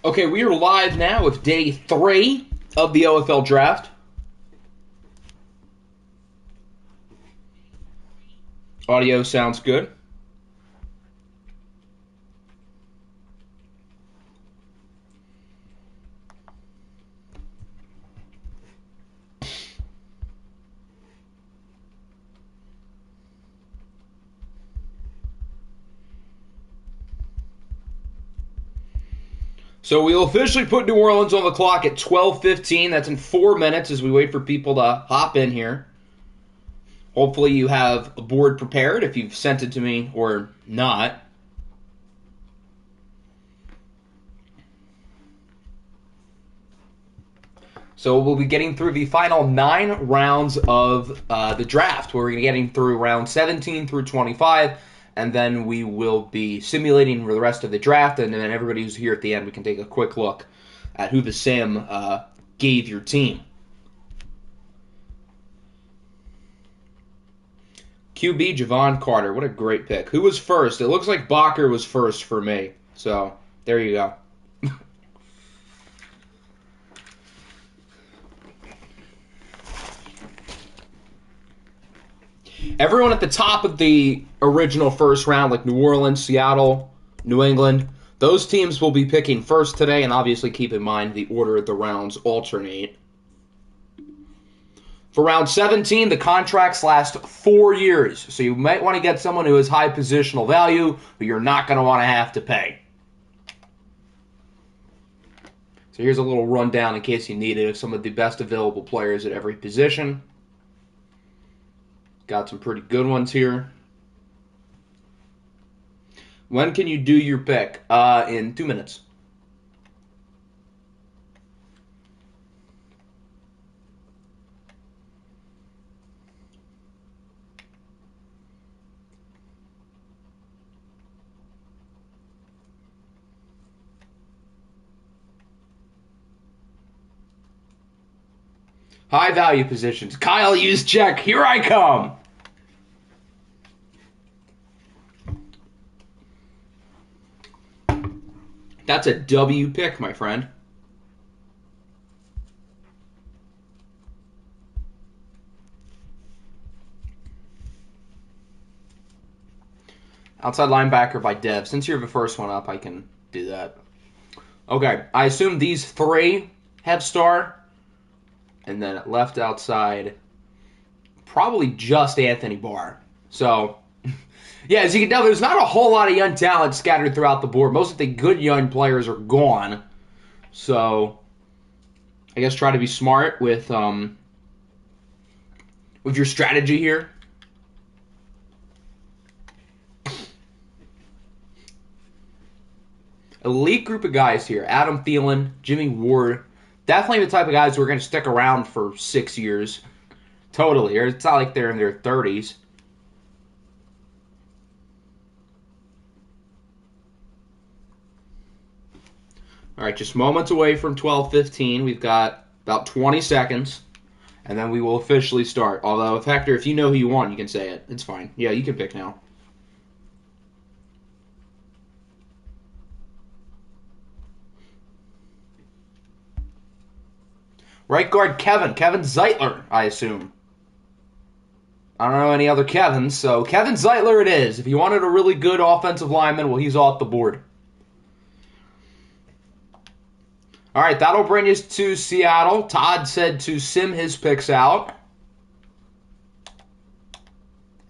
Okay, we are live now with day 3 of the OFL draft. Audio sounds good. So we'll officially put New Orleans on the clock at 12:15. That's in 4 minutes as we wait for people to hop in here. Hopefully you have a board prepared if you've sent it to me or not. So we'll be getting through the final 9 rounds of the draft. We're getting through round 17 through 25. And then we will be simulating for the rest of the draft, and then everybody who's here at the end, we can take a quick look at who the sim gave your team. QB Javon Carter, what a great pick. Who was first? It looks like Bacher was first for me. So, there you go. Everyone at the top of the original first round, like New Orleans, Seattle, New England, those teams will be picking first today, and obviously keep in mind the order of the rounds alternate. For round 17, the contracts last 4 years, so you might want to get someone who has high positional value, but you're not going to want to have to pay. So here's a little rundown in case you need it of some of the best available players at every position. Got some pretty good ones here. When can you do your pick? In 2 minutes. High value positions. Kyle Juszczyk, here I come. That's a W pick, my friend. Outside linebacker by Dev. Since you're the first one up, I can do that. Okay, I assume these 3 have star. And then at left outside, probably just Anthony Barr. So, yeah, as you can tell, there's not a whole lot of young talent scattered throughout the board. Most of the good young players are gone. So, I guess try to be smart with your strategy here. Elite group of guys here. Adam Thielen, Jimmy Ward. Definitely the type of guys who are going to stick around for 6 years. Totally. It's not like they're in their 30s. All right, just moments away from 12:15. We've got about 20 seconds, and then we will officially start. Although, Hector, if you know who you want, you can say it. It's fine. Yeah, you can pick now. Right guard, Kevin Zeitler, I assume. I don't know any other Kevins, so Kevin Zeitler it is. If you wanted a really good offensive lineman, well, he's off the board. All right, that'll bring us to Seattle. Todd said to sim his picks out.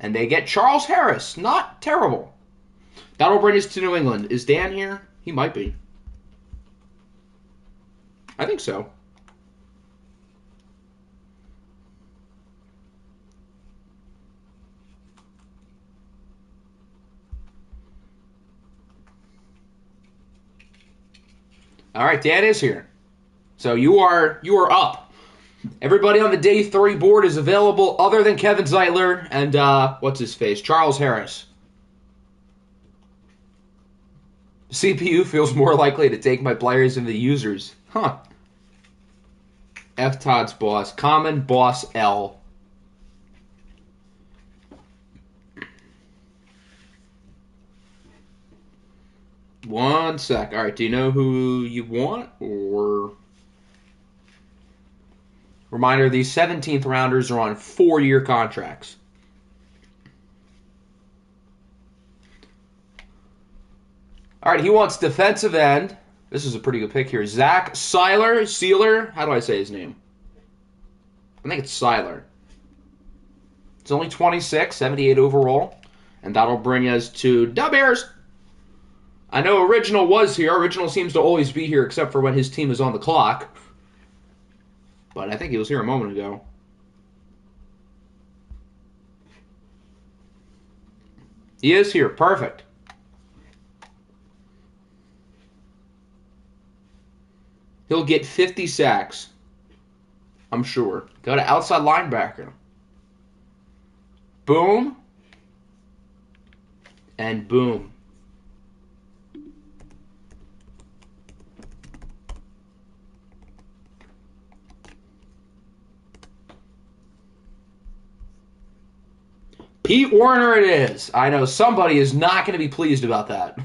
And they get Charles Harris. Not terrible. That'll bring us to New England. Is Dan here? He might be. I think so. All right, Dan is here. So you are up. Everybody on the day 3 board is available other than Kevin Zeitler and, what's his face? Charles Harris. CPU feels more likely to take my players than the users. Huh. F Todd's boss. Common boss L. 1 sec. All right, do you know who you want? Or reminder, these 17th rounders are on 4-year contracts. All right, he wants defensive end. This is a pretty good pick here. Zach Seiler. How do I say his name? I think it's Seiler. It's only 26, 78 overall. And that'll bring us to the Bears. I know Original was here. Original seems to always be here except for when his team is on the clock. But I think he was here a moment ago. He is here. Perfect. He'll get 50 sacks. I'm sure. Go to outside linebacker. Boom. And boom. Pete Werner it is. I know somebody is not going to be pleased about that,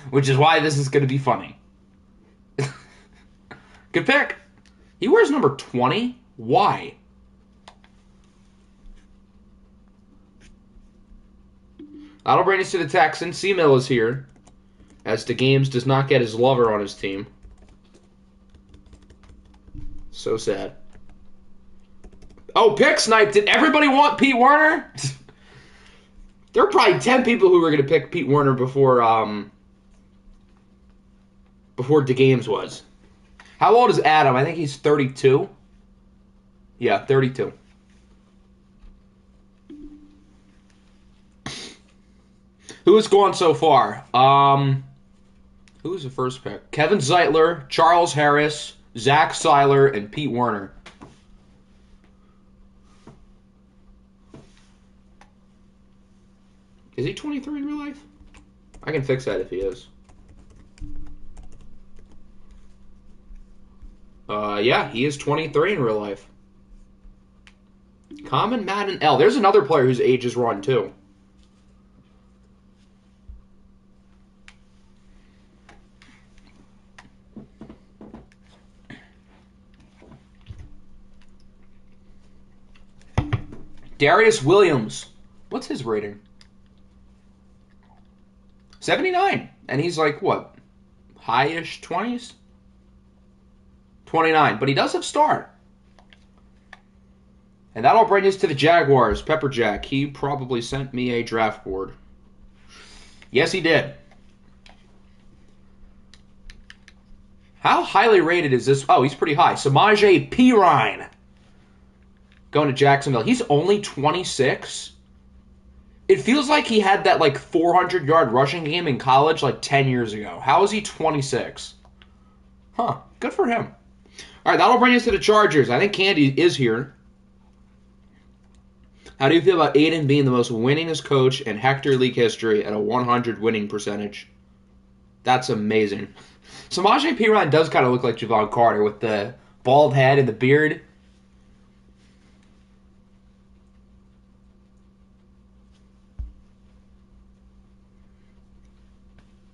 which is why this is going to be funny. Good pick. He wears number 20. Why? That'll bring us to the Texans. C-Mill is here, as DeGames does not get his lover on his team. So sad. Oh, pick snipe. Did everybody want Pete Werner? There were probably 10 people who were going to pick Pete Werner before DeGames was. How old is Adam? I think he's 32. Yeah, 32. Who has gone so far? Who was the first pick? Kevin Zeitler, Charles Harris, Zach Seiler, and Pete Werner. Is he 23 in real life? I can fix that if he is. Yeah, he is 23 in real life. Common Madden L. There's another player whose age is run, too. Darius Williams. What's his rating? 79. And he's like, what? High-ish 20s? 29. But he does have star. And that'll bring us to the Jaguars. Pepperjack. He probably sent me a draft board. Yes, he did. How highly rated is this? Oh, he's pretty high. Samaje Perine. Going to Jacksonville. He's only 26. It feels like he had that, 400-yard rushing game in college, 10 years ago. How is he 26? Huh. Good for him. All right, that'll bring us to the Chargers. I think Candy is here. How do you feel about Aiden being the most winningest coach in Hector League history at a 100 winning percentage? That's amazing. Samaje Perine does kind of look like Javon Carter with the bald head and the beard.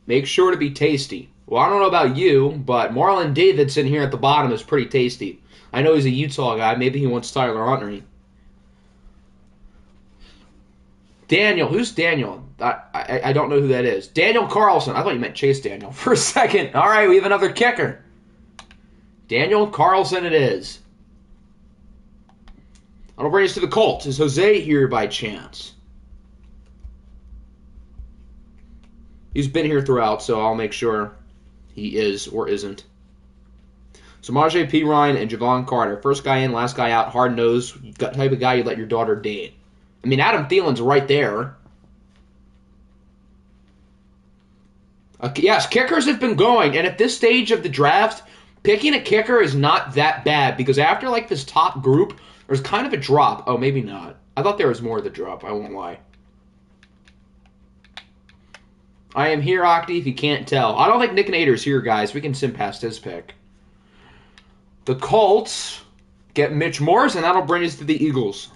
Make sure to be tasty. Well, I don't know about you, but Marlon Davidson here at the bottom is pretty tasty. I know he's a Utah guy. Maybe he wants Tyler Huntley. Daniel. Who's Daniel? I don't know who that is. Daniel Carlson. I thought you meant Chase Daniel for a second. All right, we have another kicker. Daniel Carlson it is. That'll bring us to the Colts. Is Jose here by chance? He's been here throughout, so I'll make sure he is or isn't. Samaje Perine and Javon Carter. First guy in, last guy out, hard-nosed, type of guy you let your daughter date. I mean, Adam Thielen's right there. Yes, kickers have been going, and at this stage of the draft, picking a kicker is not that bad, because after, this top group, there's kind of a drop. Oh, maybe not. I thought there was more of the drop, I won't lie. I am here, Octi, if you can't tell. I don't think Nick Nader's here, guys. We can sim past his pick. The Colts get Mitch Morse, and that'll bring us to the Eagles.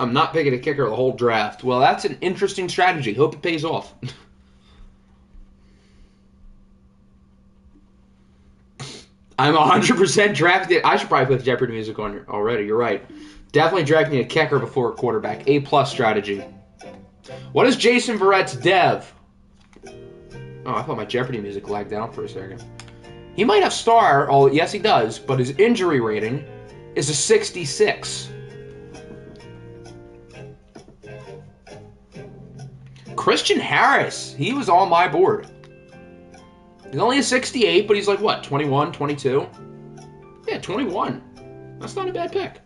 I'm not picking a kicker the whole draft. Well, that's an interesting strategy. Hope it pays off. I'm 100% drafting. I should probably put Jeopardy music on here already. You're right. Definitely drafting a kicker before a quarterback. A+ strategy. What is Jason Verrett's dev? Oh, I thought my Jeopardy music lagged out for a second. He might have star. Oh, yes, he does. But his injury rating is a 66. Christian Harris. He was on my board. He's only a 68, but he's like, what, 21, 22? Yeah, 21. That's not a bad pick.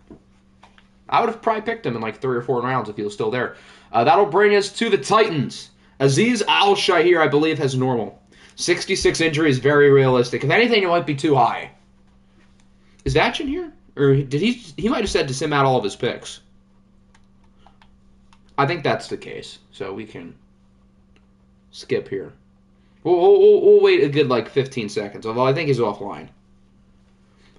I would have probably picked him in like 3 or 4 rounds if he was still there. That'll bring us to the Titans. Aziz Al-Shahir, I believe, has normal. 66 injury is very realistic. If anything, it might be too high. Is Atch in here? Or did he might have said to sim out all of his picks. I think that's the case. So we can skip here. We'll wait a good, like, 15 seconds, although I think he's offline.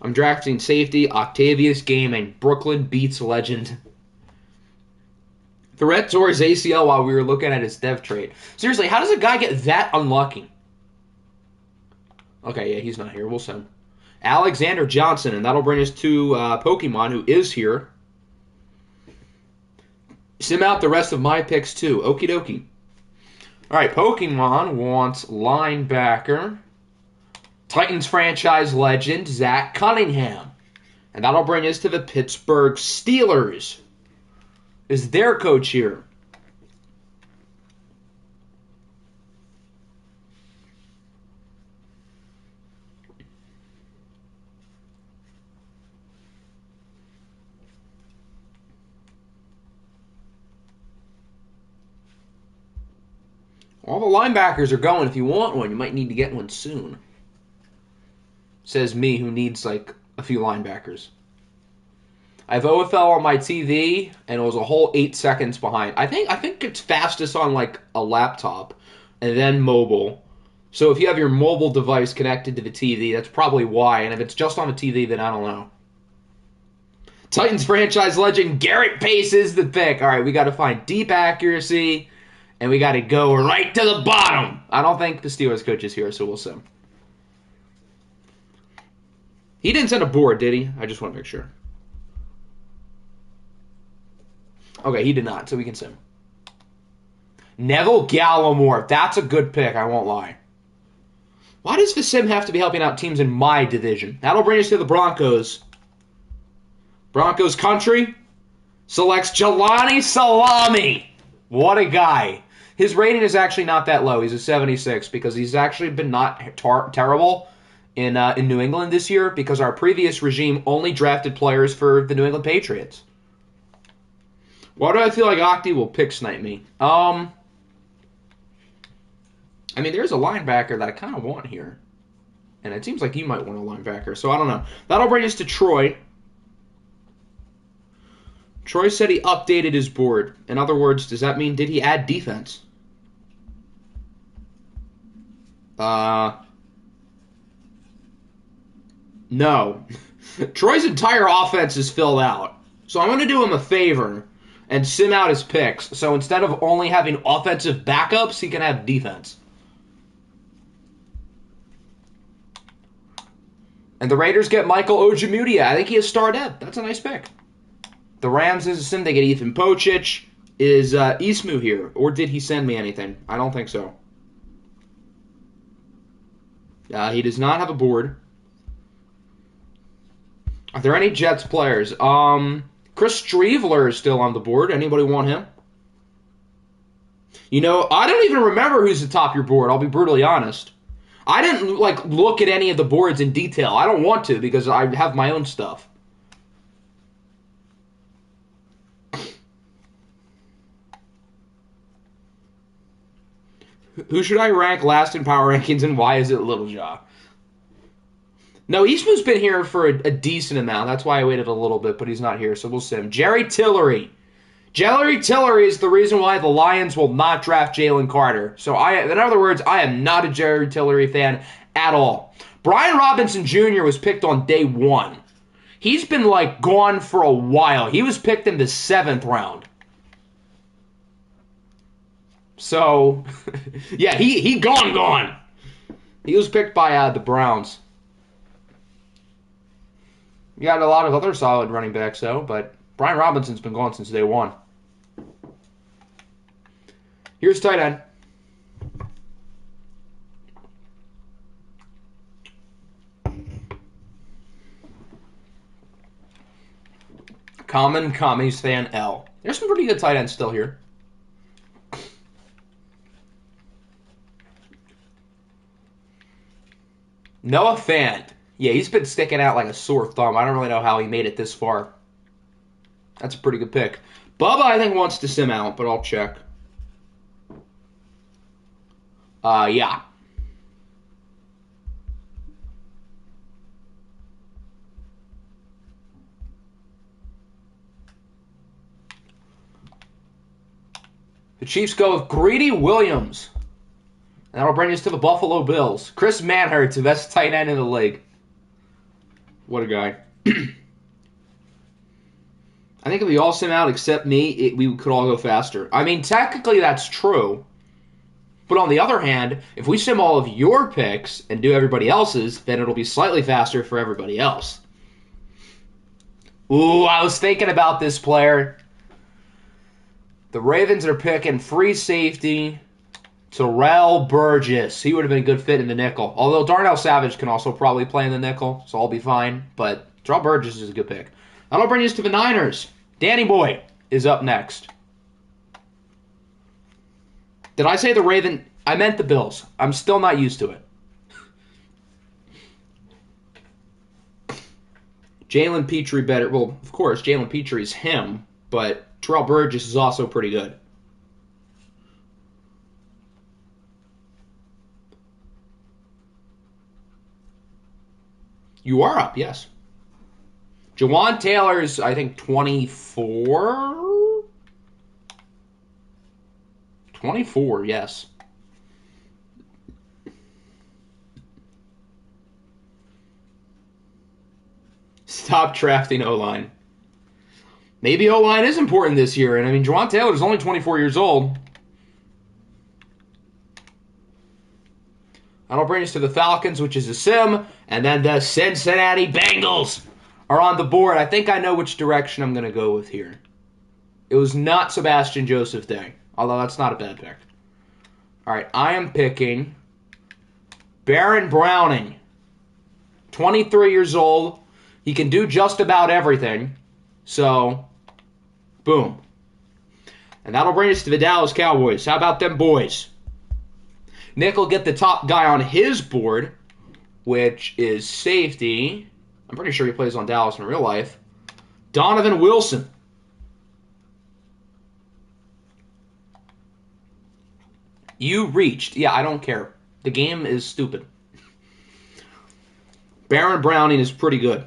I'm drafting safety, Octavius Gaming. Brooklyn beats legend. Threat tore his ACL while we were looking at his dev trait. Seriously, how does a guy get that unlucky? Okay, yeah, he's not here. We'll send him. Alexander Johnson, and that'll bring us to Pokemon, who is here. Sim out the rest of my picks, too. Okie dokie. All right, Pokemon wants linebacker, Titans franchise legend, Zach Cunningham. And that'll bring us to the Pittsburgh Steelers. Is their coach here? All the linebackers are going. If you want one, you might need to get one soon. Says me, who needs, like, a few linebackers. I have OFL on my TV, and it was a whole 8 seconds behind. I think it's fastest on, like, a laptop, and then mobile. So if you have your mobile device connected to the TV, that's probably why. And if it's just on the TV, then I don't know. Titans franchise legend Garrett Pace is the pick. All right, we got to find deep accuracy. And we got to go right to the bottom. I don't think the Steelers coach is here, so we'll sim. He didn't send a board, did he? I just want to make sure. Okay, he did not, so we can sim. Neville Gallimore. That's a good pick, I won't lie. Why does the sim have to be helping out teams in my division? That'll bring us to the Broncos. Broncos country selects Jelani Salami. What a guy. His rating is actually not that low. He's a 76 because he's actually been not terrible in New England this year because our previous regime only drafted players for the New England Patriots. Why do I feel like Octi will pick snipe me? I mean, there's a linebacker that I kind of want here. And it seems like you might want a linebacker, so I don't know. That'll bring us to Troy. Troy said he updated his board. In other words, does that mean did he add defense? No. Troy's entire offense is filled out. So I'm going to do him a favor and sim out his picks. So instead of only having offensive backups, he can have defense. And the Raiders get Michael Ojemudia. I think he has star depth. That's a nice pick. The Rams is a sim. They get Ethan Pocic. Is Ismu here? Or did he send me anything? I don't think so. He does not have a board. Are there any Jets players? Chris Streveler is still on the board. Anybody want him? You know, I don't even remember who's atop your board. I'll be brutally honest. I didn't look at any of the boards in detail. I don't want to because I have my own stuff. Who should I rank last in power rankings and why is it Little Jaw? No, Eastman's been here for a decent amount. That's why I waited a little bit, but he's not here, so we'll sim. Jerry Tillery. Jerry Tillery is the reason why the Lions will not draft Jalen Carter. So, in other words, I am not a Jerry Tillery fan at all. Brian Robinson Jr. was picked on day 1. He's been, like, gone for a while. He was picked in the 7th round. So, yeah, he gone. He was picked by the Browns. You got a lot of other solid running backs, though, but Brian Robinson's been gone since day one. Here's tight end. Common Commies Fan L. There's some pretty good tight ends still here. Noah Fant. Yeah, he's been sticking out like a sore thumb. I don't really know how he made it this far. That's a pretty good pick. Bubba, I think, wants to sim out, but I'll check. Yeah. The Chiefs go with Greedy Williams. And that'll bring us to the Buffalo Bills. Chris Manhertz, the best tight end in the league. What a guy. I think if we all sim out except me, we could all go faster. I mean, technically that's true. But on the other hand, if we sim all of your picks and do everybody else's, then it'll be slightly faster for everybody else. Ooh, I was thinking about this player. The Ravens are picking free safety Terrell Burgess. He would have been a good fit in the nickel. Although Darnell Savage can also probably play in the nickel, so I'll be fine. But Terrell Burgess is a good pick. That'll bring us to the Niners. Danny Boy is up next. Did I say the Raven? I meant the Bills. I'm still not used to it. Jalen Petrie better. Well, of course, Jalen Petrie's him, but Terrell Burgess is also pretty good. You are up, yes. Jawan Taylor's, I think, 24? 24, yes. Stop drafting O-line. Maybe O-line is important this year. And I mean, Jawan Taylor is only 24 years old. That'll bring us to the Falcons, which is a sim. And then the Cincinnati Bengals are on the board. I think I know which direction I'm going to go with here. It was not Sebastian Joseph Day, although that's not a bad pick. All right, I am picking Baron Browning. 23 years old. He can do just about everything. So, boom. And that'll bring us to the Dallas Cowboys. How about them boys? Nick will get the top guy on his board, which is safety. I'm pretty sure he plays on Dallas in real life. Donovan Wilson. You reached. Yeah, I don't care. The game is stupid. Baron Browning is pretty good.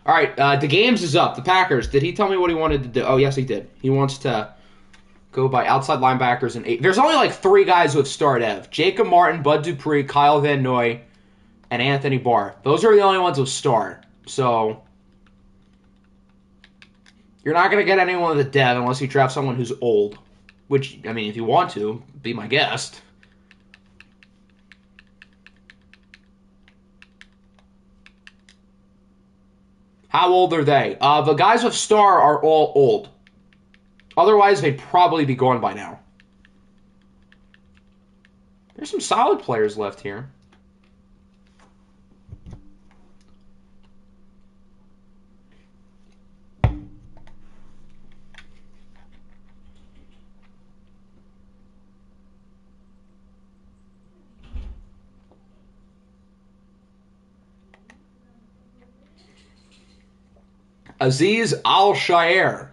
All right, the games is up. The Packers. Did he tell me what he wanted to do? Oh, yes, he did. He wants to go by outside linebackers and 8. There's only like 3 guys who have starred Ev. Jacob Martin, Bud Dupree, Kyle Van Noy, and Anthony Barr. Those are the only ones who start. So you're not going to get anyone with a dev unless you draft someone who's old. Which, I mean, if you want to, be my guest. How old are they? The guys with star are all old. Otherwise, they'd probably be gone by now. There's some solid players left here. Aziz Al-Shair.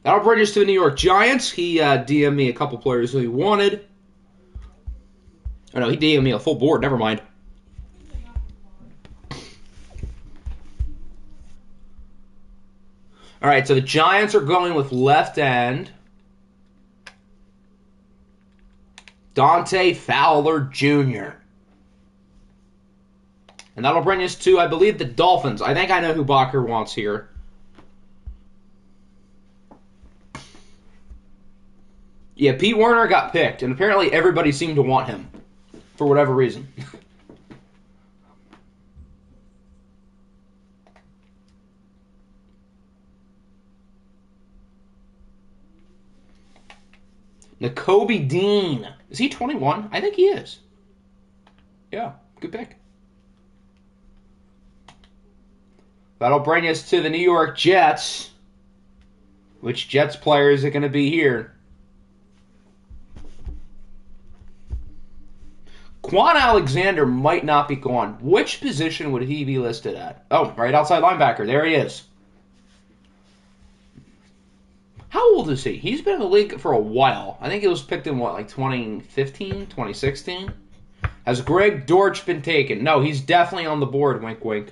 That'll bring us to the New York Giants. He DM'd me a couple players who he wanted. Oh, no, he DM'd me a full board. Never mind. All right, so the Giants are going with left end. Dante Fowler Jr. And that'll bring us to, I believe, the Dolphins. I think I know who Bacher wants here. Yeah, Pete Werner got picked, and apparently everybody seemed to want him for whatever reason. Nakobe Dean. Is he 21? I think he is. Yeah, good pick. That'll bring us to the New York Jets. Which Jets player is it going to be here? Quan Alexander might not be gone. Which position would he be listed at? Oh, right outside linebacker. There he is. How old is he? He's been in the league for a while. I think he was picked in, what, like 2015, 2016? Has Greg Dortch been taken? No, he's definitely on the board, wink, wink.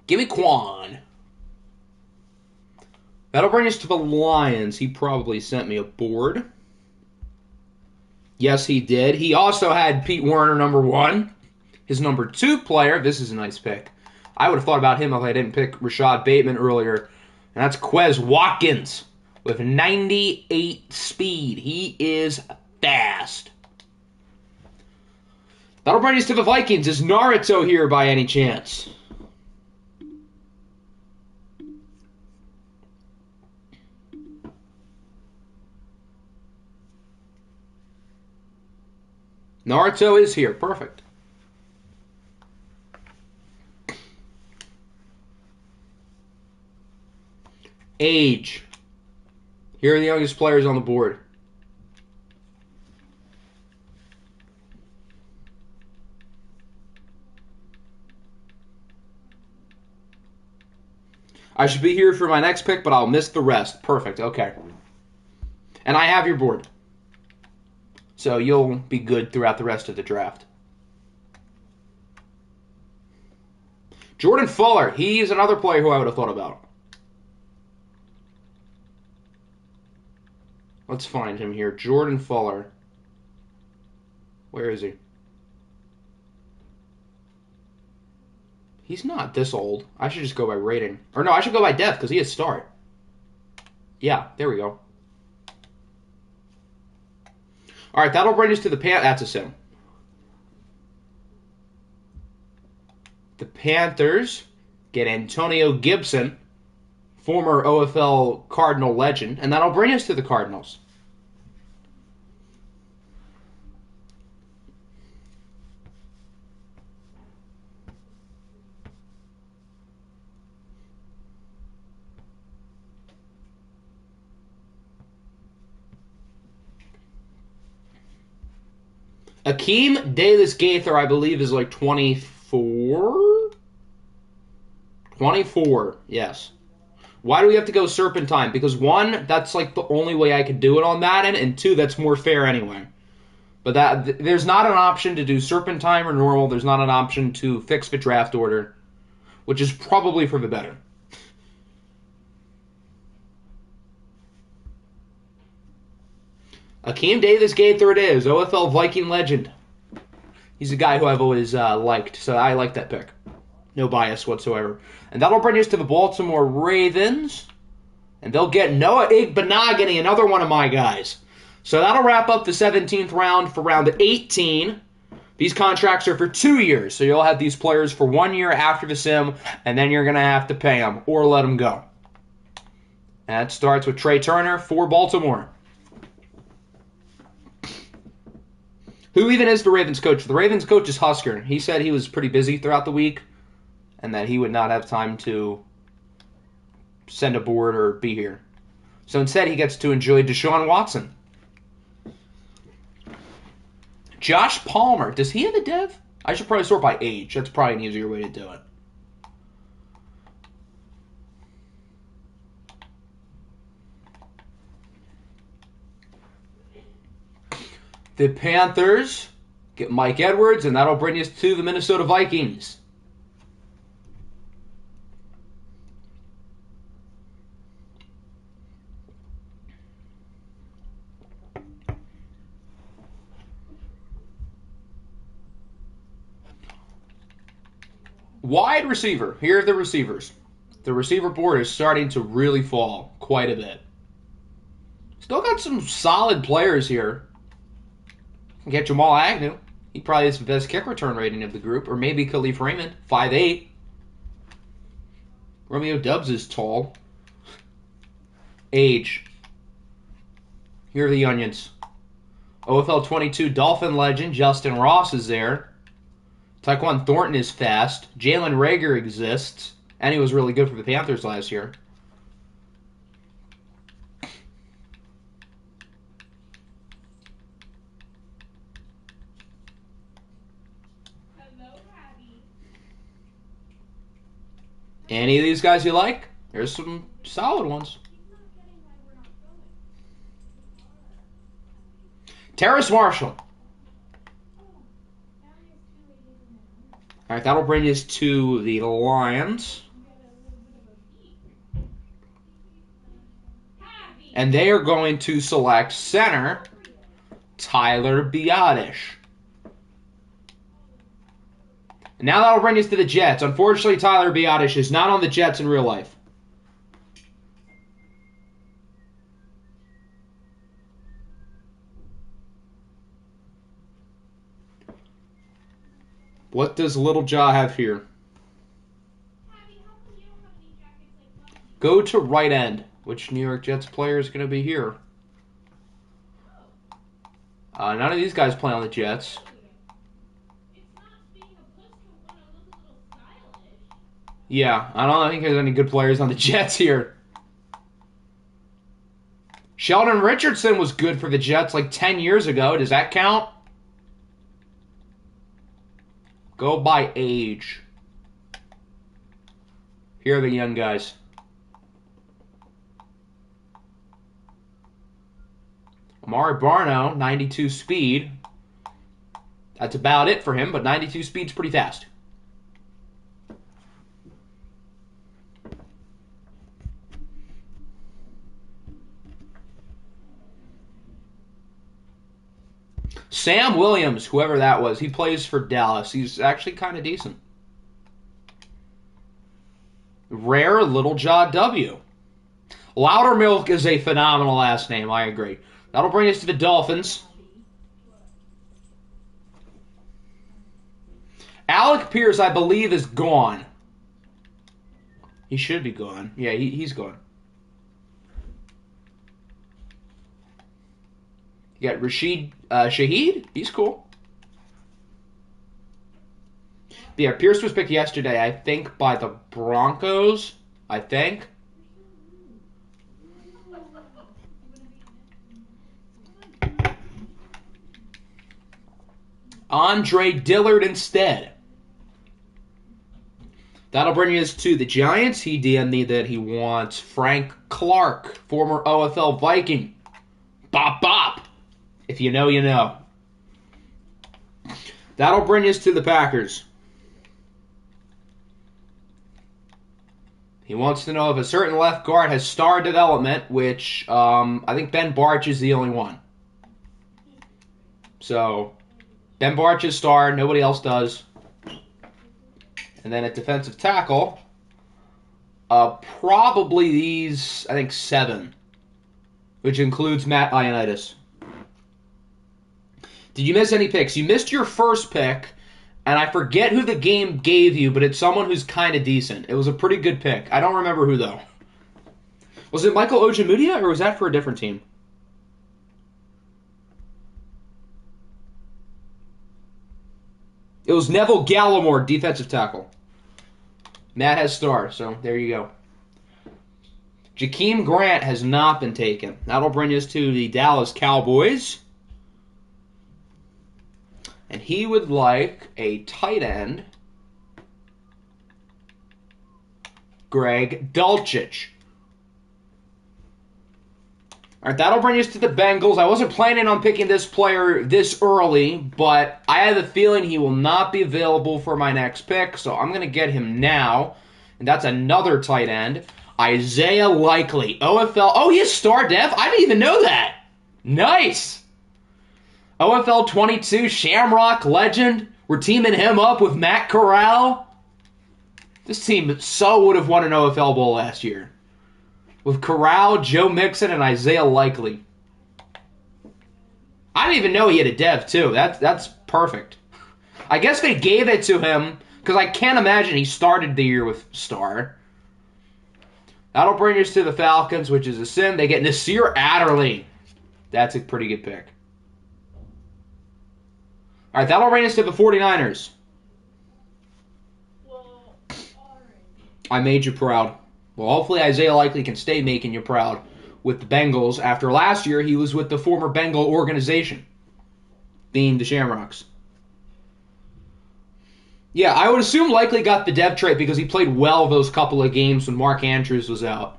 Give me Quan. That'll bring us to the Lions. He probably sent me a board. Yes, he did. He also had Pete Werner, number 1. His number 2 player, this is a nice pick. I would have thought about him if I didn't pick Rashad Bateman earlier. And that's Quez Watkins with 98 speed. He is fast. That'll bring us to the Vikings. Is Naruto here by any chance? Naruto is here. Perfect. Age. Here are the youngest players on the board. I should be here for my next pick, but I'll miss the rest. Perfect. Okay. And I have your board. So you'll be good throughout the rest of the draft. Jordan Fuller. He's another player who I would have thought about. Let's find him here. Jordan Fuller. Where is he? He's not this old. I should just go by rating. Or no, I should go by depth because he is start. Yeah, there we go. All right, that'll bring us to the That's a sim. The Panthers get Antonio Gibson, former OFL Cardinal legend, and that'll bring us to the Cardinals. Akeem Davis-Gaither, I believe, is like 24? 24, yes. Why do we have to go Serpentine? Because 1, that's like the only way I could do it on Madden, and 2, that's more fair anyway. But there's not an option to do Serpentine or normal. There's not an option to fix the draft order, which is probably for the better. Akeem Davis-Gaither it is, OFL Viking legend. He's a guy who I've always liked, so I like that pick. No bias whatsoever. And that'll bring us to the Baltimore Ravens. And they'll get Noah Igbenogany, another one of my guys. So that'll wrap up the 17th round for round 18. These contracts are for 2 years, so you'll have these players for 1 year after the sim, and then you're going to have to pay them or let them go. And it starts with Trey Turner for Baltimore. Who even is the Ravens coach? The Ravens coach is Husker. He said he was pretty busy throughout the week and that he would not have time to send a board or be here. So instead, he gets to enjoy Deshaun Watson. Josh Palmer. Does he have a dev? I should probably sort by age. That's probably an easier way to do it. The Panthers get Mike Edwards, and that'll bring us to the Minnesota Vikings. Wide receiver. Here are the receivers. The receiver board is starting to really fall quite a bit. Still got some solid players here. Get Jamal Agnew. He probably has the best kick return rating of the group. Or maybe Khalif Raymond, 5'8". Romeo Dubs is tall. Age. Here are the onions. OFL 22 Dolphin legend Justin Ross is there. Tyquan Thornton is fast. Jalen Reagor exists. And he was really good for the Panthers last year. Any of these guys you like? There's some solid ones. Terrace Marshall. All right, that'll bring us to the Lions. And they are going to select center Tyler Biadasz. And now that'll bring us to the Jets. Unfortunately, Tyler Biadasz is not on the Jets in real life. What does Little Jaw have here? Go to right end. Which New York Jets player is going to be here? None of these guys play on the Jets. Yeah, I don't think there's any good players on the Jets here. Sheldon Richardson was good for the Jets like 10 years ago. Does that count? Go by age. Here are the young guys. Amari Barno, 92 speed. That's about it for him, but 92 speed's pretty fast. Sam Williams, whoever that was, he plays for Dallas. He's actually kind of decent. Rare Little Jaw W. Loudermilk is a phenomenal last name, I agree. That'll bring us to the Dolphins. Alec Pierce, I believe, is gone. He should be gone. Yeah, he's gone. You got Rashid Shaheed. He's cool. But yeah, Pierce was picked yesterday, I think, by the Broncos. I think. Andre Dillard instead. That'll bring us to the Giants. He DM'd that he wants Frank Clark, former OFL Viking. Bop, bop. If you know, you know. That'll bring us to the Packers. He wants to know if a certain left guard has star development, which I think Ben Barch is the only one. So, Ben Barch is star, nobody else does. And then at defensive tackle, probably these, I think, 7, which includes Matt Ioannidis. Did you miss any picks? You missed your first pick, and I forget who the game gave you, but it's someone who's kind of decent. It was a pretty good pick. I don't remember who, though. Was it Michael Ojemudia, or was that for a different team? It was Neville Gallimore, defensive tackle. Matt has star, so there you go. Jakeem Grant has not been taken. That'll bring us to the Dallas Cowboys. And he would like a tight end, Greg Dulcich. All right, that'll bring us to the Bengals. I wasn't planning on picking this player this early, but I have a feeling he will not be available for my next pick, so I'm going to get him now. And that's another tight end, Isaiah Likely, OFL. Oh, he is star dev? I didn't even know that. Nice. OFL 22, Shamrock legend. We're teaming him up with Matt Corral. This team so would have won an OFL Bowl last year. With Corral, Joe Mixon, and Isaiah Likely. I didn't even know he had a dev, too. That's perfect. I guess they gave it to him, because I can't imagine he started the year with star. That'll bring us to the Falcons, which is a sin. They get Nasir Adderley. That's a pretty good pick. All right, that'll bring us to the 49ers. I made you proud. Well, hopefully Isaiah Likely can stay making you proud with the Bengals. After last year, he was with the former Bengal organization, being the Shamrocks. Yeah, I would assume Likely got the dev trait because he played well those couple of games when Mark Andrews was out.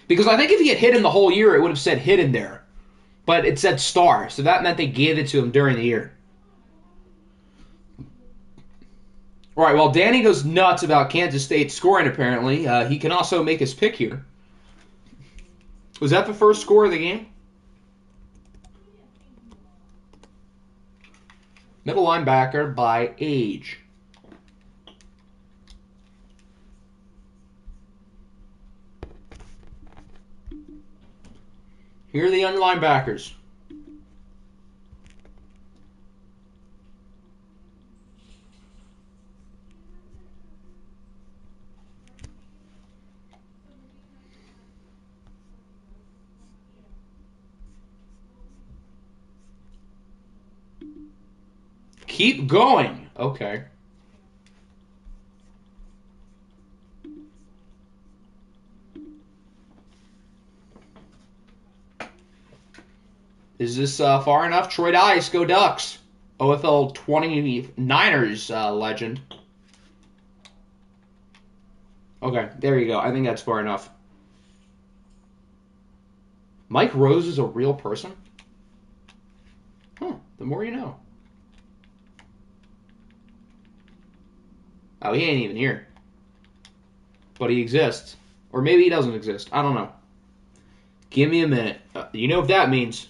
Because I think if he had hit him the whole year, it would have said hit in there. But it said star, so that meant they gave it to him during the year. All right, well, Danny goes nuts about Kansas State scoring, apparently. He can also make his pick here. Was that the first score of the game? Middle linebacker by age. Here are the young linebackers. Keep going. Okay. Is this far enough? Troy Dice, go Ducks. OFL 29ers legend. Okay, there you go. I think that's far enough. Mike Rose is a real person? Huh, the more you know. Oh, he ain't even here. But he exists. Or maybe he doesn't exist. I don't know. Give me a minute. You know what that means.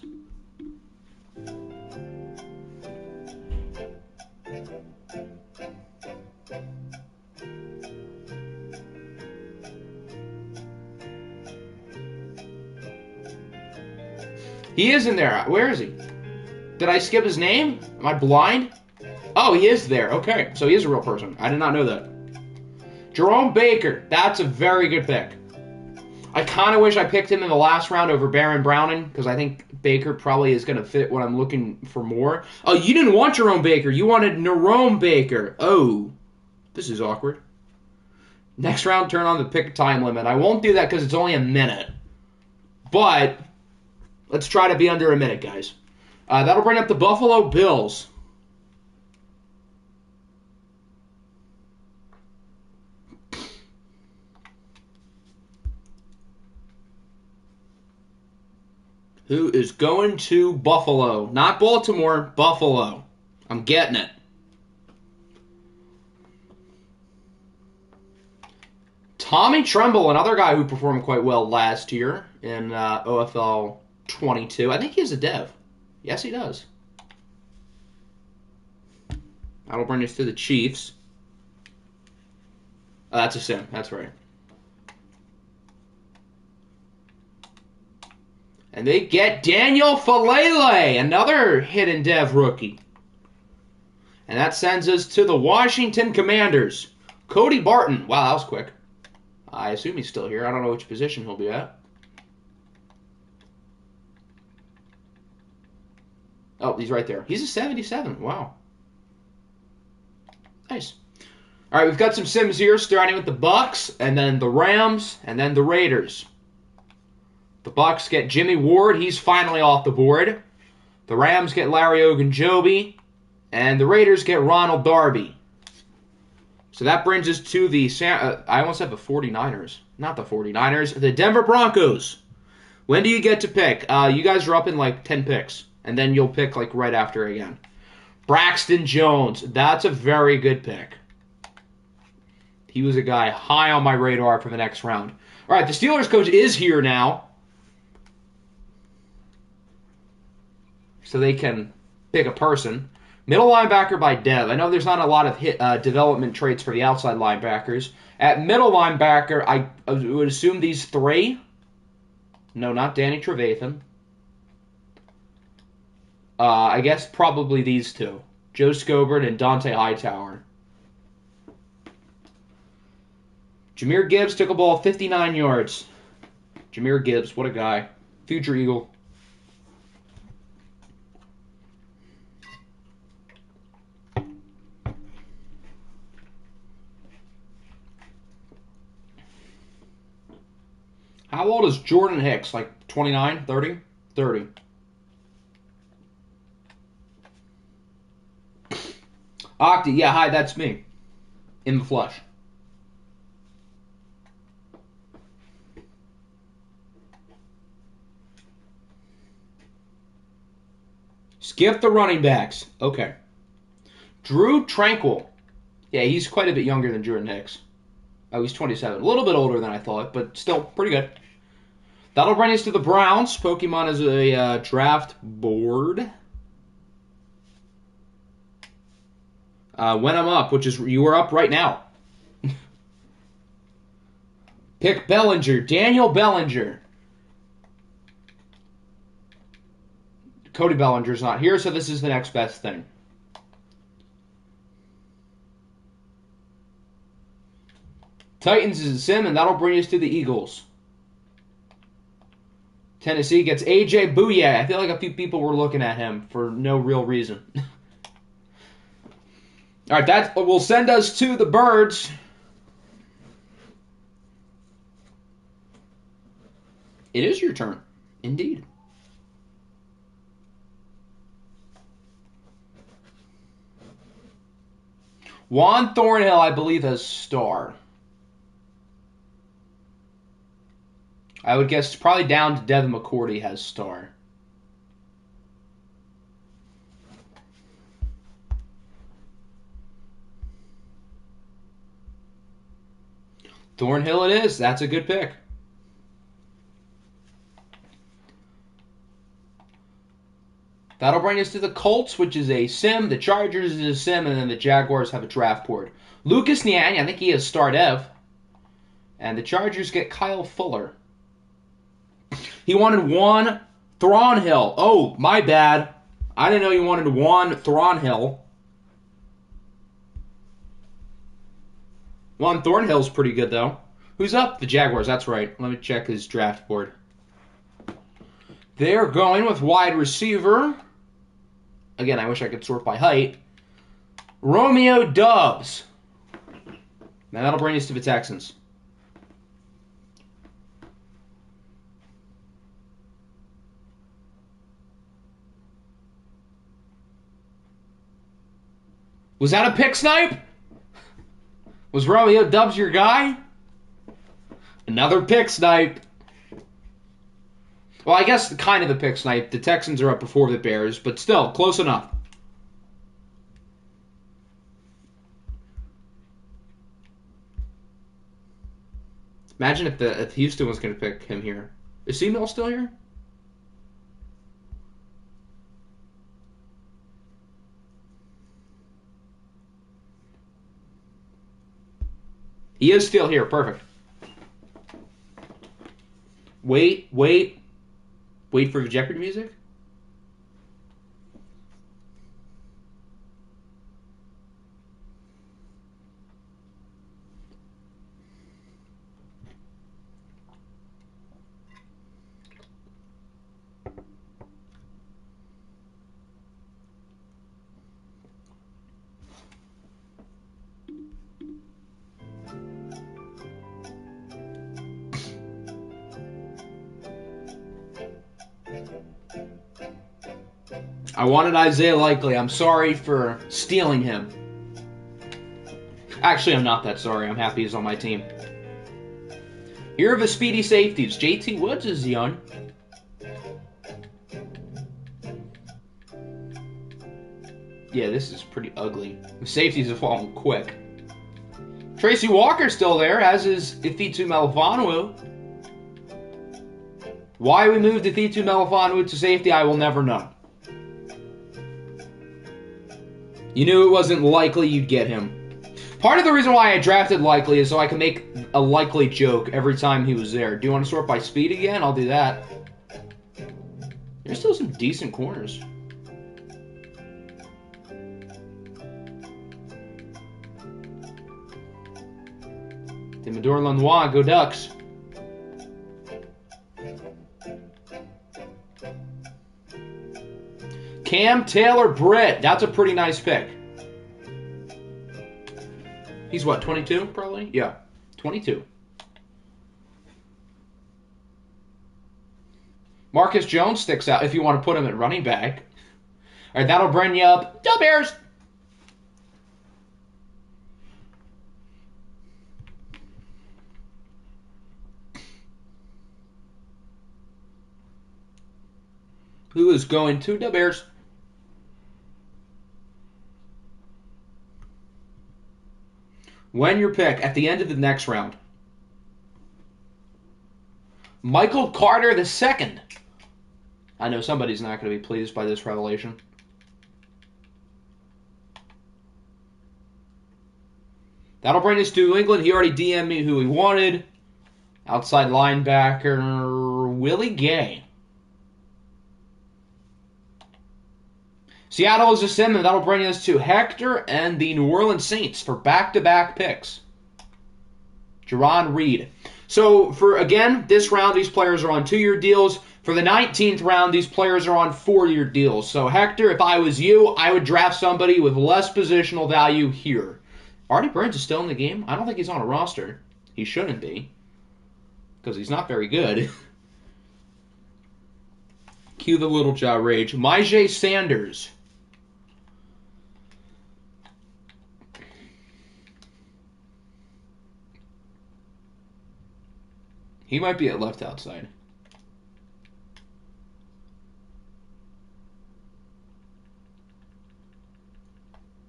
He is in there. Where is he? Did I skip his name? Am I blind? Oh, he is there. Okay, so he is a real person. I did not know that. Jerome Baker. That's a very good pick. I kind of wish I picked him in the last round over Baron Browning, because I think Baker probably is going to fit what I'm looking for more. Oh, you didn't want Jerome Baker. You wanted Nerome Baker. Oh, this is awkward. Next round, turn on the pick time limit. I won't do that because it's only a minute. But let's try to be under a minute, guys. That'll bring up the Buffalo Bills. Who is going to Buffalo? Not Baltimore, Buffalo. I'm getting it. Tommy Tremble, another guy who performed quite well last year in OFL 22. I think he has a dev. Yes, he does. That'll bring us to the Chiefs. Oh, that's a sim. That's right. And they get Daniel Falele, another hidden dev rookie. And that sends us to the Washington Commanders. Cody Barton. Wow, that was quick. I assume he's still here. I don't know which position he'll be at. Oh, he's right there. He's a 77. Wow. Nice. All right, we've got some sims here, starting with the Bucs, and then the Rams, and then the Raiders. The Bucs get Jimmy Ward. He's finally off the board. The Rams get Larry Ogunjobi. And the Raiders get Ronald Darby. So that brings us to the I almost have the 49ers. Not the 49ers. The Denver Broncos. When do you get to pick? You guys are up in like 10 picks. And then you'll pick like right after again. Braxton Jones. That's a very good pick. He was a guy high on my radar for the next round. All right, the Steelers coach is here now. So they can pick a person. Middle linebacker by Dev. I know there's not a lot of development traits for the outside linebackers. At middle linebacker, I would assume these three. No, not Danny Trevathan. I guess probably these two. Joe Scobert and Dante Hightower. Jahmyr Gibbs took a ball 59 yards. Jahmyr Gibbs, what a guy. Future Eagle. How old is Jordan Hicks? Like 29, 30? 30. Octi, yeah, hi, that's me. In the flesh. Skip the running backs. Okay. Drew Tranquil. Yeah, he's quite a bit younger than Jordan Hicks. Oh, he's 27. A little bit older than I thought, but still pretty good. That'll bring us to the Browns. Pokemon is a draft board. When I'm up, which is you are up right now. Pick Bellinger. Daniel Bellinger. Cody Bellinger's not here, so this is the next best thing. Titans is a sim, and that'll bring us to the Eagles. Tennessee gets A.J. Bouye. I feel like a few people were looking at him for no real reason. All right, that will send us to the Birds. It is your turn, indeed. Juan Thornhill, I believe, has star. I would guess probably down to Devin McCourty has star. Thornhill it is. That's a good pick. That'll bring us to the Colts, which is a sim. The Chargers is a sim, and then the Jaguars have a draft board. Lucas Niang, I think he has star dev. And the Chargers get Kyle Fuller. He wanted Juan Thornhill. Oh, my bad. I didn't know you wanted Juan Thornhill. Juan Thornhill's pretty good, though. Who's up? The Jaguars, that's right. Let me check his draft board. They're going with wide receiver. Again, I wish I could sort by height. Romeo Doubs. Now that'll bring us to the Texans. Was that a pick snipe? Was Romeo Doubs your guy? Another pick snipe. Well, I guess kind of a pick snipe. The Texans are up before the Bears, but still, close enough. Imagine if Houston was going to pick him here. Is Seamell still here? He is still here. Perfect. Wait for the Jeopardy music? I wanted Isaiah Likely. I'm sorry for stealing him. Actually, I'm not that sorry. I'm happy he's on my team. Here are the speedy safeties. JT Woods is young. Yeah, this is pretty ugly. The safeties have fallen quick. Tracy Walker's still there, as is Ifitu Melifonwu. Why we moved Ifitu Melifonwu to safety, I will never know. You knew it wasn't likely you'd get him. Part of the reason why I drafted Likely is so I can make a Likely joke every time he was there. Do you want to sort by speed again? I'll do that. There's still some decent corners. Theodore Lenoir, go Ducks. Cam Taylor-Britt. That's a pretty nice pick. He's what, 22 probably? Yeah, 22. Marcus Jones sticks out if you want to put him at running back. All right, that'll bring you up. Go Bears! Who is going to the Bears? When your pick at the end of the next round. Michael Carter II. I know somebody's not going to be pleased by this revelation. That'll bring us to New England. He already DM'd me who he wanted. Outside linebacker Willie Gay. Seattle is a sim, and that'll bring us to Hector and the New Orleans Saints for back-to-back picks. Jerron Reed. So, again, this round, these players are on 2-year deals. For the 19th round, these players are on 4-year deals. So, Hector, if I was you, I would draft somebody with less positional value here. Artie Burns is still in the game? I don't think he's on a roster. He shouldn't be, because he's not very good. Cue the little jaw rage. Myjai Sanders. He might be at left outside.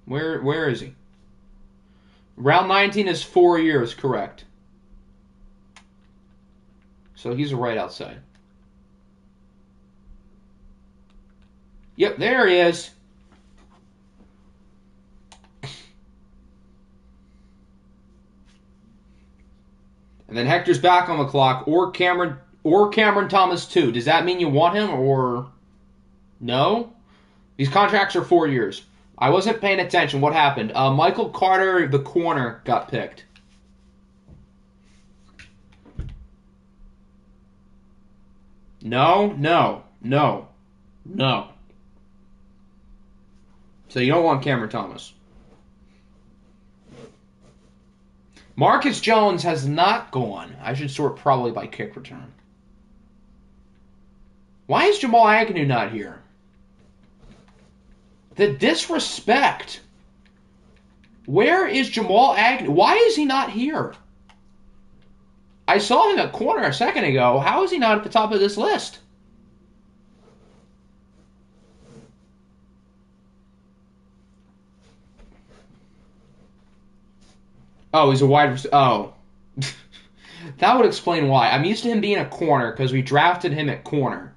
Where is he? Round 19 is 4 years, correct. So he's right outside. Yep, there he is. And then Hector's back on the clock, or Cameron Thomas too. Does that mean you want him or no? These contracts are 4 years. I wasn't paying attention. What happened? Michael Carter, the corner, got picked. No. So you don't want Cameron Thomas. Marcus Jones has not gone. I should sort probably by kick return. Why is Jamal Agnew not here? The disrespect. Where is Jamal Agnew? Why is he not here? I saw him at corner a second ago. How is he not at the top of this list? Oh, he's a wide receiver. Oh. That would explain why. I'm used to him being a corner because we drafted him at corner.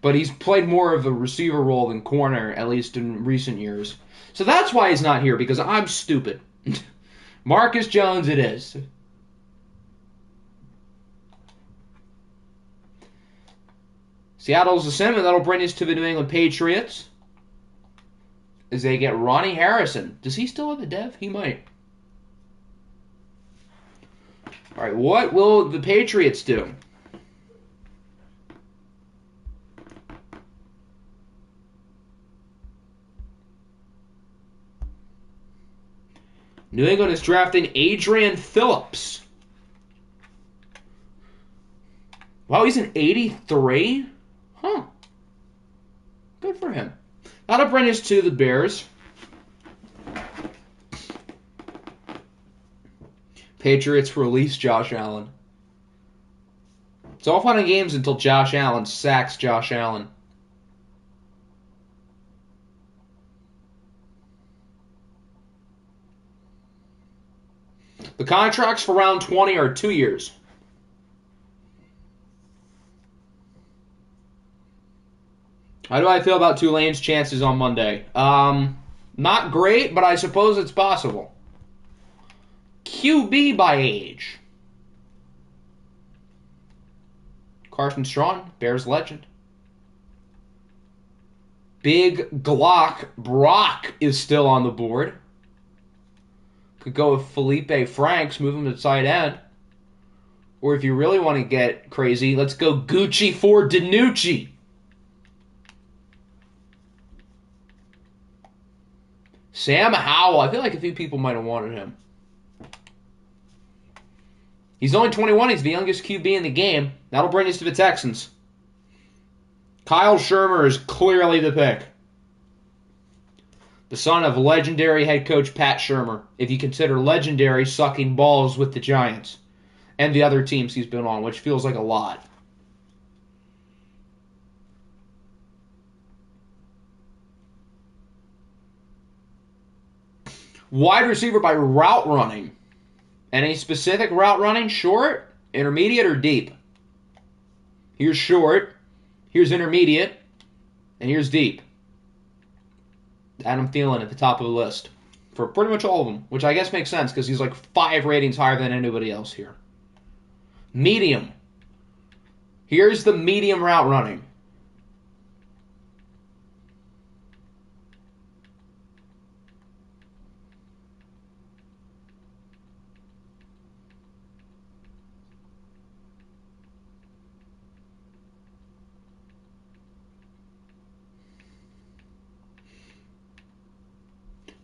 But he's played more of a receiver role than corner, at least in recent years. So that's why he's not here, because I'm stupid. Marcus Jones it is. Seattle's a sim, and that'll bring us to the New England Patriots. As they get Ronnie Harrison. Does he still have the dev? He might. All right, what will the Patriots do? New England is drafting Adrian Phillips. Wow, he's an 83? Huh. Good for him. That'll bring us to the Bears. Patriots release Josh Allen. It's all fun and games until Josh Allen sacks Josh Allen. The contracts for round 20 are 2 years. How do I feel about Tulane's chances on Monday? Not great, but I suppose it's possible. QB by age. Carson Strong, Bears legend. Big Glock Brock is still on the board. Could go with Felipe Franks, move him to tight end. Or if you really want to get crazy, let's go Gucci for DiNucci. Sam Howell. I feel like a few people might have wanted him. He's only 21. He's the youngest QB in the game. That'll bring us to the Texans. Kyle Shermer is clearly the pick. The son of legendary head coach Pat Shermer, if you consider legendary sucking balls with the Giants and the other teams he's been on, which feels like a lot. Wide receiver by route running. Any specific route running? Short, intermediate, or deep? Here's short, here's intermediate, and here's deep. Adam Thielen at the top of the list for pretty much all of them, which I guess makes sense because he's like 5 ratings higher than anybody else here. Medium. Here's the medium route running.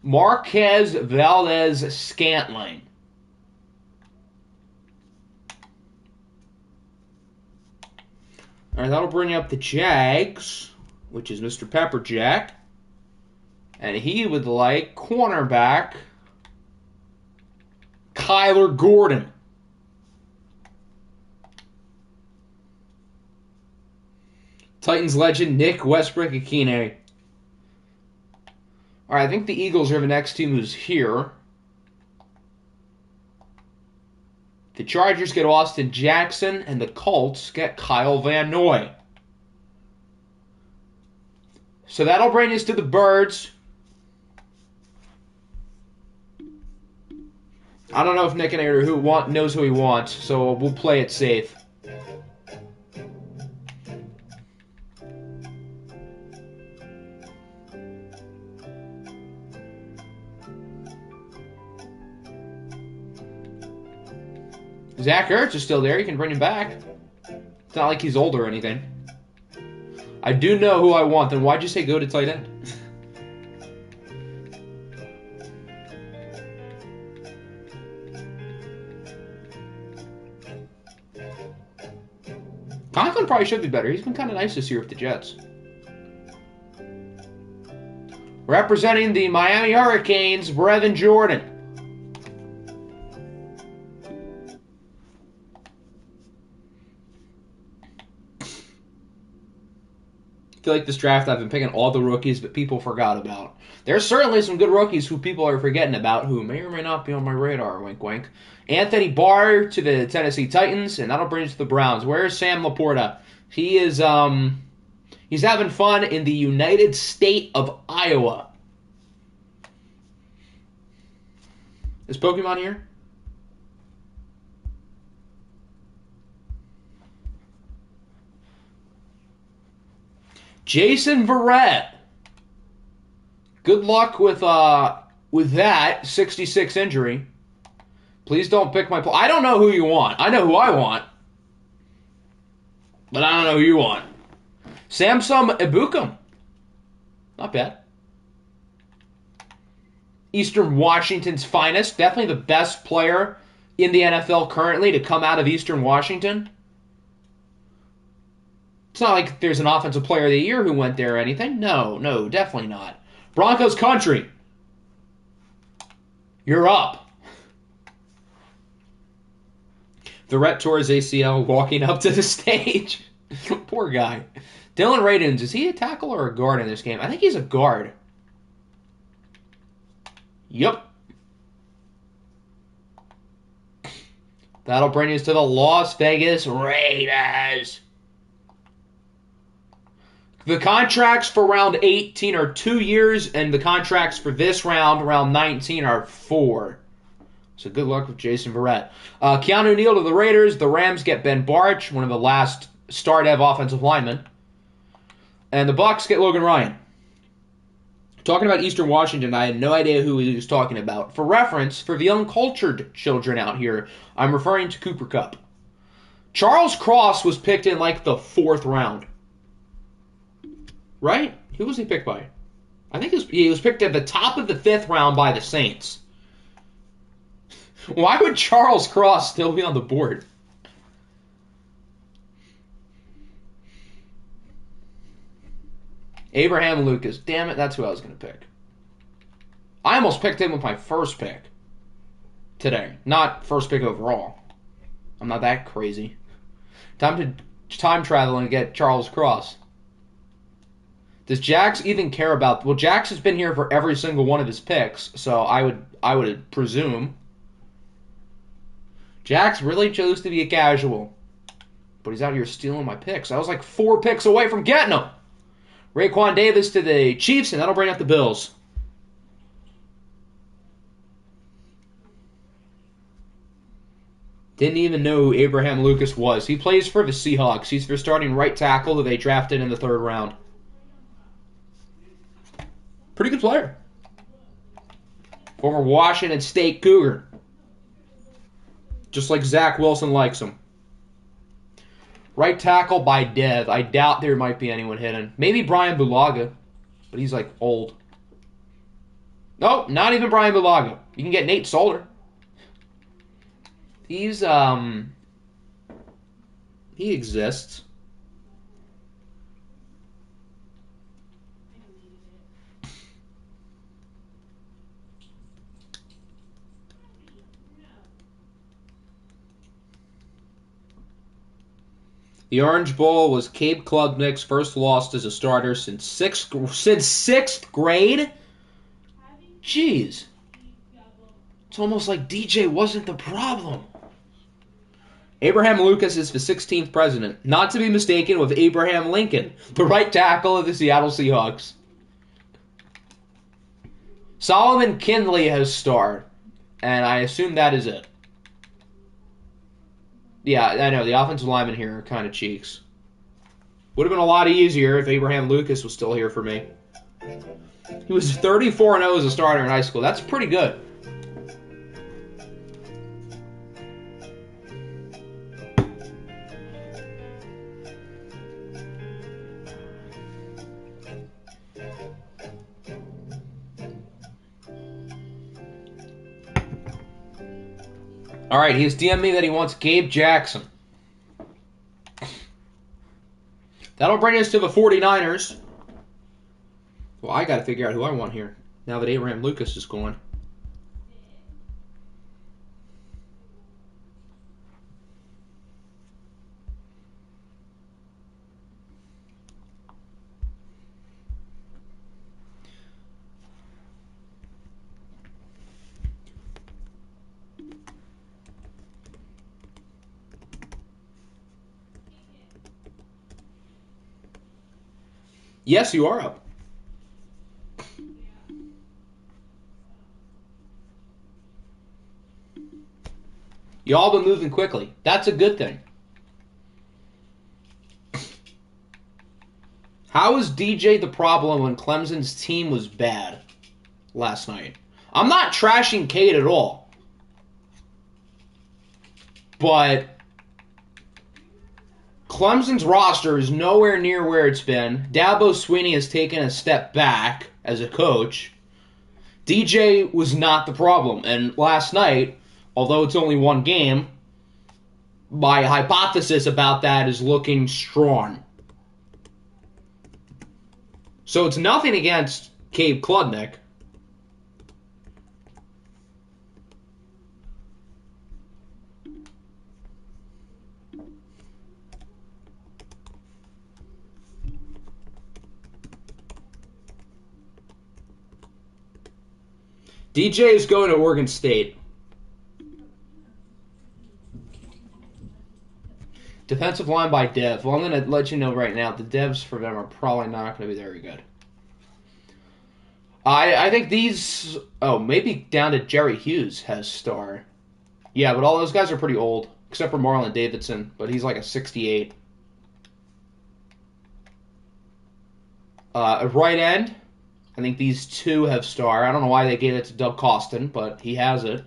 Marquez Valdez-Scantling. All right, that'll bring up the Jags, which is Mr. Pepperjack. And he would like cornerback Kyler Gordon. Titans legend Nick Westbrook-Akine. All right, I think the Eagles are the next team who's here. The Chargers get Austin Jackson, and the Colts get Kyle Van Noy. So that'll bring us to the Birds. I don't know if Nick and Ader knows who he wants, so we'll play it safe. Zach Ertz is still there. You can bring him back. It's not like he's old or anything. I do know who I want. Then why'd you say go to tight end? Conklin probably should be better. He's been kind of nice this year with the Jets. Representing the Miami Hurricanes, Brevin Jordan. I feel like this draft I've been picking all the rookies that people forgot about. There's certainly some good rookies who people are forgetting about who may or may not be on my radar, wink wink. Anthony Barr to the Tennessee Titans, and that'll bring us to the Browns. Where's Sam Laporta? He is he's having fun in the United State of Iowa. Is Pokemon here? Jason Verrett. Good luck with that 66 injury. Please don't pick my... I don't know who you want. I know who I want. But I don't know who you want. Samson Ebukam. Not bad. Eastern Washington's finest. Definitely the best player in the NFL currently to come out of Eastern Washington. It's not like there's an offensive player of the year who went there or anything. No, definitely not. Broncos country. You're up. The Rhett tore his ACL walking up to the stage. Poor guy. Dylan Radins, is he a tackle or a guard in this game? I think he's a guard. Yep. That'll bring us to the Las Vegas Raiders. The contracts for round 18 are 2 years, and the contracts for this round 19, are 4. So good luck with Jason Verrett. Keanu Neal to the Raiders. The Rams get Ben Barch, one of the last start-ev offensive linemen. And the Bucs get Logan Ryan. Talking about Eastern Washington, I had no idea who he was talking about. For reference, for the uncultured children out here, I'm referring to Cooper Kupp. Charles Cross was picked in like the 4th round. Right? Who was he picked by? I think he was picked at the top of the 5th round by the Saints. Why would Charles Cross still be on the board? Abraham Lucas. Damn it, that's who I was going to pick. I almost picked him with my first pick today. Not first pick overall. I'm not that crazy. Time to time travel and get Charles Cross. Does Jax even care about... Well, Jax has been here for every single one of his picks, so I would presume. Jax really chose to be a casual. But he's out here stealing my picks. I was like 4 picks away from getting him. Raekwon Davis to the Chiefs, and that'll bring up the Bills. Didn't even know who Abraham Lucas was. He plays for the Seahawks. He's their starting right tackle that they drafted in the 3rd round. Pretty good player. Former Washington State Cougar. Just like Zach Wilson likes him. Right tackle by Dev. I doubt there might be anyone hidden. Maybe Brian Bulaga, but he's like old. Nope, not even Brian Bulaga. You can get Nate Solder. He's he exists. The Orange Bowl was Cabe Klubnik's first loss as a starter since sixth grade. Jeez. It's almost like DJ wasn't the problem. Abraham Lucas is the 16th president, not to be mistaken with Abraham Lincoln, the right tackle of the Seattle Seahawks. Solomon Kindley has starred, and I assume that is it. Yeah, I know, the offensive linemen here are kind of cheeks. Would have been a lot easier if Abraham Lucas was still here for me. He was 34-0 as a starter in high school. That's pretty good. All right, he's DM'd me that he wants Gabe Jackson. That'll bring us to the 49ers. Well, I got to figure out who I want here now that Abraham Lucas is gone. Yes, you are up. Y'all been moving quickly. That's a good thing. How is DJ the problem when Clemson's team was bad last night? I'm not trashing Cade at all. But Clemson's roster is nowhere near where it's been. Dabo Swinney has taken a step back as a coach. DJ was not the problem. And last night, although it's only one game, my hypothesis about that is looking strong. So it's nothing against Cabe Klubnik. DJ is going to Oregon State. Defensive line by Dev. Well, I'm going to let you know right now, the devs for them are probably not going to be very good. I think these... Oh, maybe down to Jerry Hughes has star. Yeah, but all those guys are pretty old, except for Marlon Davidson, but he's like a 68. Right end, I think these two have star. I don't know why they gave it to Doug Costin, but he has it.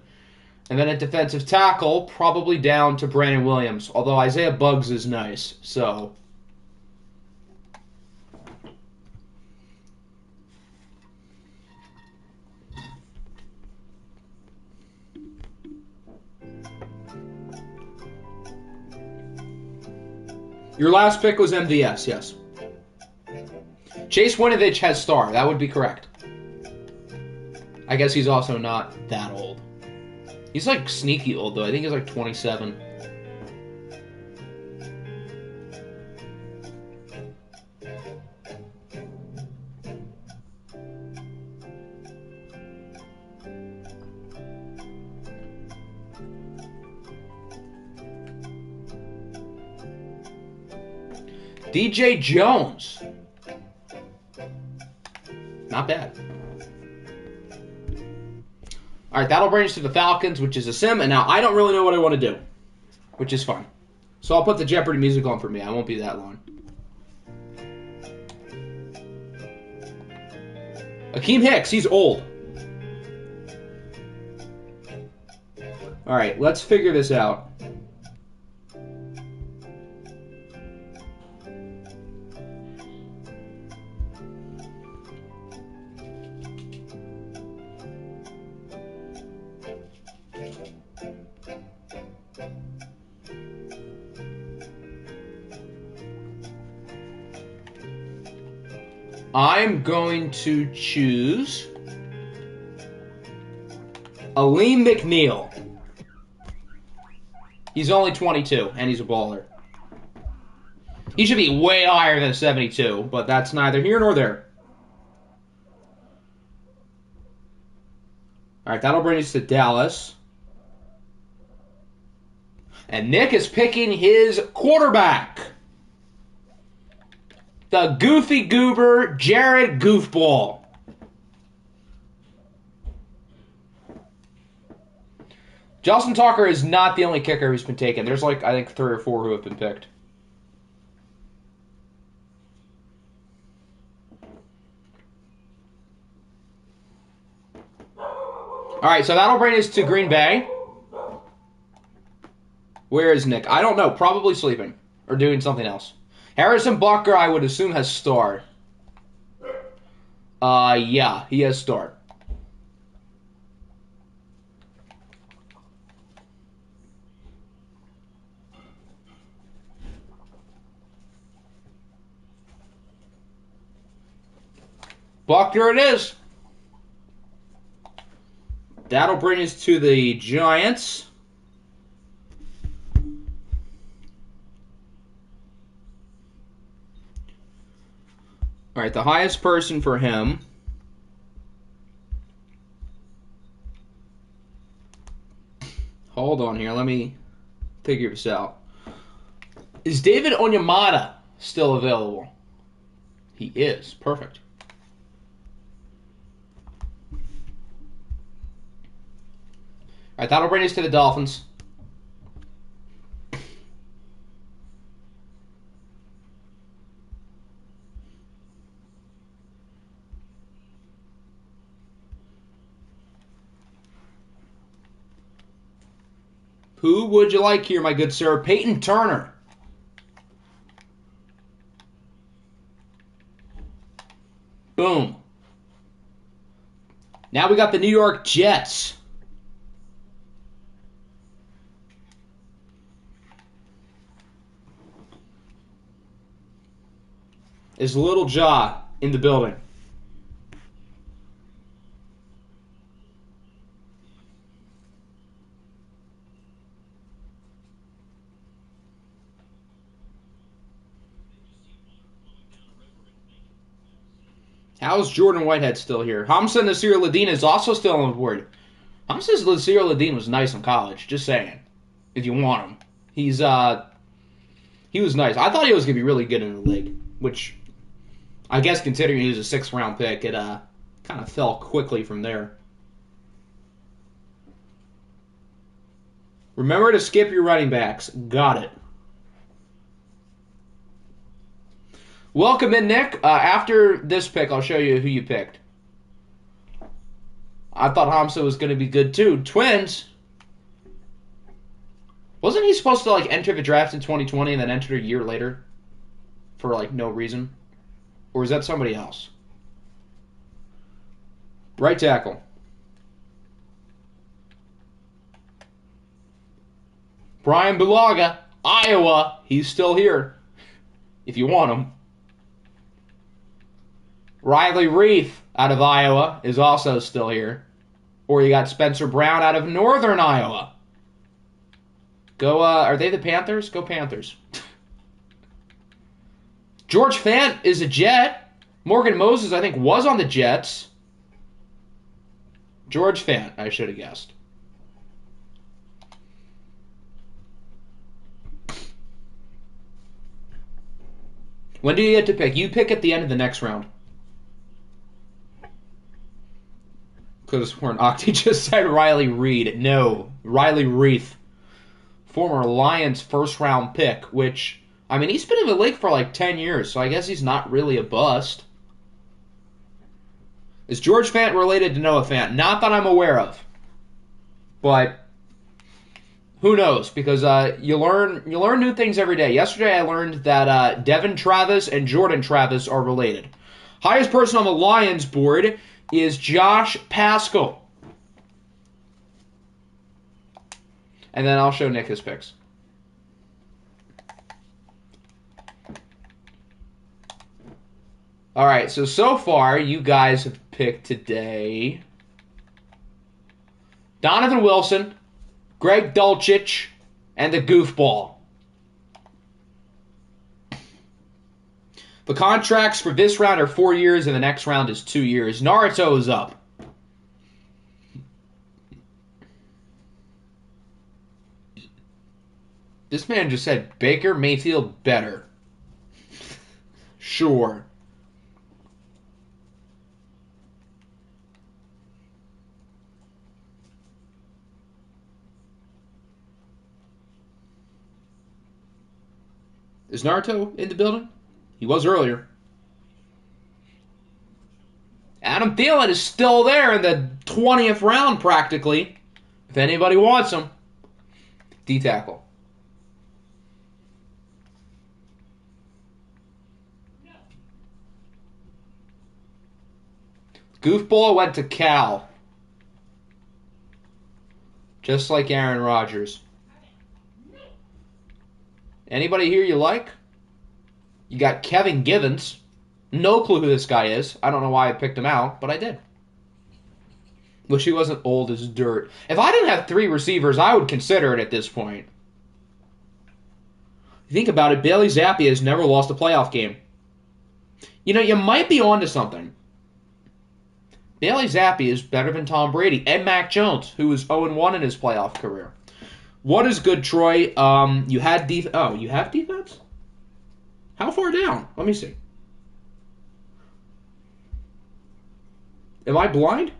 And then at defensive tackle, probably down to Brandon Williams, although Isaiah Buggs is nice, so... Your last pick was MVS, yes. Chase Winovich has star. That would be correct. I guess he's also not that old. He's like sneaky old, though. I think he's like 27. DJ Jones. Not bad. All right, that'll bring us to the Falcons, which is a sim, and now I don't really know what I want to do, which is fine. So I'll put the Jeopardy music on for me. I won't be that long. Akeem Hicks, he's old. All right, let's figure this out. I'm going to choose Aleem McNeil. He's only 22, and he's a baller. He should be way higher than 72, but that's neither here nor there. All right, that'll bring us to Dallas. And Nick is picking his quarterback. The goofy goober, Jared Goofball. Justin Tucker is not the only kicker who's been taken. There's like, I think, 3 or 4 who have been picked. All right, so that'll bring us to Green Bay. Where is Nick? I don't know. Probably sleeping or doing something else. Harrison Butker, I would assume, has star. Yeah, he has star. Buckner it is. That'll bring us to the Giants. All right, the highest person for him. Hold on here. Let me figure this out. Is David Onyemata still available? He is. Perfect. All right, that'll bring us to the Dolphins. Who would you like here, my good sir? Peyton Turner. Boom. Now we got the New York Jets. Is Little Jaw in the building? How's Jordan Whitehead still here? Hamza Nasir Ladin is also still on the board. Hamza Nasir Ladin was nice in college. Just saying. If you want him. He was nice. I thought he was going to be really good in the league. Which, I guess considering he was a sixth-round pick, it kind of fell quickly from there. Remember to skip your running backs. Got it. Welcome in, Nick. After this pick, I'll show you who you picked. I thought Hamza was going to be good, too. Twins. Wasn't he supposed to, enter the draft in 2020 and then enter a year later? For, no reason? Or is that somebody else? Right tackle. Brian Bulaga, Iowa. He's still here. If you want him. Riley Reef out of Iowa is also still here. Or you got Spencer Brown out of Northern Iowa. Go, are they the Panthers? Go Panthers. George Fant is a Jet. Morgan Moses, I think, was on the Jets. George Fant, I should have guessed. When do you get to pick? You pick at the end of the next round. Because we're an Octi just said Riley Reed. No, Riley Reef. Former Lions first-round pick, which, I mean, he's been in the league for 10 years, so I guess he's not really a bust. Is George Fant related to Noah Fant? Not that I'm aware of. But who knows? Because you learn new things every day. Yesterday I learned that Devin Travis and Jordan Travis are related. Highest person on the Lions board is Josh Paschal. And then I'll show Nick his picks. All right, so far you guys have picked today Donovan Wilson, Greg Dulcich, and the Goofball. The contracts for this round are 4 years, and the next round is 2 years. Naruto is up. This man just said Baker Mayfield better. Sure. Is Naruto in the building? He was earlier. Adam Thielen is still there in the 20th round, practically. If anybody wants him. D-tackle. Goofball went to Cal. Just like Aaron Rodgers. Anybody here you like? You got Kevin Givens. No clue who this guy is. I don't know why I picked him out, but I did. Wish he wasn't old as dirt. If I didn't have 3 receivers, I would consider it at this point. Think about it, Bailey Zappi has never lost a playoff game. You know, you might be onto something. Bailey Zappi is better than Tom Brady and Mac Jones, who was 0-1 in his playoff career. What is good, Troy? You had you have defense? How far down? Let me see. Am I blind?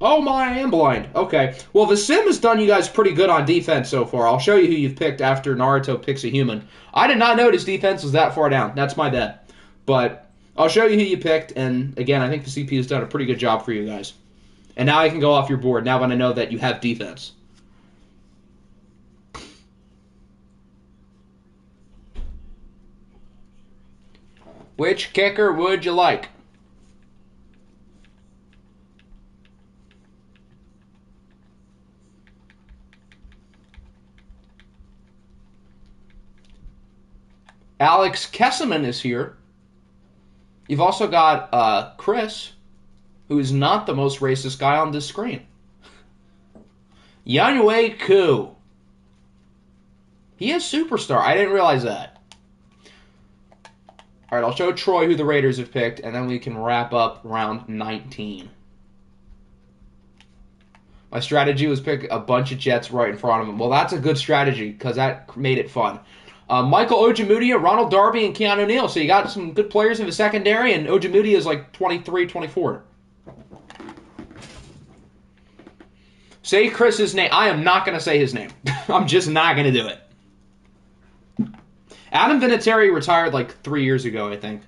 Oh my, I am blind. Okay. Well, the sim has done you guys pretty good on defense so far. I'll show you who you've picked after Naruto picks a human. I did not notice defense was that far down. That's my bad. But I'll show you who you picked, and again, I think the CP has done a pretty good job for you guys. And now I can go off your board, now that I know that you have defense. Which kicker would you like? Alex Kesselman is here. You've also got Chris, who is not the most racist guy on this screen. Yanwei Koo. He is superstar. I didn't realize that. All right, I'll show Troy who the Raiders have picked, and then we can wrap up round 19. My strategy was pick a bunch of Jets right in front of them. Well, that's a good strategy because that made it fun. Michael Ojemudia, Ronald Darby, and Keanu Neal. So you got some good players in the secondary, and Ojemudia is like 23, 24. Say Chris's name. I am not going to say his name. I'm just not going to do it. Adam Vinatieri retired like 3 years ago, I think.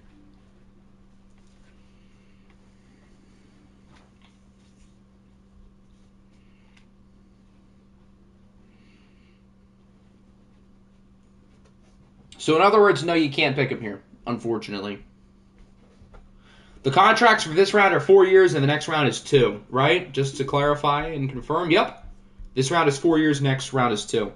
So in other words, no, you can't pick him here, unfortunately. The contracts for this round are 4 years, and the next round is 2, right? Just to clarify and confirm. Yep. This round is 4 years, next round is 2.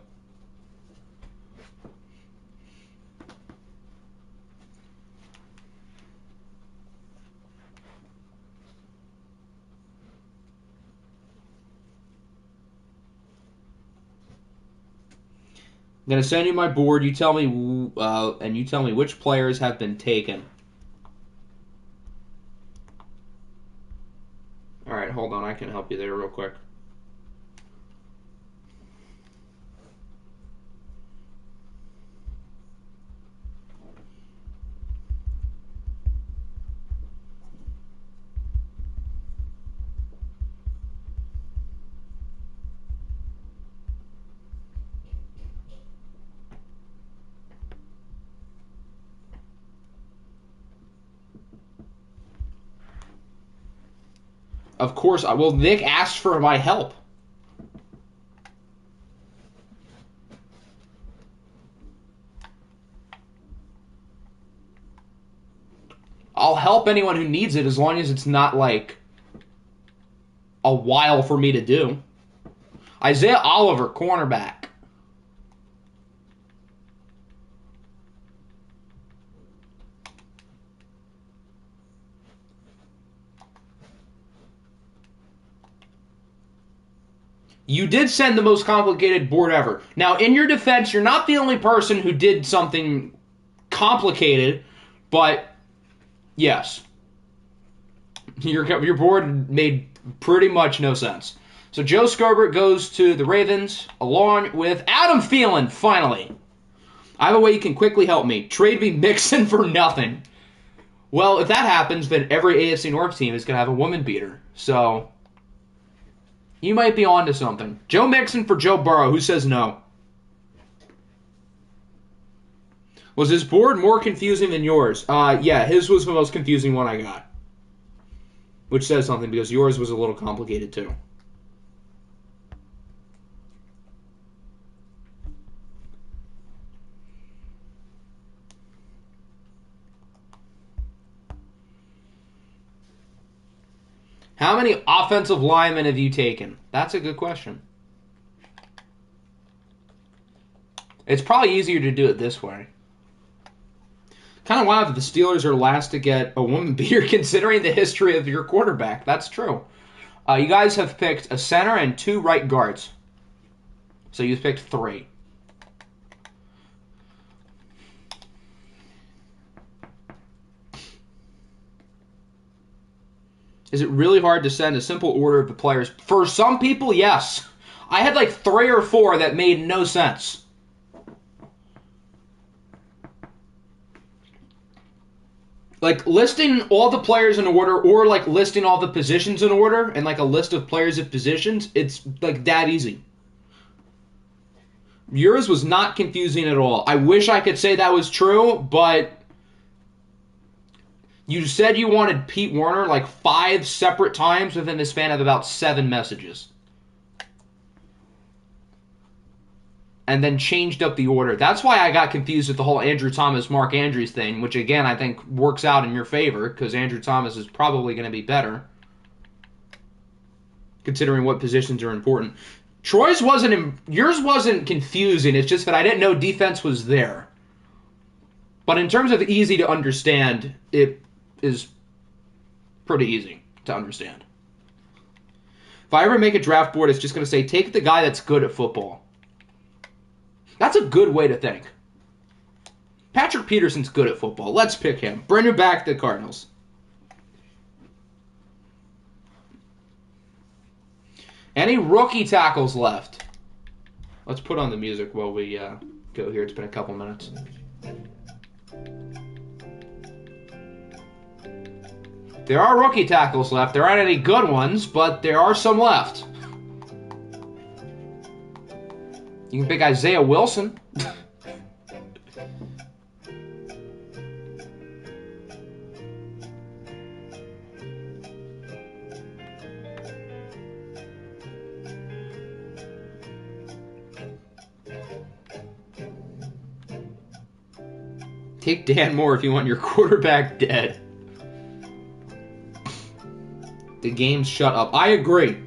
I'm going to send you my board. You tell me, and you tell me which players have been taken. All right, hold on. I can help you there real quick. Of course, I will. Nick asked for my help. I'll help anyone who needs it as long as it's not like a while for me to do. Isaiah Oliver, cornerback. You did send the most complicated board ever. Now, in your defense, you're not the only person who did something complicated, but yes. Your board made pretty much no sense. So Joe Scobert goes to the Ravens along with Adam Thielen, finally. I have a way you can quickly help me. Trade me Mixon for nothing. Well, if that happens, then every AFC North team is going to have a woman beater. So you might be onto something. Joe Mixon for Joe Burrow. Who says no? Was his board more confusing than yours? Yeah, his was the most confusing one I got. Which says something because yours was a little complicated too. How many offensive linemen have you taken? That's a good question. It's probably easier to do it this way. Kind of wild that the Steelers are last to get a woman beater considering the history of your quarterback. That's true. You guys have picked a center and 2 right guards. So you've picked 3. Is it really hard to send a simple order of the players? For some people, yes. I had like 3 or 4 that made no sense. Like listing all the players in order or like listing all the positions in order and like a list of players of positions, it's like that easy. Yours was not confusing at all. I wish I could say that was true, but you said you wanted Pete Werner like 5 separate times within the span of about 7 messages. And then changed up the order. That's why I got confused with the whole Andrew Thomas, Mark Andrews thing, which again I think works out in your favor because Andrew Thomas is probably going to be better considering what positions are important. Yours wasn't confusing. It's just that I didn't know defense was there. But in terms of easy to understand, it is pretty easy to understand. If I ever make a draft board, it's just going to say, take the guy that's good at football. That's a good way to think. Patrick Peterson's good at football. Let's pick him. Bring him back to the Cardinals. Any rookie tackles left? Let's put on the music while we go here. It's been a couple minutes. There are rookie tackles left. There aren't any good ones, but there are some left. You can pick Isaiah Wilson. Take Dan Moore if you want your quarterback dead. The game's shut up. I agree.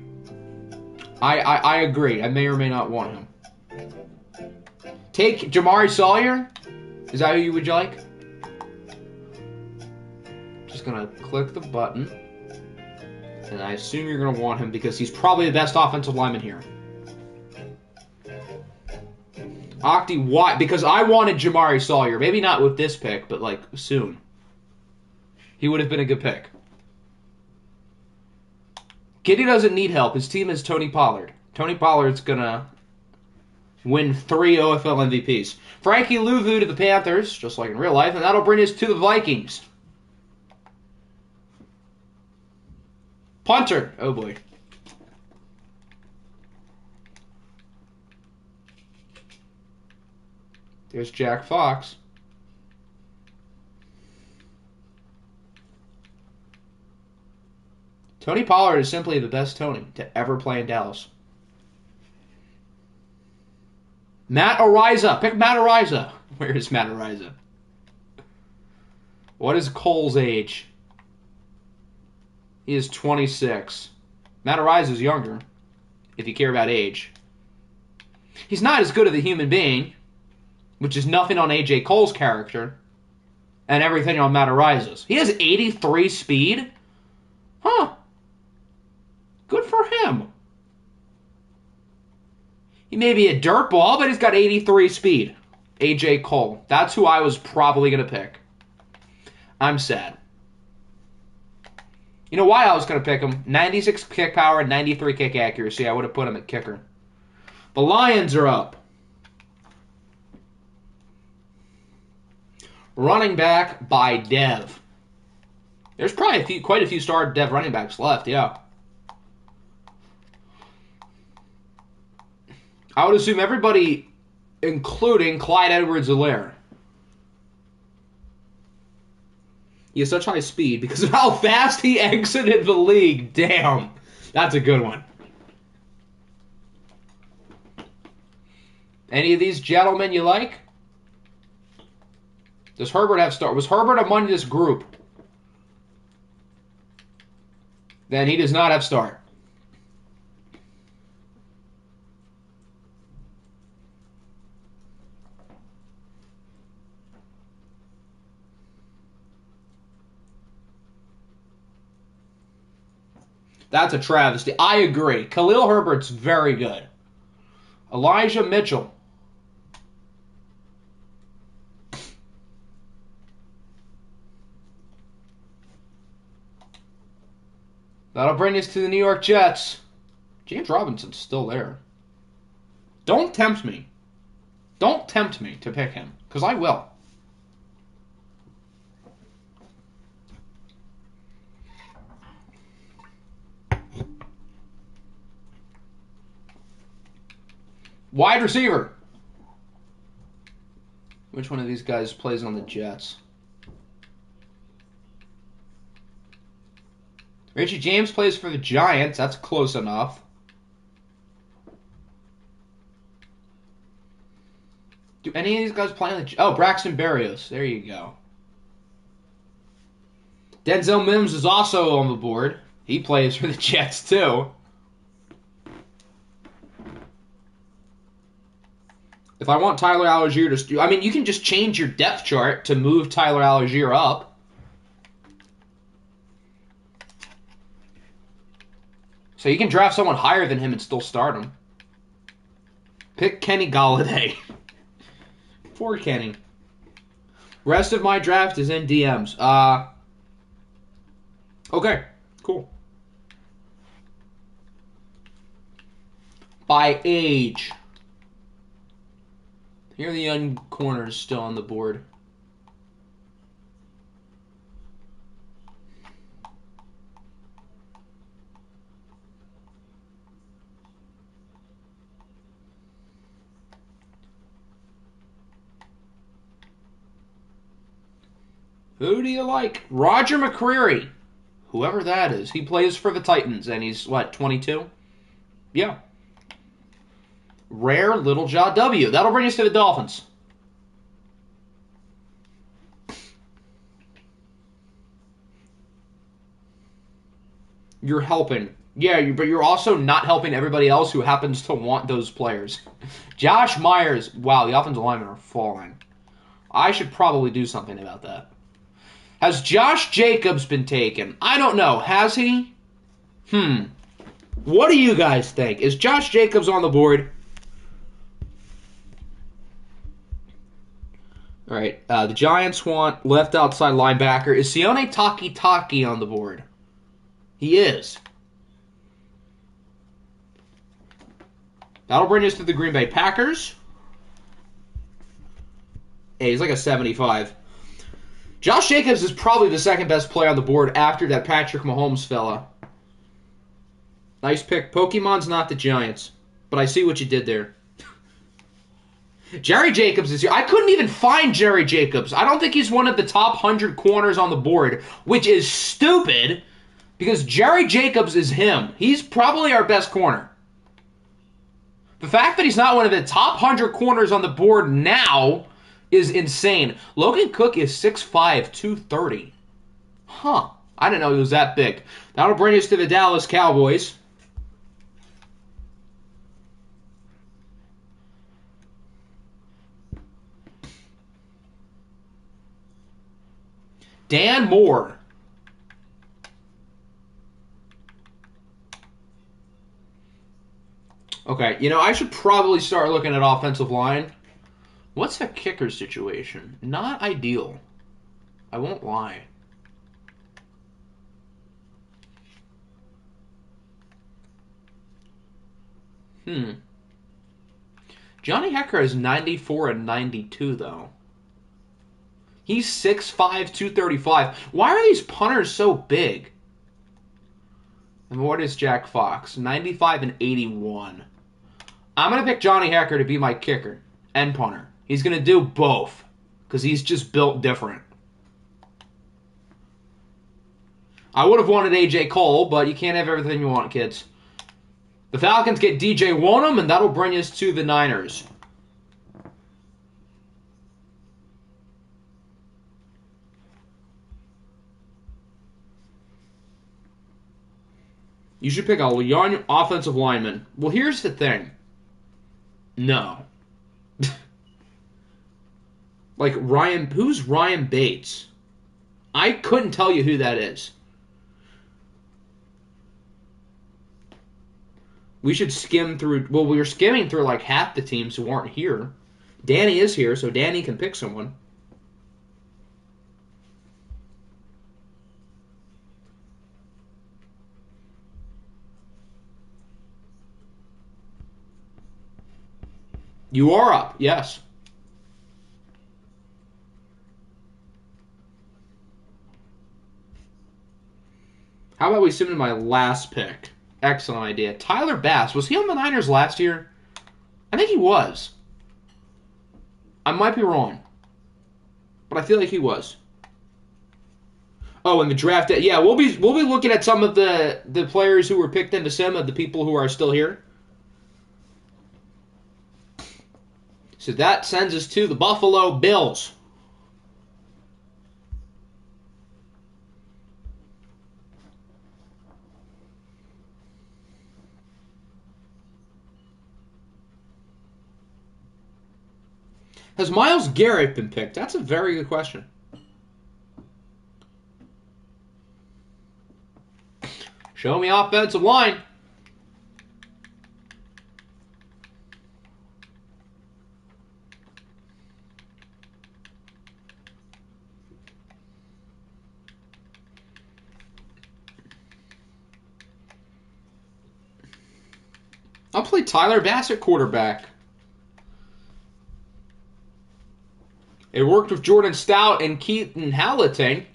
I agree. I may or may not want him. Take Jamari Sawyer. Is that who you would like? Just gonna click the button. And I assume you're gonna want him because he's probably the best offensive lineman here. Octi, why? Because I wanted Jamari Sawyer. Maybe not with this pick, but like soon. He would have been a good pick. Giddy doesn't need help. His team is Tony Pollard. Tony Pollard's gonna win 3 OFL MVPs. Frankie Louvu to the Panthers, just like in real life, and that'll bring us to the Vikings. Punter. Oh boy. There's Jack Fox. Tony Pollard is simply the best Tony to ever play in Dallas. Matt Ariza. Pick Matt Ariza. Where is Matt Ariza? What is Cole's age? He is 26. Matt Ariza is younger, if you care about age. He's not as good of a human being, which is nothing on AJ Cole's character, and everything on Matt Ariza's. He has 83 speed? Huh. Good for him. He may be a dirtball, but he's got 83 speed. AJ Cole. That's who I was probably going to pick. I'm sad. You know why I was going to pick him? 96 kick power and 93 kick accuracy. I would have put him at kicker. The Lions are up. Running back by Dev. There's probably quite a few star Dev running backs left, yeah. I would assume everybody, including Clyde Edwards-Helaire. He has such high speed because of how fast he exited the league. Damn. That's a good one. Any of these gentlemen you like? Does Herbert have start? Was Herbert among this group? Then he does not have start. That's a travesty. I agree. Khalil Herbert's very good. Elijah Mitchell. That'll bring us to the New York Jets. James Robinson's still there. Don't tempt me. Don't tempt me to pick him, because I will. Wide receiver. Which one of these guys plays on the Jets? Richie James plays for the Giants. That's close enough. Do any of these guys play on the... Oh, Braxton Berrios. There you go. Denzel Mims is also on the board. He plays for the Jets, too. If I want Tyler Algier to... I mean, you can just change your depth chart to move Tyler Algier up. So you can draft someone higher than him and still start him. Pick Kenny Golladay. Poor Kenny. Rest of my draft is in DMs. Okay, cool. By age. Here are the young corners still on the board. Who do you like? Roger McCreary. Whoever that is. He plays for the Titans, and he's, what, 22? Yeah. Rare Little Jaw W. That'll bring us to the Dolphins. You're helping. Yeah, but you're also not helping everybody else who happens to want those players. Josh Myers. Wow, the offensive linemen are falling. I should probably do something about that. Has Josh Jacobs been taken? I don't know. Has he? What do you guys think? Is Josh Jacobs on the board? All right. The Giants want left outside linebacker. Is Sione Takitaki on the board? He is. That'll bring us to the Green Bay Packers. Hey, he's like a 75. Josh Jacobs is probably the second best player on the board after that Patrick Mahomes fella. Nice pick. Pokemon's not the Giants, but I see what you did there. Jerry Jacobs is here. I couldn't even find Jerry Jacobs. I don't think he's one of the top 100 corners on the board, which is stupid because Jerry Jacobs is him. He's probably our best corner. The fact that he's not one of the top 100 corners on the board now is insane. Logan Cook is 6'5", 230. Huh. I didn't know he was that big. That'll bring us to the Dallas Cowboys. Dan Moore. Okay, I should probably start looking at offensive line. What's the kicker situation? Not ideal. I won't lie. Johnny Hekker is 94 and 92, though. He's 6'5", 235. Why are these punters so big? And what is Jack Fox? 95 and 81. I'm going to pick Johnny Hekker to be my kicker and punter. He's going to do both because he's just built different. I would have wanted A.J. Cole, but you can't have everything you want, kids. The Falcons get DJ Wonnum, and that'll bring us to the Niners. You should pick a young offensive lineman. Well, here's the thing. No. Like, who's Ryan Bates? I couldn't tell you who that is. We should skim through... Well, we were skimming through like half the teams who aren't here. Danny is here, so Danny can pick someone. You are up, yes. How about we zoom to my last pick? Excellent idea. Tyler Bass. Was he on the Niners last year? I think he was. I might be wrong. But I feel like he was. Oh, in the draft. Yeah, we'll be looking at some of the players who were picked into sim of the people who are still here. So that sends us to the Buffalo Bills. Has Myles Garrett been picked? That's a very good question. Show me offensive line. I'll play Tyler Bassett quarterback. It worked with Jordan Stout and Keaton Hallertang,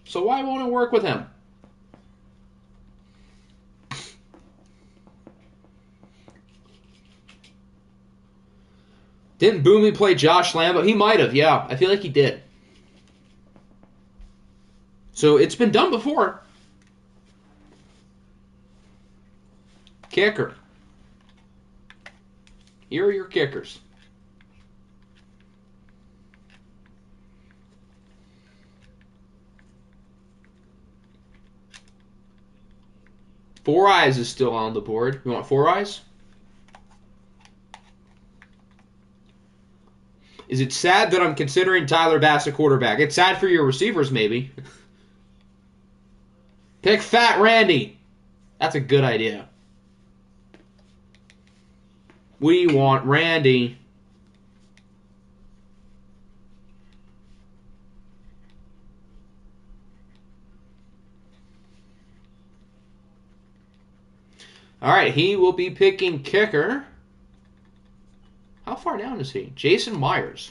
so why won't it work with him? Didn't Boomy play Josh Lambo? He might have, yeah. I feel like he did. So it's been done before. Kicker. Here are your kickers. Four Eyes is still on the board. You want Four Eyes? Is it sad that I'm considering Tyler Bassett quarterback? It's sad for your receivers, maybe. Pick Fat Randy. That's a good idea. We want Randy. All right, he will be picking kicker. How far down is he? Jason Myers.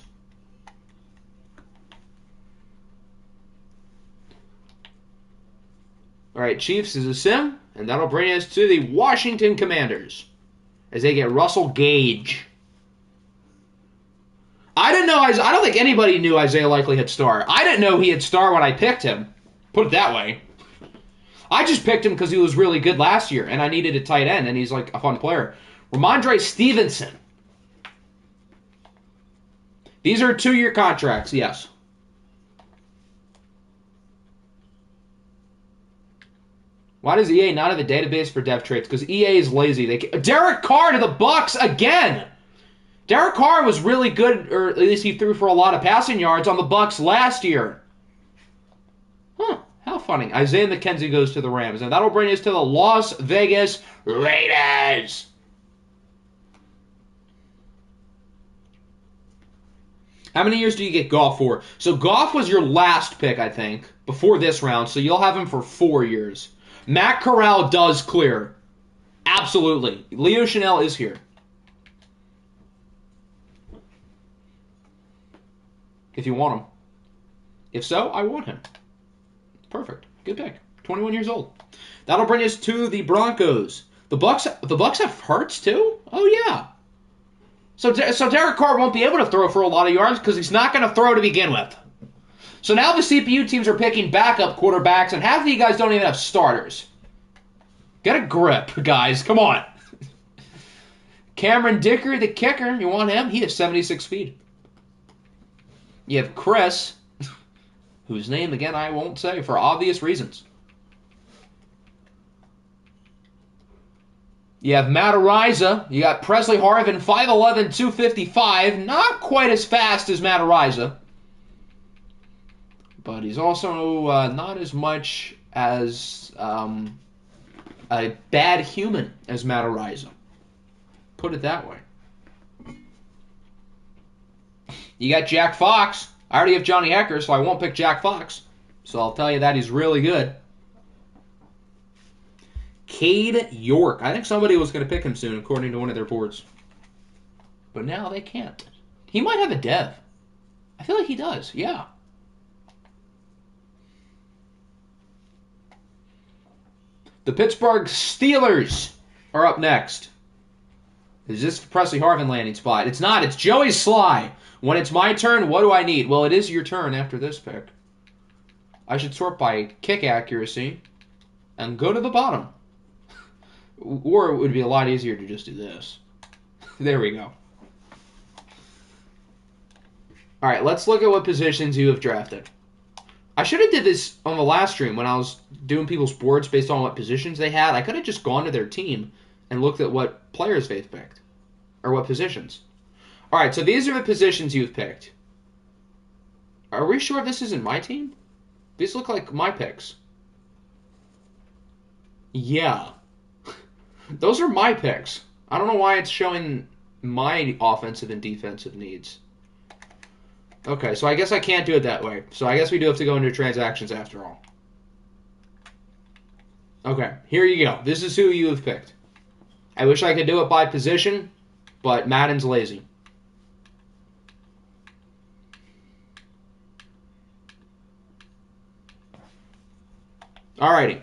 All right, Chiefs is a sim, and that'll bring us to the Washington Commanders as they get Russell Gage. I didn't know. I don't think anybody knew Isaiah Likely had star. I didn't know he had star when I picked him. Put it that way. I just picked him because he was really good last year, and I needed a tight end, and he's like a fun player. Ramondre Stevenson. These are 2-year contracts, yes. Why does EA not have a database for dev traits? Because EA is lazy. Derek Carr to the Bucks again. Derek Carr was really good, or at least he threw for a lot of passing yards on the Bucks last year. Huh, how funny. Isaiah McKenzie goes to the Rams, and that'll bring us to the Las Vegas Raiders. How many years do you get Goff for? So Goff was your last pick, I think, before this round, so you'll have him for 4 years. Matt Corral does clear. Absolutely. Leo Chanel is here. If you want him. If so, I want him. Perfect. Good pick. 21 years old. That'll bring us to the Broncos. The Bucks have Hurts too? Oh, yeah. So Derek Carr won't be able to throw for a lot of yards because he's not going to throw to begin with. So now the CPU teams are picking backup quarterbacks, and half of you guys don't even have starters. Get a grip, guys. Come on. Cameron Dicker, the kicker. You want him? He has 76 speed. You have Chris, whose name, again, I won't say for obvious reasons. You have Matt Ariza. You got Presley Harvin, 5'11", 255. Not quite as fast as Matt Ariza. But he's also not as much as a bad human as Matt Ariza. Put it that way. You got Jack Fox. I already have Johnny Hecker, so I won't pick Jack Fox. So I'll tell you that he's really good. Cade York. I think somebody was going to pick him soon, according to one of their boards. But now they can't. He might have a dev. I feel like he does, yeah. The Pittsburgh Steelers are up next. Is this Presley Harvin landing spot? It's not. It's Joey Sly. When it's my turn, what do I need? Well, it is your turn after this pick. I should sort by kick accuracy and go to the bottom. Or it would be a lot easier to just do this. There we go. All right, let's look at what positions you have drafted. I should have did this on the last stream when I was doing people's boards based on what positions they had. I could have just gone to their team and looked at what players they've picked. Or what positions. All right, so these are the positions you've picked. Are we sure this isn't my team? These look like my picks. Yeah. Those are my picks. I don't know why it's showing my offensive and defensive needs. Okay, so I guess I can't do it that way. So I guess we do have to go into transactions after all. Okay, here you go. This is who you have picked. I wish I could do it by position, but Madden's lazy. Alrighty.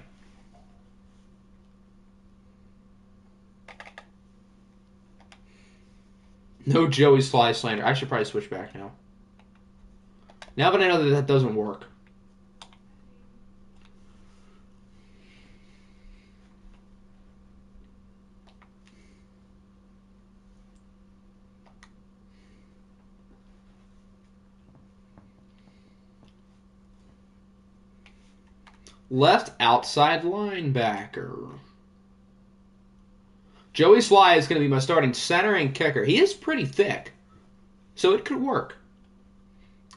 No Joey's fly slander. I should probably switch back now. Now that I know that that doesn't work. Left outside linebacker. Joey Sly is going to be my starting center and kicker. He is pretty thick, so it could work.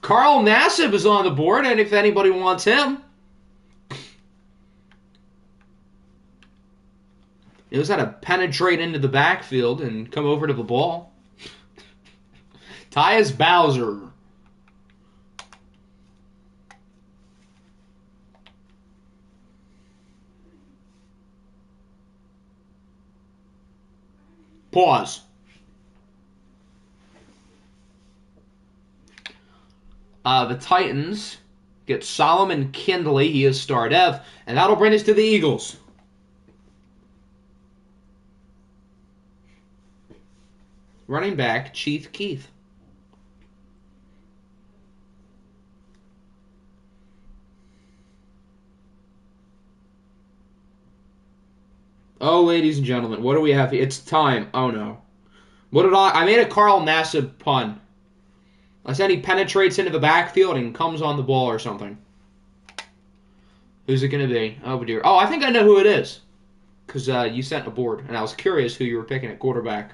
Carl Nassib is on the board, and if anybody wants him. He knows how to penetrate into the backfield and come over to the ball. Tyus Bowser. Pause. The Titans get Solomon Kindley. He is star dev. And that'll bring us to the Eagles. Running back, Chief Keith. Oh, ladies and gentlemen, what do we have here? It's time. Oh, no. What did I made a Carl Nassib pun. I said he penetrates into the backfield and comes on the ball or something. Who's it going to be? Oh, dear. Oh, I think I know who it is. Because you sent a board, and I was curious who you were picking at quarterback.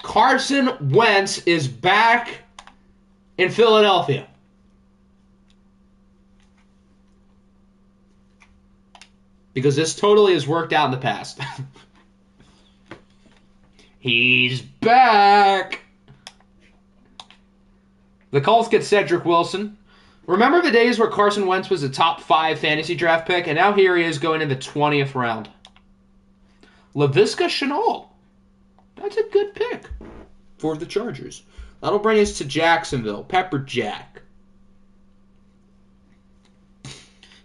Carson Wentz is back in Philadelphia. Because this totally has worked out in the past. He's back. The Colts get Cedric Wilson. Remember the days where Carson Wentz was a top 5 fantasy draft pick, and now here he is going in the 20th round. Laviska Shenault. That's a good pick for the Chargers. That'll bring us to Jacksonville. Pepper Jack.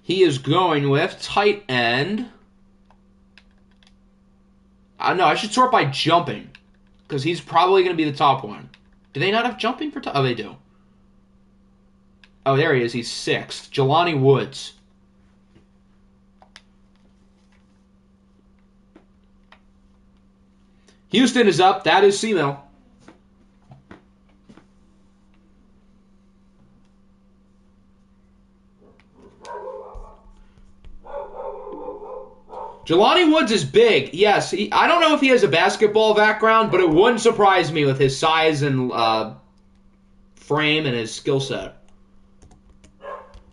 He is going with tight end. No, I should sort by jumping. Because he's probably going to be the top one. Do they not have jumping for top? Oh, they do. Oh, there he is. He's 6th. Jelani Woods. Houston is up. That is C-Mill. Jelani Woods is big. Yes, I don't know if he has a basketball background, but it wouldn't surprise me with his size and frame and his skill set.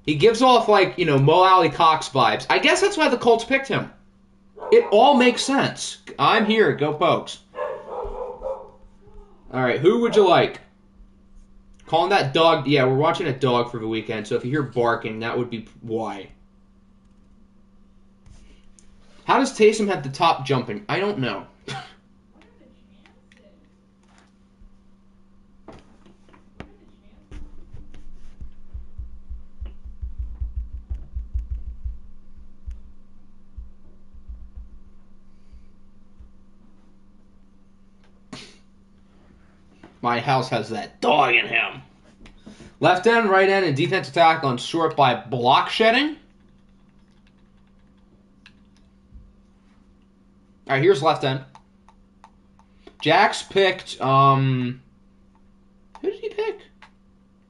He gives off, like, Mo Alley Cox vibes. I guess that's why the Colts picked him. It all makes sense. I'm here. Go Pokes. All right, who would you like? Calling that dog. Yeah, we're watching a dog for the weekend, so if you hear barking, that would be why. How does Taysom have the top jumping? I don't know. My house has that dog in him. Left end, right end, and defensive tackle on sort by block shedding. All right, here's left end. Jax picked, who did he pick?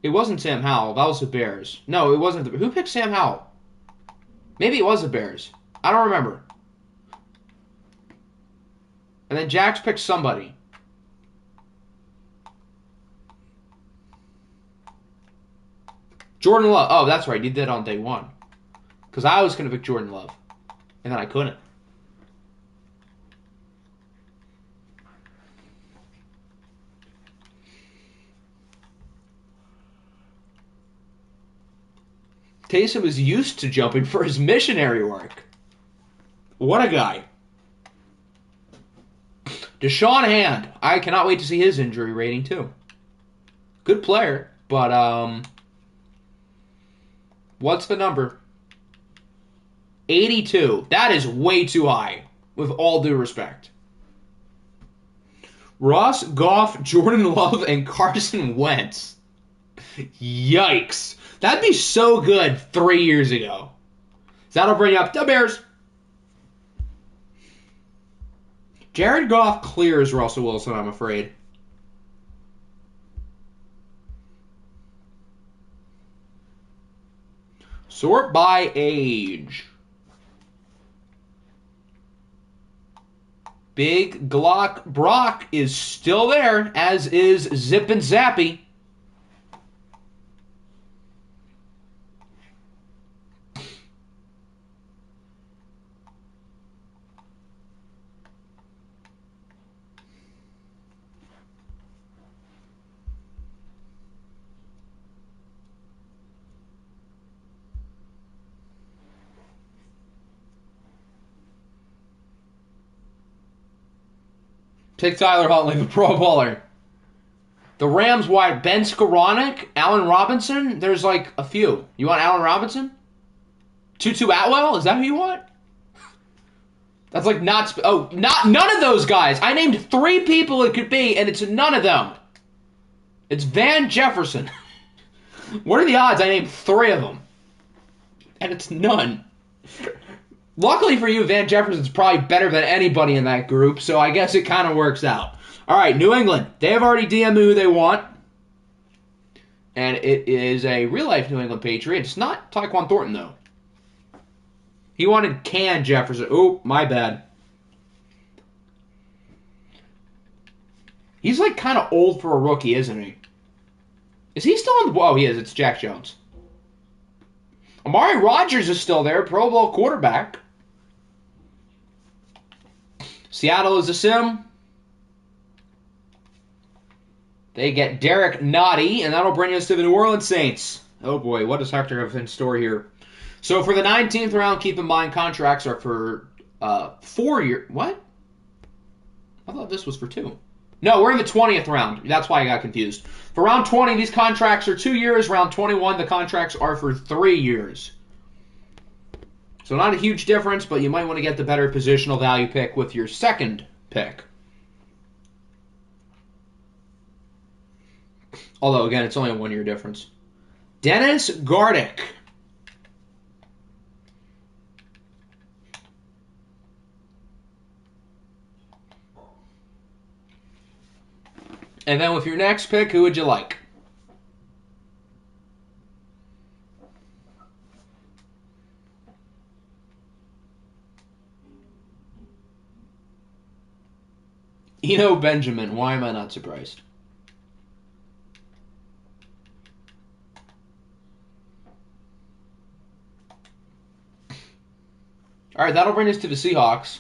It wasn't Sam Howell. That was the Bears. No, it wasn't. Who picked Sam Howell? Maybe it was the Bears. I don't remember. And then Jax picked somebody. Jordan Love. Oh, that's right. He did on day one. Because I was going to pick Jordan Love. And then I couldn't. Taysom is used to jumping for his missionary work. What a guy. Deshaun Hand. I cannot wait to see his injury rating, too. Good player, but, what's the number? 82. That is way too high, with all due respect. Ross, Goff, Jordan Love, and Carson Wentz. Yikes. That'd be so good 3 years ago. That'll bring up the Bears. Jared Goff clears Russell Wilson, I'm afraid. Sort by age. Big Glock Brock is still there, as is Zip and Zappy. Take Tyler Huntley, the Pro Bowler. The Rams wide, Ben Skoranek, Allen Robinson. There's like a few. You want Allen Robinson? Tutu Atwell? Is that who you want? That's like not... none of those guys. I named 3 people it could be, and it's none of them. It's Van Jefferson. What are the odds I named 3 of them? And it's none. Luckily for you, Van Jefferson's probably better than anybody in that group, so I guess it kind of works out. All right, New England. They have already DM'd who they want. And it is a real-life New England Patriot. It's not Tyquan Thornton, though. He wanted Can Jefferson. Oh, my bad. He's like kind of old for a rookie, isn't he? Is he still on the... Oh, he is. It's Jack Jones. Amari Rodgers is still there, Pro Bowl quarterback. Seattle is a sim. They get Derek Nottie, and that'll bring us to the New Orleans Saints. Oh boy, what does Hector have in store here? So for the 19th round, keep in mind contracts are for 4 years. What? I thought this was for 2. No, we're in the 20th round. That's why I got confused. For round 20, these contracts are 2 years. Round 21, the contracts are for 3 years. So not a huge difference, but you might want to get the better positional value pick with your second pick. Although, again, it's only a 1 year difference. Dennis Gardick. And then with your next pick, who would you like? Eno Benjamin. Why am I not surprised? All right, that'll bring us to the Seahawks.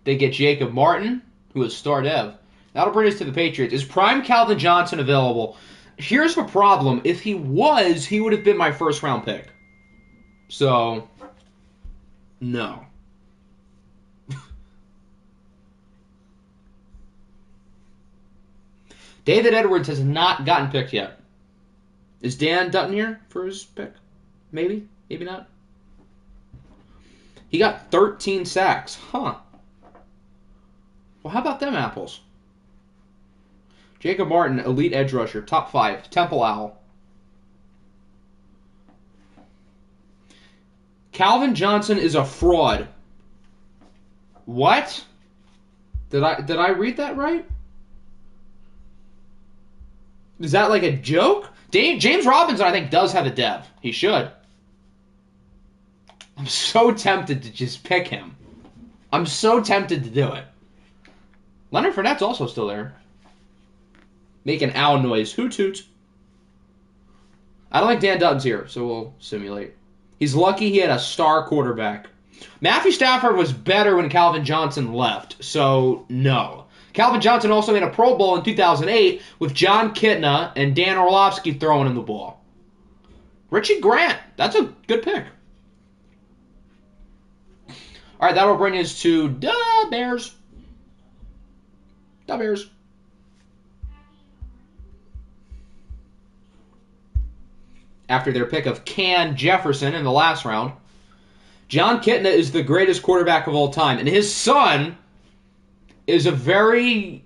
They get Jacob Martin, who is star dev. That'll bring us to the Patriots. Is prime Calvin Johnson available? Here's the problem. If he was, he would have been my first round pick. So, no. David Edwards has not gotten picked yet. Is Dan Dutton here for his pick? Maybe? Maybe not. He got 13 sacks. Huh. Well, how about them apples? Jacob Martin, elite edge rusher, top 5, Temple Owl. Calvin Johnson is a fraud. What? Did I read that right? Is that like a joke? James Robinson, I think, does have a dev. He should. I'm so tempted to just pick him. I'm so tempted to do it. Leonard Fournette's also still there. Making owl noise. Hoot hoot. I don't think Dan Dutton's here, so we'll simulate. He's lucky he had a star quarterback. Matthew Stafford was better when Calvin Johnson left, so no. Calvin Johnson also made a Pro Bowl in 2008 with John Kitna and Dan Orlovsky throwing him the ball. Richie Grant, that's a good pick. All right, that'll bring us to the Bears. The Bears. After their pick of Can Jefferson in the last round, John Kitna is the greatest quarterback of all time, and his son is a very,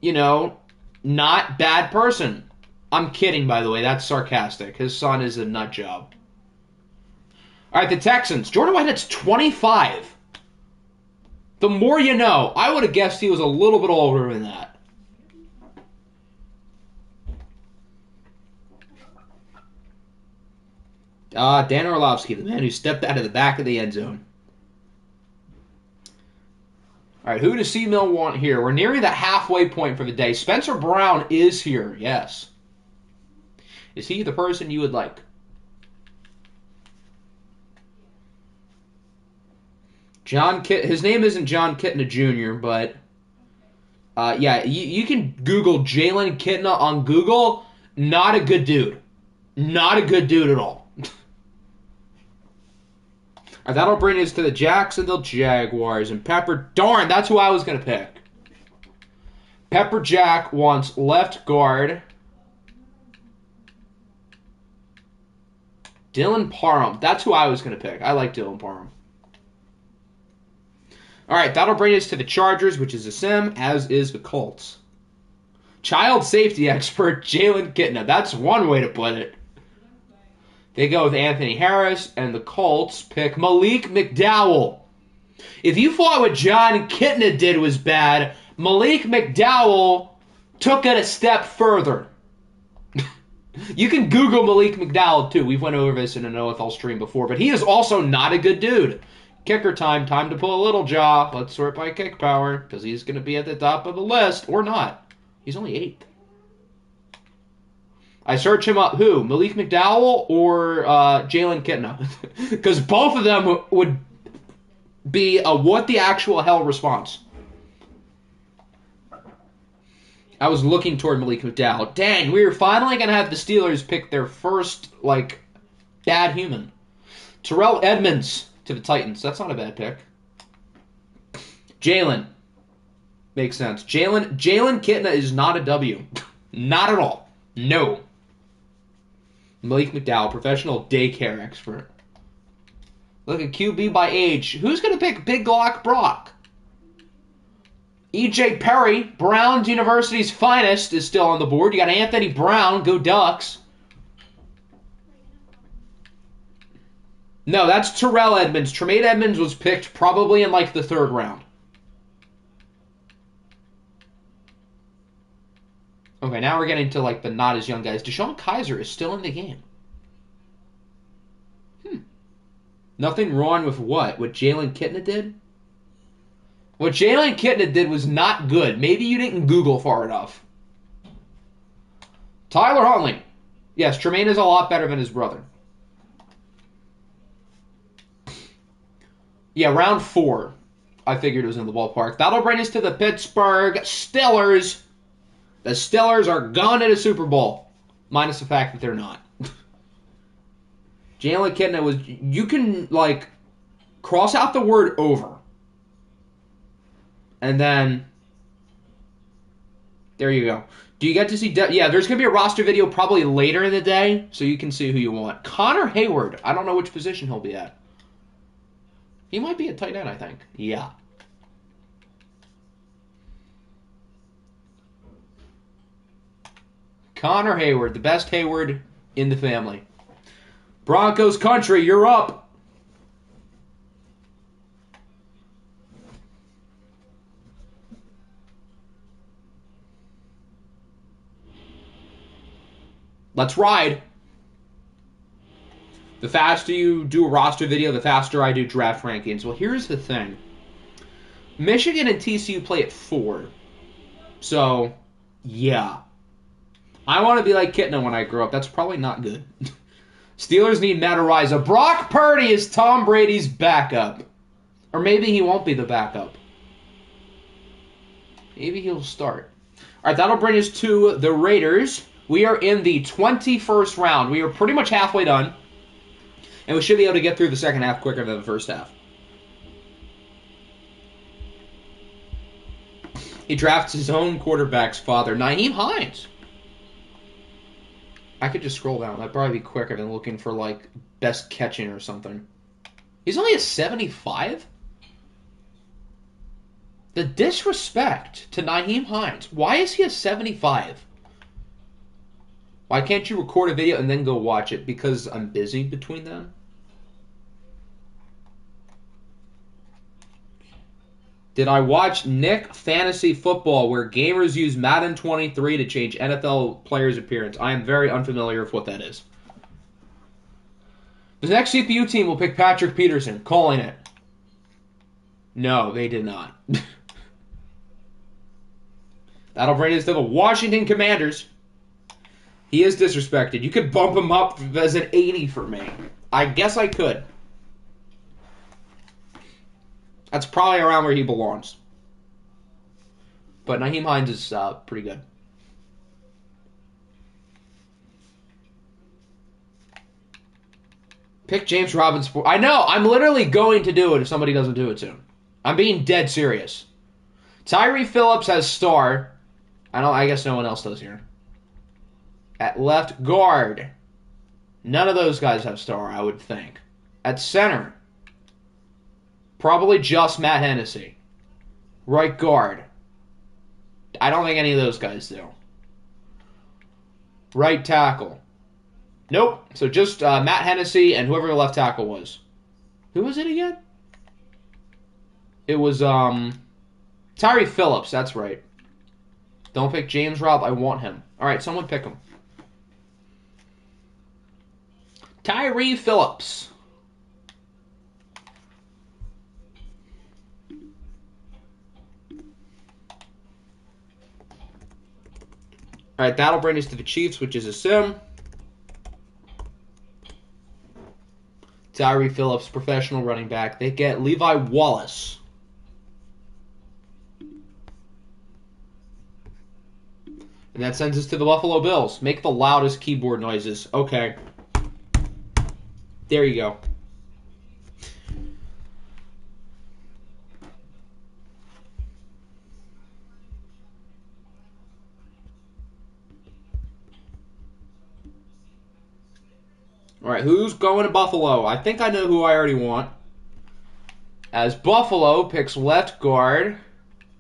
not bad person. I'm kidding, by the way. That's sarcastic. His son is a nut job. All right, the Texans. Jordan Whitehead's 25. The more you know. I would have guessed he was a little bit older than that. Dan Orlovsky, the man who stepped out of the back of the end zone. All right, who does C-Mill want here? We're nearing the halfway point for the day. Spencer Brown is here, yes. Is he the person you would like? His name isn't John Kitna Jr., but yeah, you can Google Jalen Kitna on Google. Not a good dude. Not a good dude at all. All right, that'll bring us to the Jacksonville Jaguars and Pepper. Darn, that's who I was going to pick. Pepper Jack wants left guard. Dylan Parham. That's who I was going to pick. I like Dylan Parham. All right, that'll bring us to the Chargers, which is a sim, as is the Colts. Child safety expert Jalen Kitna. That's one way to put it. They go with Anthony Harris, and the Colts pick Malik McDowell. If you thought what John Kitna did was bad, Malik McDowell took it a step further. You can Google Malik McDowell, too. We've went over this in an OFL stream before, but he is also not a good dude. Kicker time. Time to pull a little jaw. Let's sort by kick power, because he's going to be at the top of the list, or not. He's only 8th. I search him up. Who? Malik McDowell or Jalen Kitna? Because both of them would be a what the actual hell response. I was looking toward Malik McDowell. Dang, we were finally going to have the Steelers pick their first, bad human. Terrell Edmonds to the Titans. That's not a bad pick. Jalen. Makes sense. Jalen Kitna is not a W. Not at all. No. Malik McDowell, professional daycare expert. Look at QB by age. Who's going to pick Big Glock Brock? E.J. Perry, Brown University's finest, is still on the board. You got Anthony Brown. Go Ducks. No, that's Terrell Edmonds. Tremaine Edmonds was picked probably in the 3rd round. Okay, now we're getting to the not as young guys. Deshaun Kaiser is still in the game. Nothing wrong with what? What Jalen Kitna did? What Jalen Kitna did was not good. Maybe you didn't Google far enough. Tyler Huntley. Yes, Tremaine is a lot better than his brother. Yeah, round 4. I figured it was in the ballpark. That'll bring us to the Pittsburgh Steelers. The Steelers are gone to the Super Bowl. Minus the fact that they're not. Jalen Kitna was... You can, cross out the word over. And then... There you go. Do you get to see... Yeah, there's going to be a roster video probably later in the day, so you can see who you want. Connor Hayward. I don't know which position he'll be at. He might be a tight end, I think. Yeah. Connor Hayward, the best Hayward in the family. Broncos country, you're up. Let's ride. The faster you do a roster video, the faster I do draft rankings. Well, here's the thing. Michigan and TCU play at 4. So, yeah. I want to be like Kitna when I grow up. That's probably not good. Steelers need Matt Araiza. Brock Purdy is Tom Brady's backup. Or maybe he won't be the backup. Maybe he'll start. All right, that'll bring us to the Raiders. We are in the 21st round. We are pretty much halfway done. And we should be able to get through the second half quicker than the first half. He drafts his own quarterback's father, Nyheim Hines. I could just scroll down. That'd probably be quicker than looking for, like, best catching or something. He's only a 75? The disrespect to Nyheim Hines. Why is he a 75? Why can't you record a video and then go watch it? Because I'm busy between them? Did I watch Nick Fantasy Football, where gamers use Madden 23 to change NFL players' appearance? I am very unfamiliar with what that is. The next CPU team will pick Patrick Peterson. Calling it. No, they did not. That'll bring us to the Washington Commanders. He is disrespected. You could bump him up as an 80 for me. I guess I could. That's probably around where he belongs. But Nyheim Hines is pretty good. Pick James Robinson. I know. I'm literally going to do it if somebody doesn't do it soon. I'm being dead serious. Tyree Phillips has star. I guess no one else does here. At left guard. None of those guys have star, I would think. At center. Probably just Matt Hennessy. Right guard. I don't think any of those guys do. Right tackle. Nope. So just Matt Hennessy and whoever the left tackle was. Who was it again? It was Tyree Phillips. That's right. Don't pick James Robb. I want him. All right, someone pick him. Tyree Phillips. All right, that'll bring us to the Chiefs, which is a sim. Tyree Phillips, professional running back. They get Levi Wallace. And that sends us to the Buffalo Bills. Make the loudest keyboard noises. Okay. There you go. All right, who's going to Buffalo? I think I know who I already want. As Buffalo picks left guard,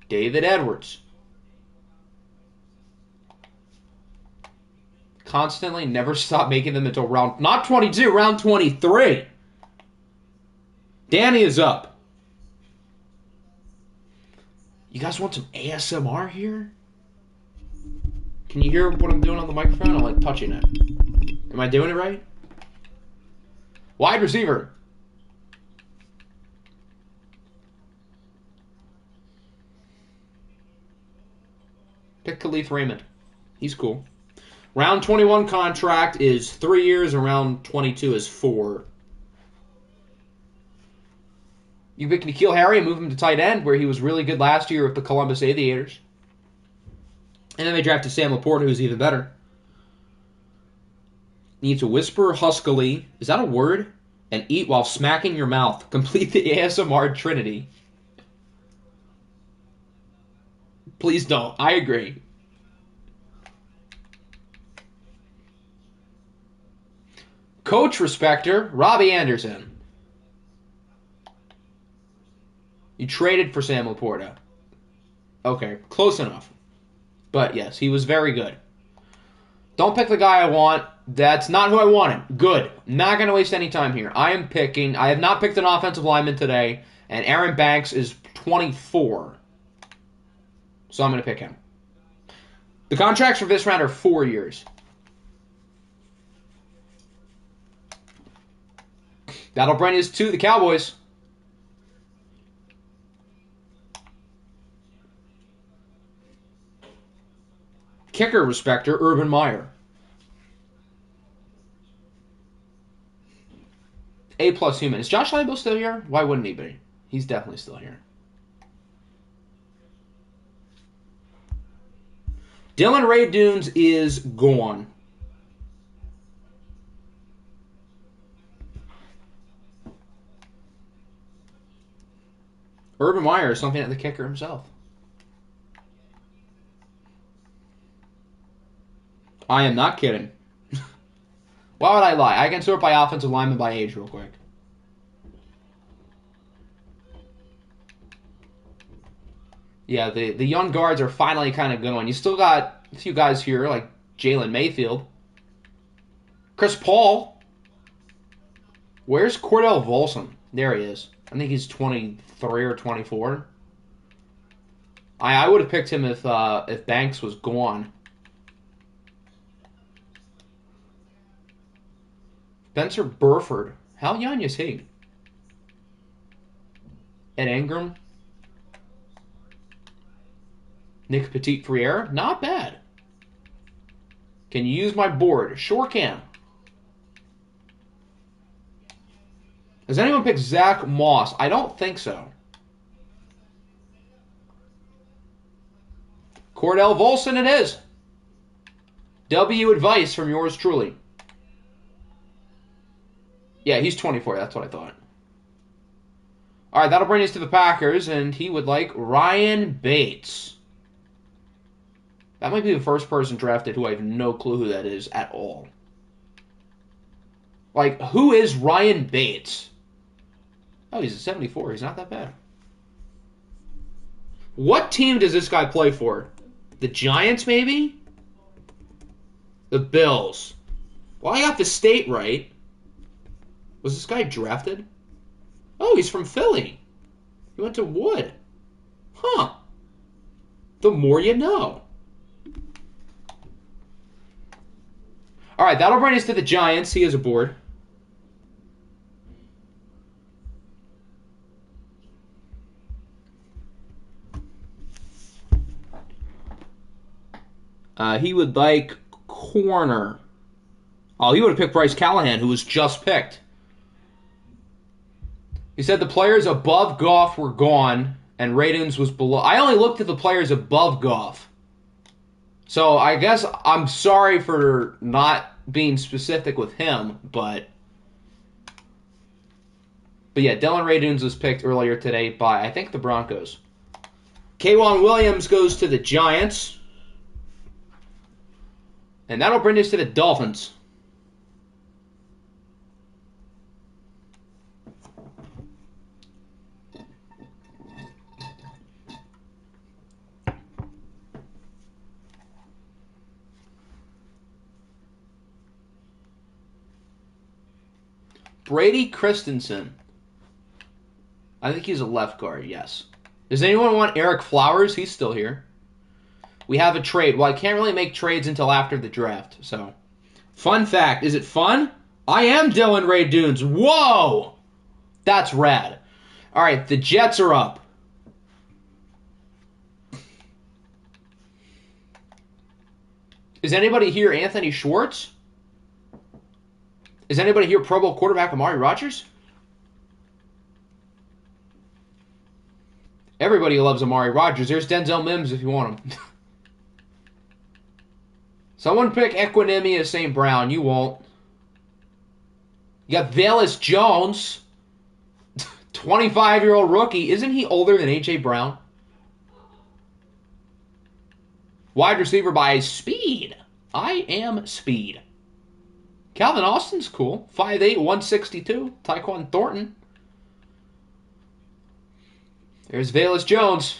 David Edwards. Constantly never stop making them until round, not 22, round 23. Danny is up. You guys want some ASMR here? Can you hear what I'm doing on the microphone? I'm like touching it. Am I doing it right? Wide receiver. Pick Khalif Raymond. He's cool. Round 21 contract is 3 years, and round 22 is 4. You pick N'Keal Harry and move him to tight end, where he was really good last year with the Columbus Aviators. And then they drafted Sam Laporta, who's even better. Need to whisper huskily. Is that a word? And eat while smacking your mouth. Complete the ASMR trinity. Please don't. I agree. Coach Respecter, Robbie Anderson. You traded for Sam Laporta. Okay, close enough. But yes, he was very good. Don't pick the guy I want. That's not who I wanted. Good. Not going to waste any time here. I have not picked an offensive lineman today, and Aaron Banks is 24. So I'm going to pick him. The contracts for this round are 4 years. That'll bring us to the Cowboys. Kicker respecter, Urban Meyer. A+ human. Is Josh Lambo still here? Why wouldn't he be? He's definitely still here. Dylan Ray Dunes is gone. Urban Meyer is something at the kicker himself. I am not kidding. Why would I lie? I can sort by offensive lineman by age real quick. Yeah, the young guards are finally kind of going. You still got a few guys here like Jalen Mayfield. Chris Paul. Where's Cordell Volson? There he is. I think he's 23 or 24. I would have picked him if Banks was gone. Spencer Burford. How young is he? Ed Ingram. Nick Petit-Frere. Not bad. Can you use my board? Sure can. Has anyone picked Zach Moss? I don't think so. Cordell Volson it is. W advice from yours truly. Yeah, he's 24. That's what I thought. All right, that'll bring us to the Packers, and he would like Ryan Bates. That might be the first person drafted who I have no clue who that is at all. Like, who is Ryan Bates? Oh, he's a 74. He's not that bad. What team does this guy play for? The Giants, maybe? The Bills. Well, I got the state right. Was this guy drafted? Oh, he's from Philly. He went to Wood. Huh. The more you know. All right, that'll bring us to the Giants. He is aboard. He would like corner. Oh, he would have picked Bryce Callahan, who was just picked. He said the players above Goff were gone, and Radins was below. I only looked at the players above Goff. So I guess I'm sorry for not being specific with him, but yeah, Dylan Radins was picked earlier today by, I think, the Broncos. K'Wan Williams goes to the Giants. And that'll bring us to the Dolphins. Brady Christensen. I think he's a left guard, yes. Does anyone want Eric Flowers? He's still here. We have a trade. Well, I can't really make trades until after the draft, so. Fun fact. Is it fun? I am Dylan Ray Dunes. Whoa! That's rad. All right, the Jets are up. Is anybody here Anthony Schwartz? Is anybody here Pro Bowl quarterback Amari Rodgers? Everybody loves Amari Rodgers. There's Denzel Mims if you want him. Someone pick Equinemius St. Brown. You won't. You got Velus Jones. 25-year-old rookie. Isn't he older than A.J. Brown? Wide receiver by speed. I am speed. Calvin Austin's cool. 5'8", 162. Tyquan Thornton. There's Velus Jones.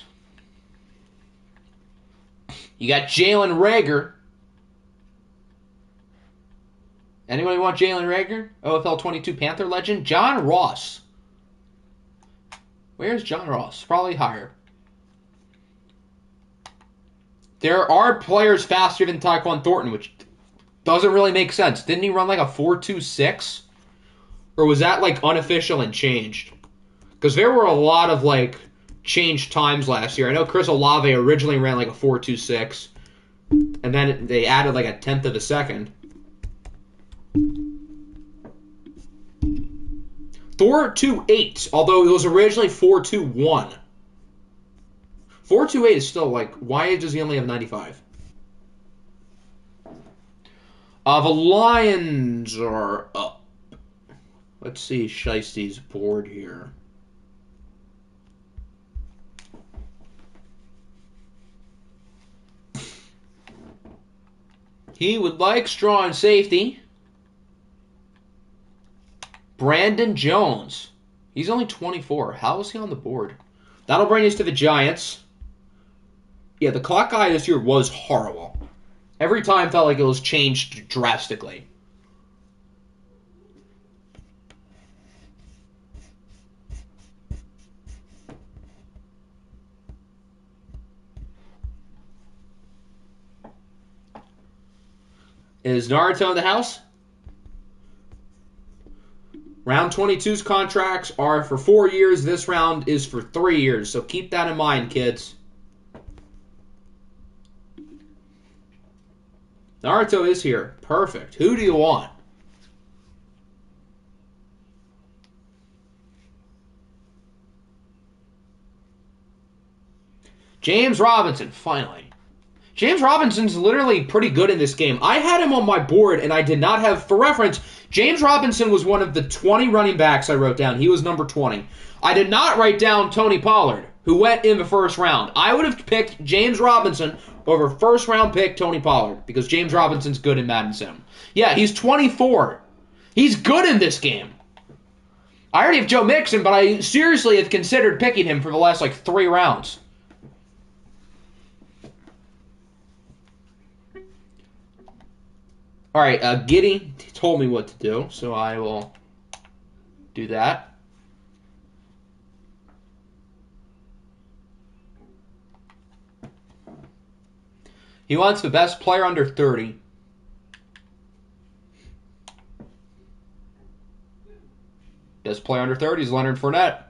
You got Jalen Reagor. Anybody want Jalen Reagor? OFL 22 Panther legend. John Ross. Where's John Ross? Probably higher. There are players faster than Tyquan Thornton, which doesn't really make sense. Didn't he run like a 4.26? Or was that like unofficial and changed? Because there were a lot of like changed times last year. I know Chris Olave originally ran like a 4.26. And then they added like a tenth of a second. 4.28, although it was originally 4.21. 4.28 is still like, why does he only have 95? The Lions are up. Let's see Shiesty's board here. He would like straw and safety. Brandon Jones. He's only 24. How is he on the board? That'll bring us to the Giants. Yeah, the clock guy this year was horrible. Every time felt like it was changed drastically. Is Naruto in the house? Round 22's contracts are for 4 years. This round is for 3 years. So keep that in mind, kids. Naruto is here. Perfect. Who do you want? James Robinson, finally. James Robinson's literally pretty good in this game. I had him on my board, and I did not have, for reference, James Robinson was one of the 20 running backs I wrote down. He was number 20. I did not write down Tony Pollard, who went in the first round. I would have picked James Robinson over first-round pick Tony Pollard, because James Robinson's good in Madden Sim. Yeah, he's 24. He's good in this game. I already have Joe Mixon, but I seriously have considered picking him for the last, 3 rounds. All right, Giddy told me what to do, so I will do that. He wants the best player under 30. Best player under 30 is Leonard Fournette.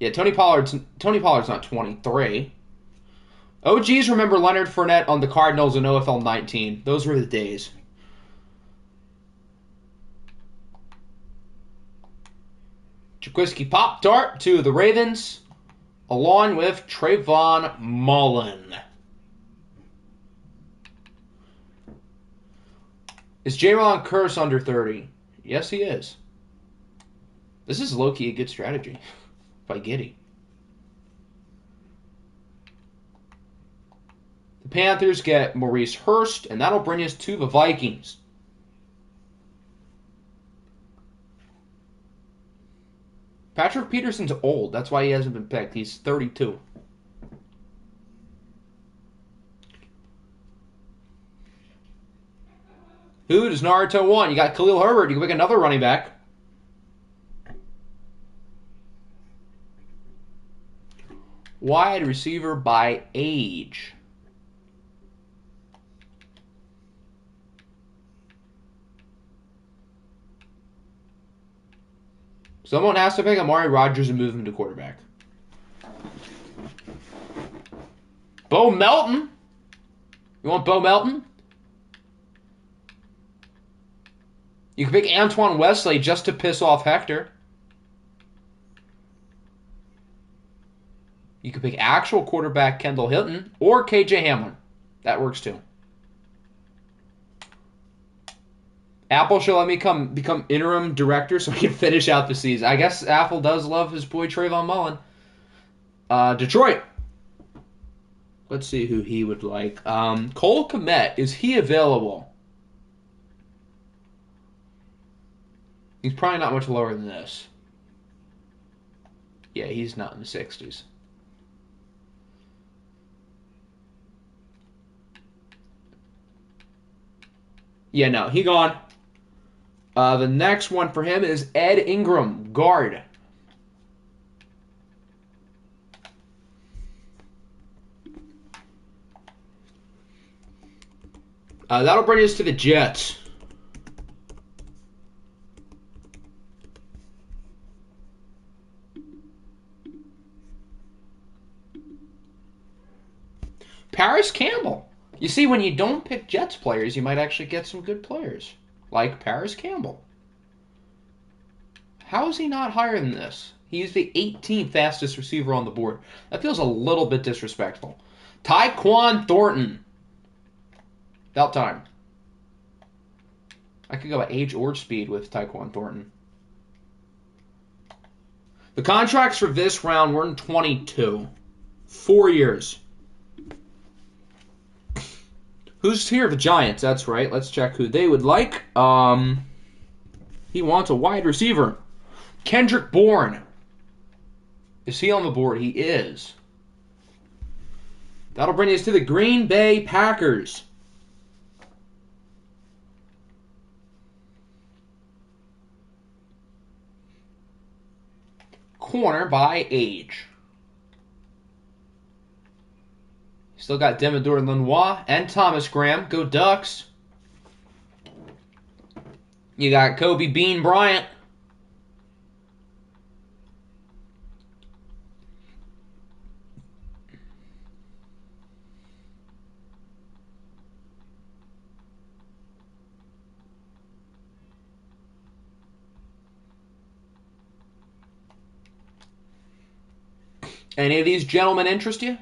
Yeah, Tony Pollard's not 23. OGs remember Leonard Fournette on the Cardinals in OFL 19. Those were the days. Jaquiski Pop-Tart to the Ravens, along with Trayvon Mullen. Is J-Ron Curse under 30? Yes, he is. This is low-key a good strategy by Giddy. The Panthers get Maurice Hurst, and that'll bring us to the Vikings. Patrick Peterson's old. That's why he hasn't been picked. He's 32. Who does Naruto want? You got Khalil Herbert. You can pick another running back. Wide receiver by age. Someone has to pick Amari Rodgers and move him to quarterback. Bo Melton? You want Bo Melton? You can pick Antoine Wesley just to piss off Hector. You can pick actual quarterback Kendall Hilton or KJ Hamlin. That works too. Apple should let me become interim director so I can finish out the season. I guess Apple does love his boy Trayvon Mullen. Detroit. Let's see who he would like. Cole Kmet, is he available? He's probably not much lower than this. Yeah, he's not in the 60s. Yeah, no, he gone. The next one for him is Ed Ingram, guard. That'll bring us to the Jets. Paris Campbell. You see, when you don't pick Jets players, you might actually get some good players, like Paris Campbell. How is he not higher than this? He's the 18th fastest receiver on the board. That feels a little bit disrespectful. Tyquan Thornton. About time. I could go at age or speed with Tyquan Thornton. The contracts for this round were in 22. 4 years. Who's here? The Giants. That's right. Let's check who they would like. He wants a wide receiver. Kendrick Bourne. Is he on the board? He is. That'll bring us to the Green Bay Packers. Corner by age. Still got Demador Lenoir and Thomas Graham. Go Ducks. You got Kobe Bean Bryant. Any of these gentlemen interest you?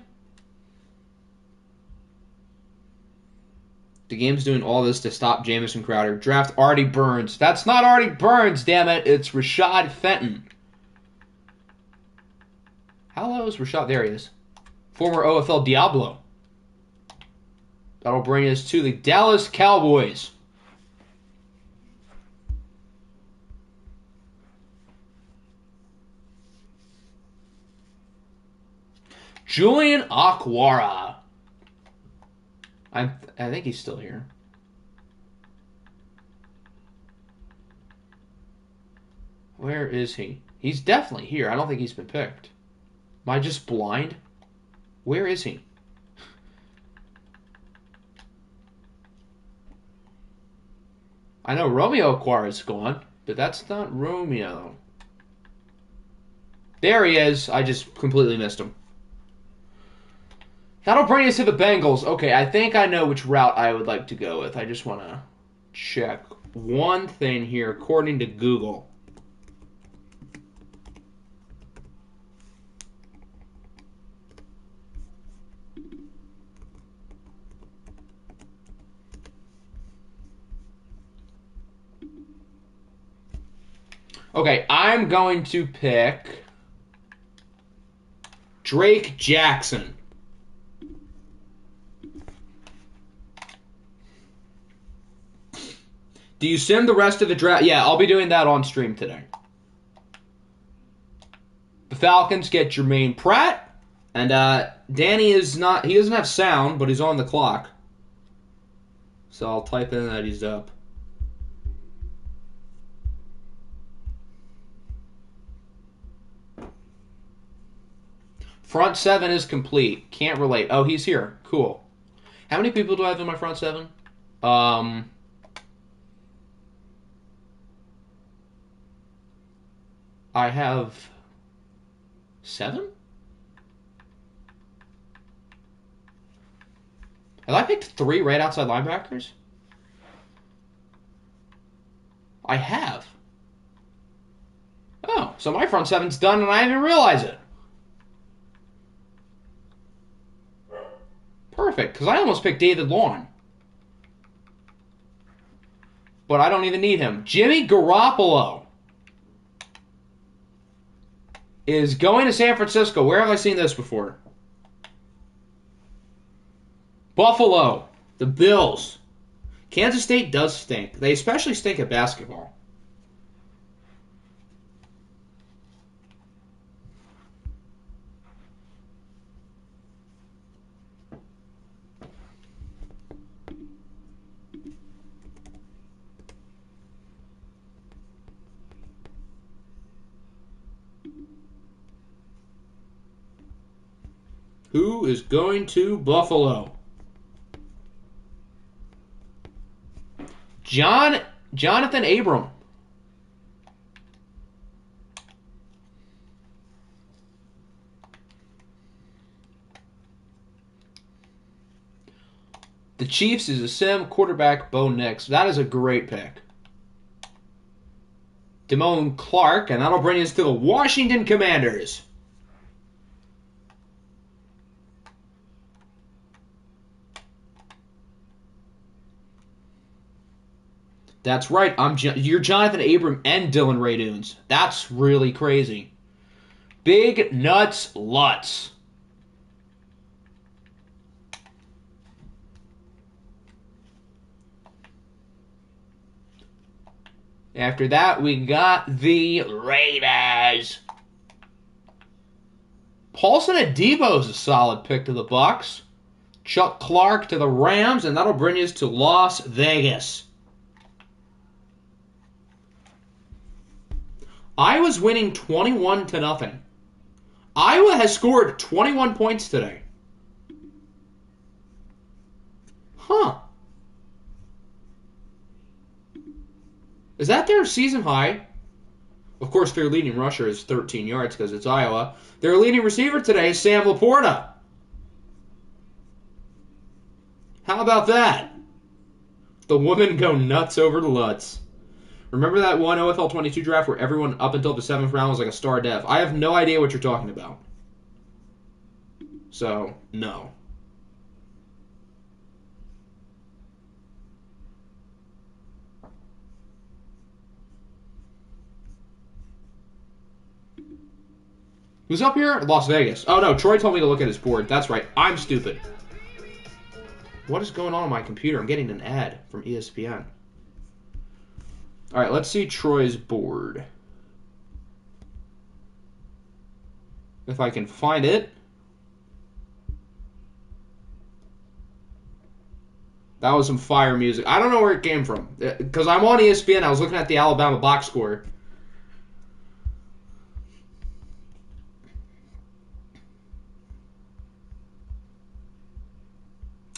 The game's doing all this to stop Jamison Crowder. Draft Artie Burns. That's not Artie Burns, damn it. It's Rashad Fenton. How low is Rashad? There he is. Former OFL Diablo. That'll bring us to the Dallas Cowboys. Julian Aquara. I think he's still here. Where is he? He's definitely here. I don't think he's been picked. Am I just blind? Where is he? I know Romeo Aquara's gone, but that's not Romeo. There he is. I just completely missed him. That'll bring us to the Bengals. Okay, I think I know which route I would like to go with. I just want to check one thing here according to Google. Okay, I'm going to pick Drake Jackson. Do you send the rest of the draft? Yeah, I'll be doing that on stream today. The Falcons get Jermaine Pratt. And Danny is not... He doesn't have sound, but he's on the clock. So I'll type in that he's up. Front seven is complete. Can't relate. Oh, he's here. Cool. How many people do I have in my front seven? I have 7? Have I picked 3 right outside linebackers? I have. Oh, so my front seven's done and I didn't realize it. Perfect, because I almost picked David Long. But I don't even need him. Jimmy Garoppolo is going to San Francisco. Where have I seen this before? Buffalo. The Bills. Kansas State does stink. They especially stink at basketball. Who is going to Buffalo? Jonathan Abram. The Chiefs is a sim quarterback, Bo Nix. That is a great pick. Damone Clark, and that'll bring us to the Washington Commanders. That's right. You're Jonathan Abram and Dylan Radunes. That's really crazy. Big Nuts Lutz. After that, we got the Raiders. Paulson Adebo's a solid pick to the Bucks. Chuck Clark to the Rams, and that'll bring us to Las Vegas. Iowa's winning 21-0. Iowa has scored 21 points today. Huh. Is that their season high? Of course, their leading rusher is 13 yards because it's Iowa. Their leading receiver today is Sam Laporta. How about that? The women go nuts over the Lutz. Remember that one OFL 22 draft where everyone up until the 7th round was like a star def? I have no idea what you're talking about. So, no. Who's up here? Las Vegas. Oh, no. Troy told me to look at his board. That's right. I'm stupid. What is going on my computer? I'm getting an ad from ESPN. All right, let's see Troy's board. If I can find it. That was some fire music. I don't know where it came from. Because I'm on ESPN. I was looking at the Alabama box score.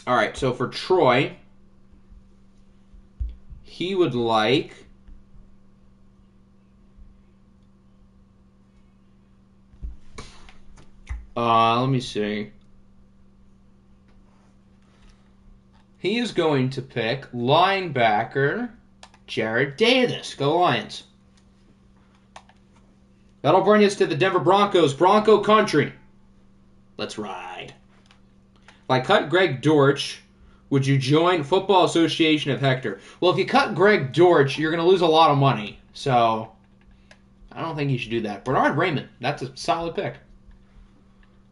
All right, so for Troy, he would like... let me see. He is going to pick linebacker Jared Davis. Go Lions. That'll bring us to the Denver Broncos, Bronco Country. Let's ride. If I cut Greg Dortch, would you join Football Association of Hector? Well, if you cut Greg Dortch, you're going to lose a lot of money. So, I don't think you should do that. Bernard Raymond, that's a solid pick.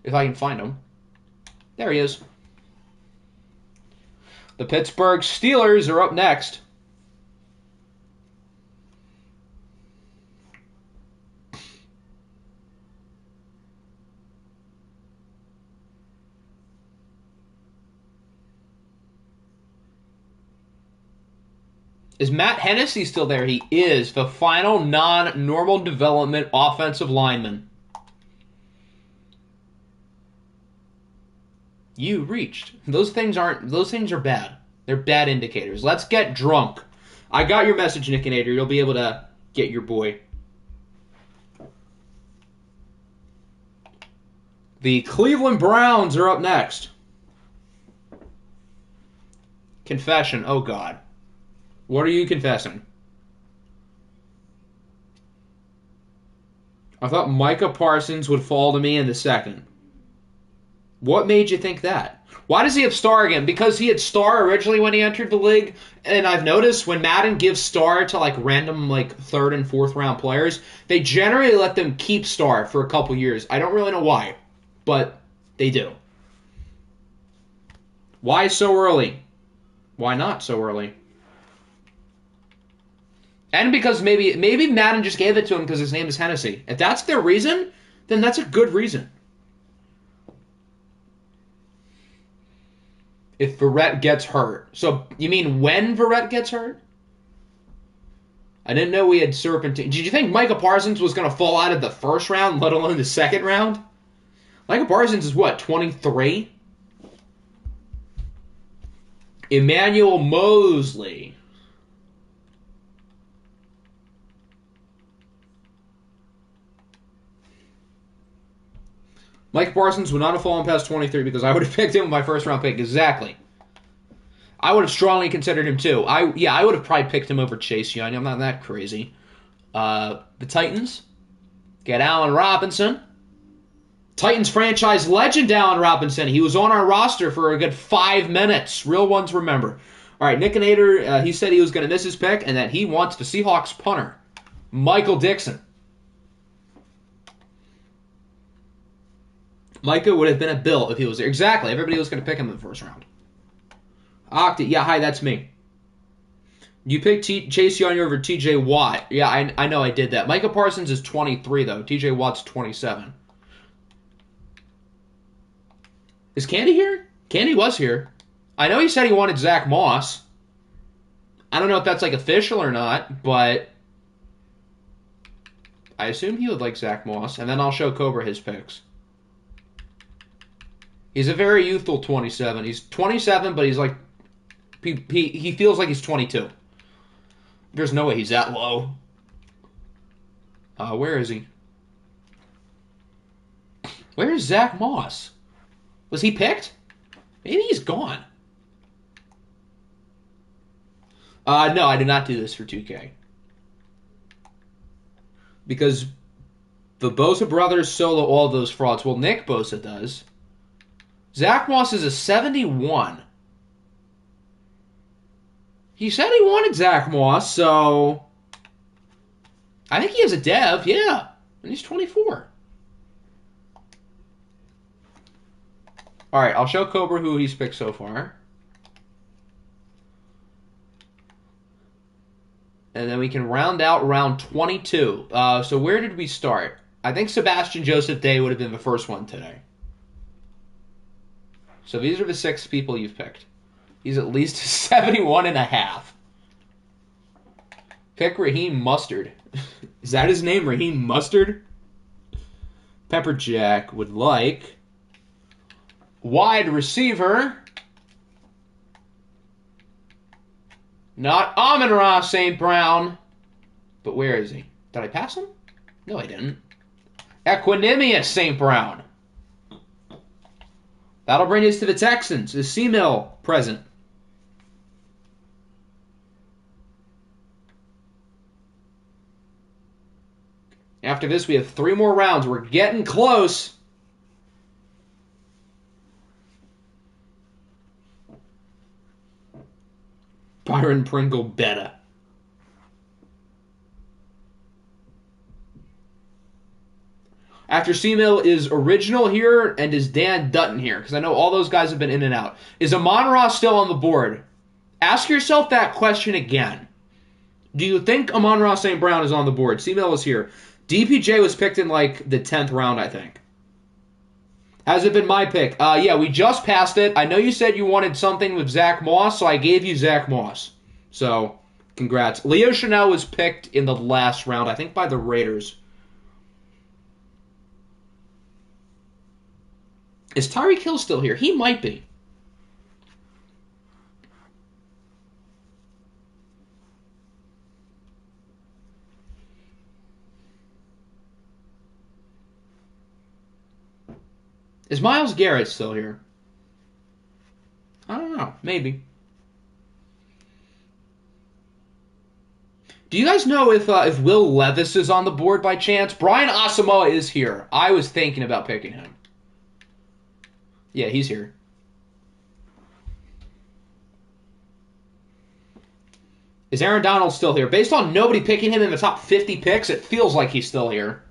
If I can find him. There he is. The Pittsburgh Steelers are up next. Is Matt Hennessy still there? He is. The final non-normal development offensive lineman. You reached. Those things are bad. They're bad indicators. Let's get drunk. I got your message, Nickinator. You'll be able to get your boy. The Cleveland Browns are up next. Confession. Oh, God. What are you confessing? I thought Micah Parsons would fall to me in the second. What made you think that? Why does he have star again? Because he had star originally when he entered the league, and I've noticed when Madden gives star to like random like 3rd and 4th round players, they generally let them keep star for a couple years. I don't really know why, but they do. Why so early? Why not so early? And because maybe Madden just gave it to him because his name is Hennessy. If that's their reason, then that's a good reason. If Verrett gets hurt. So, you mean when Verrett gets hurt? I didn't know we had Serpentine. Did you think Micah Parsons was going to fall out of the first round, let alone the second round? Micah Parsons is what, 23? Emmanuel Mosley. Mike Parsons would not have fallen past 23 because I would have picked him with my first round pick. Exactly. I would have strongly considered him too. I would have probably picked him over Chase Young. I'm not that crazy. The Titans get Allen Robinson. Titans franchise legend Allen Robinson. He was on our roster for a good 5 minutes. Real ones remember. All right, Nickinator, he said he was going to miss his pick and that he wants the Seahawks punter, Michael Dixon. Micah would have been a Bill if he was there. Exactly. Everybody was going to pick him in the first round. Octi, yeah, hi, that's me. You picked Chase Young over T.J. Watt. Yeah, I know I did that. Micah Parsons is 23, though. T.J. Watt's 27. Is Candy here? Candy was here. I know he said he wanted Zach Moss. I don't know if that's like official or not, but I assume he would like Zach Moss, and then I'll show Cobra his picks. He's a very youthful 27. He's 27, but he's like he feels like he's 22. There's no way he's that low. Where is he? Where is Zach Moss? Was he picked? Maybe he's gone. No, I did not do this for 2K. Because the Bosa brothers solo all those frauds. Well, Nick Bosa does. Zach Moss is a 71. He said he wanted Zach Moss, so I think he has a dev, yeah. And he's 24. All right, I'll show Cobra who he's picked so far. And then we can round out round 22. So where did we start? I think Sebastian Joseph Day would have been the first one today. So these are the 6 people you've picked. He's at least 71.5. Pick Raheem Mustard. Is that his name, Raheem Mustard? Pepper Jack would like wide receiver. Not Amon-Ra St. Brown. But where is he? Did I pass him? No, I didn't. Equanimous St. Brown. That'll bring us to the Texans. Is C-Mill present? After this, we have 3 more rounds. We're getting close. Byron Pringle Beta. After C-Mill is Original here and is Dan Dutton here? Because I know all those guys have been in and out. Is Amon-Ra still on the board? Ask yourself that question again. Do you think Amon-Ra St. Brown is on the board? C-Mill is here. DPJ was picked in like the 10th round, I think. Has it been my pick? Yeah, we just passed it. I know you said you wanted something with Zach Moss, so I gave you Zach Moss. So, congrats. Leo Chanel was picked in the last round, I think by the Raiders. Is Tyreek Hill still here? He might be. Is Myles Garrett still here? I don't know. Maybe. Do you guys know if Will Levis is on the board by chance? Brian Asamoah is here. I was thinking about picking him. Yeah, he's here. Is Aaron Donald still here? Based on nobody picking him in the top 50 picks, it feels like he's still here.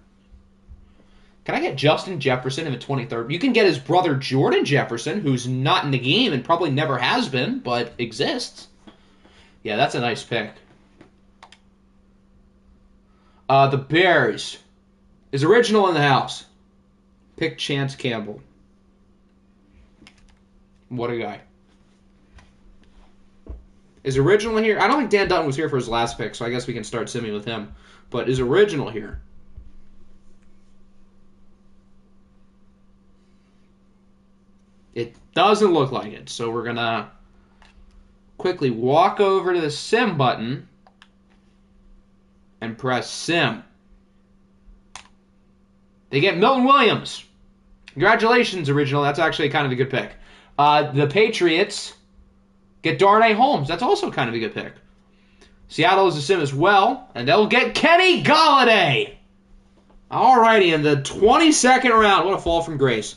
Can I get Justin Jefferson in the 23rd? You can get his brother Jordan Jefferson, who's not in the game and probably never has been, but exists. Yeah, that's a nice pick. The Bears. Is Original in the house? Pick Chance Campbell. What a guy. Is Original here? I don't think Dan Dutton was here for his last pick, so I guess we can start simming with him. But is Original here? It doesn't look like it, so we're going to quickly walk over to the sim button and press sim. They get Milton Williams. Congratulations, Original. That's actually kind of a good pick. The Patriots get Darnay Holmes. That's also kind of a good pick. Seattle is a sim as well, and they'll get Kenny Golladay. Alrighty, in the 22nd round. What a fall from grace.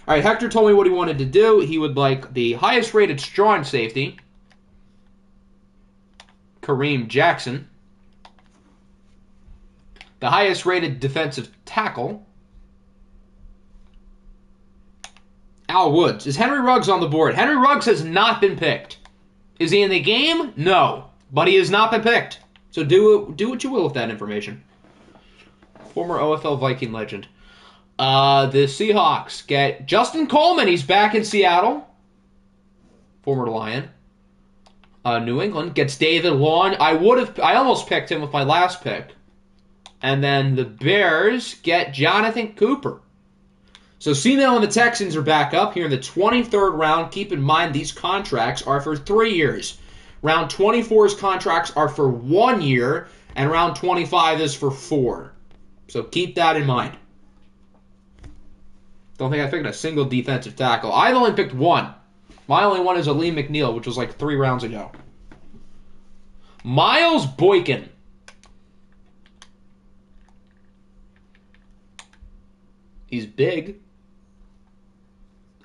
All right, Hector told me what he wanted to do. He would like the highest rated strong safety. Kareem Jackson. The highest rated defensive tackle, Al Woods. Is Henry Ruggs on the board? Henry Ruggs has not been picked. Is he in the game? No. But he has not been picked. So do what you will with that information. Former OFL Viking legend. The Seahawks get Justin Coleman. He's back in Seattle. Former Lion. New England gets David Long. I almost picked him with my last pick. And then the Bears get Jonathan Cooper. So C-Mail and the Texans are back up here in the 23rd round. Keep in mind these contracts are for 3 years. Round 24's contracts are for 1 year, and round 25 is for 4. So keep that in mind. Don't think I picked a single defensive tackle. I've only picked one. My only one is Aleem McNeil, which was like 3 rounds ago. Miles Boykin. He's big.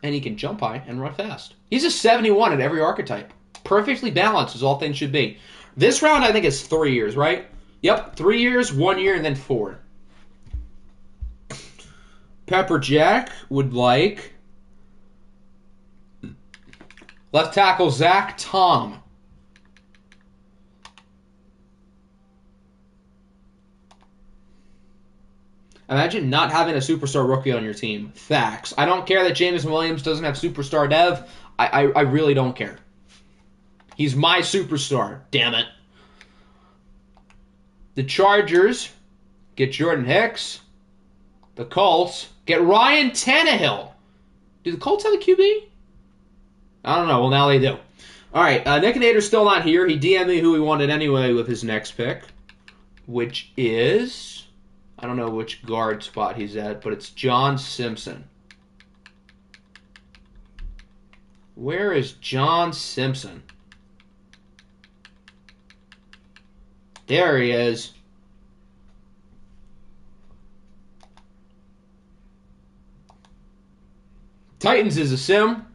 And he can jump high and run fast. He's a 71 at every archetype. Perfectly balanced as all things should be. This round I think is 3 years, right? Yep, 3 years, 1 year, and then 4. Pepper Jack would like left tackle Zach Tom. Imagine not having a superstar rookie on your team. Facts. I don't care that Jameson Williams doesn't have superstar dev. I really don't care. He's my superstar. Damn it. The Chargers get Jordan Hicks. The Colts get Ryan Tannehill. Do the Colts have a QB? I don't know. Well, now they do. All right. Nick Nader's still not here. He DM'd me who he wanted anyway with his next pick, which is... I don't know which guard spot he's at, but it's John Simpson. Where is John Simpson? There he is. Titans is a sim.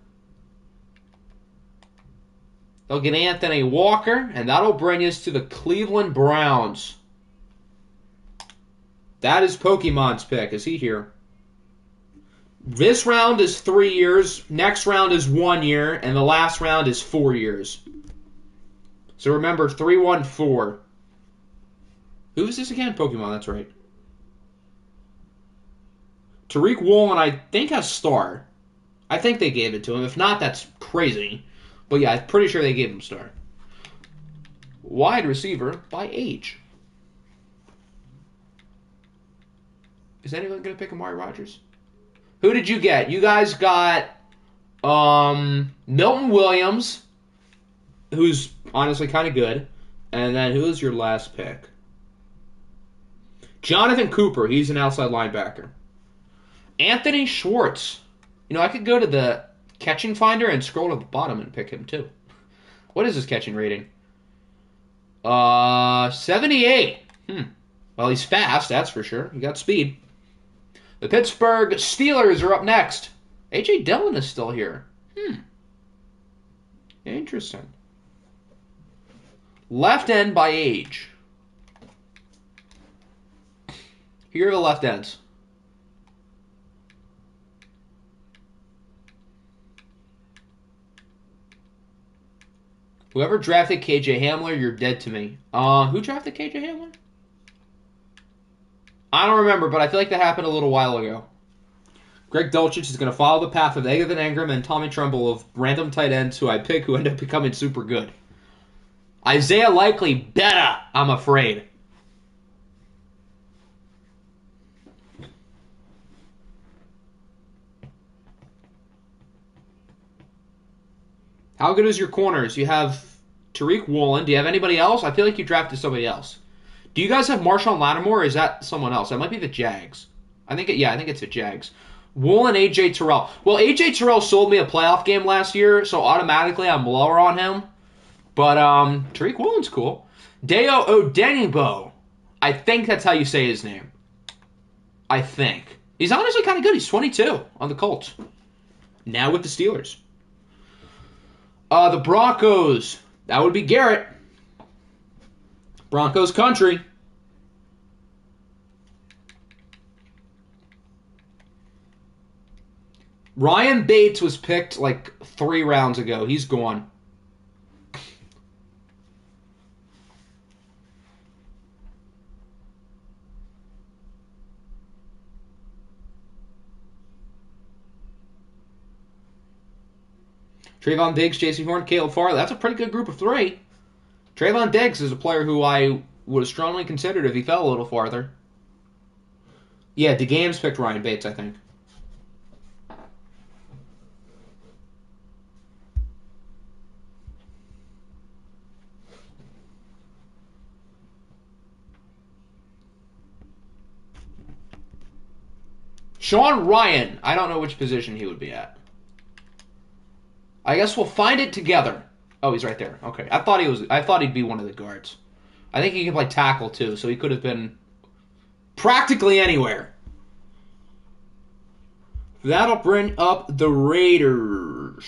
They'll get Anthony Walker, and that'll bring us to the Cleveland Browns. That is Pokemon's pick. Is he here? This round is 3 years. Next round is 1 year. And the last round is 4 years. So remember, 314. Who is this again? Pokemon, that's right. Tariq Woolen, I think, has star. I think they gave it to him. If not, that's crazy. But yeah, I'm pretty sure they gave him star. Wide receiver by age. Is anyone going to pick Amari Rodgers? Who did you get? You guys got Milton Williams, who's honestly kind of good. And then who is your last pick? Jonathan Cooper. He's an outside linebacker. Anthony Schwartz. You know, I could go to the catching finder and scroll to the bottom and pick him too. What is his catching rating? 78. Well, he's fast, that's for sure. He got speed. The Pittsburgh Steelers are up next. A.J. Dillon is still here. Interesting. Left end by age. Here are the left ends. Whoever drafted KJ Hamler, you're dead to me. Who drafted KJ Hamler? I don't remember, but I feel like that happened a little while ago. Greg Dulcich is going to follow the path of Evan Engram and Tommy Tremble of random tight ends who I pick who end up becoming super good. Isaiah Likely, better, I'm afraid. How good is your corners? You have Tariq Woolen. Do you have anybody else? I feel like you drafted somebody else. Do you guys have Marshawn Lattimore, or is that someone else? That might be the Jags. I think it's the Jags. Woolen, A.J. Terrell. Well, A.J. Terrell sold me a playoff game last year, so automatically I'm lower on him. But Tariq Woolen's cool. Deo Odenibo. I think that's how you say his name. I think. He's honestly kind of good. He's 22 on the Colts. Now with the Steelers. The Broncos. That would be Garrett. Broncos country. Ryan Bates was picked like 3 rounds ago. He's gone. Trayvon Diggs, J.C. Horn, Caleb Farley. That's a pretty good group of 3. Trayvon Diggs is a player who I would have strongly considered if he fell a little farther. Yeah, DeGame's picked Ryan Bates, I think. Sean Ryan. I don't know which position he would be at. I guess we'll find it together. Oh, he's right there. Okay. I thought he'd be one of the guards. I think he can play tackle too, so he could have been practically anywhere. That'll bring up the Raiders.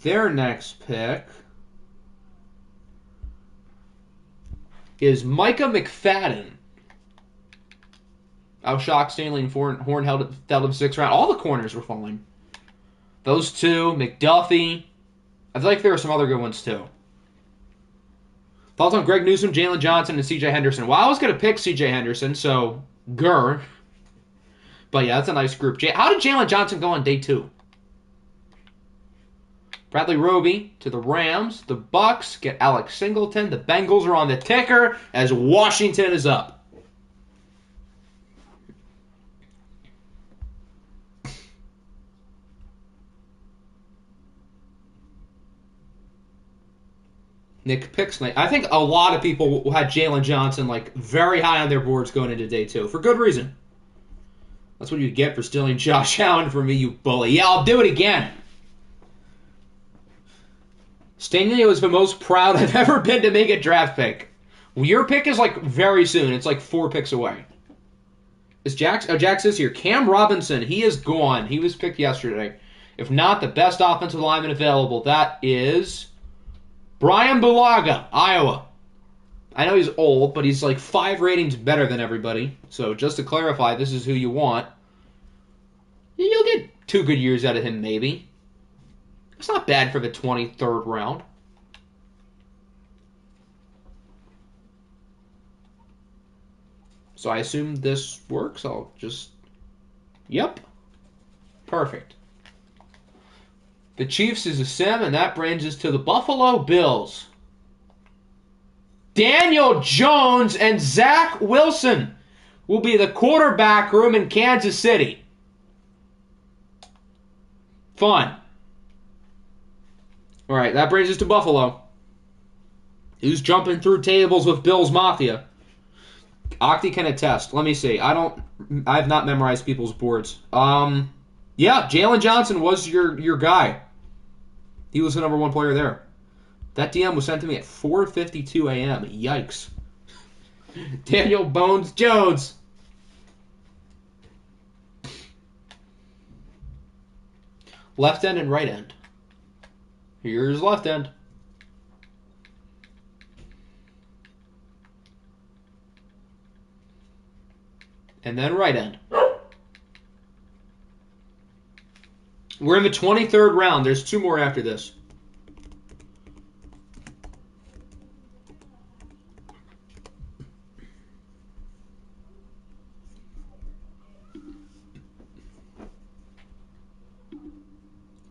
Their next pick is Micah McFadden. I was shocked Stanley and Horn held him 6th round. All the corners were fine. Those 2, McDuffie. I feel like there were some other good ones too. Thoughts on Greg Newsome, Jalen Johnson, and C.J. Henderson? Well, I was going to pick C.J. Henderson, so grr. But yeah, that's a nice group. How did Jalen Johnson go on day 2? Bradley Roby to the Rams. The Bucks get Alex Singleton. The Bengals are on the ticker as Washington is up. Nick Pixley. I think a lot of people had Jalen Johnson like very high on their boards going into day 2 for good reason. That's what you get for stealing Josh Allen from me, you bully. Yeah, I'll do it again. Stanley was the most proud I've ever been to make a draft pick. Your pick is like very soon. It's like 4 picks away. Is Jax? Oh, Jax is here. Cam Robinson. He is gone. He was picked yesterday. If not, the best offensive lineman available. That is Brian Bulaga, Iowa. I know he's old, but he's like 5 ratings better than everybody. So just to clarify, this is who you want. You'll get 2 good years out of him, maybe. It's not bad for the 23rd round. So I assume this works. I'll just... Yep. Perfect. The Chiefs is a sim, and that brings us to the Buffalo Bills. Daniel Jones and Zach Wilson will be the quarterback room in Kansas City. Fun. All right, that brings us to Buffalo. Who's jumping through tables with Bills Mafia? Octi can attest. Let me see. I've not memorized people's boards. Yeah, Jalen Johnson was your guy. He was the number 1 player there. That DM was sent to me at 4:52 a.m. Yikes. Daniel Bones Jones. Left end and right end. Here's left end. And then right end. We're in the 23rd round. There's 2 more after this.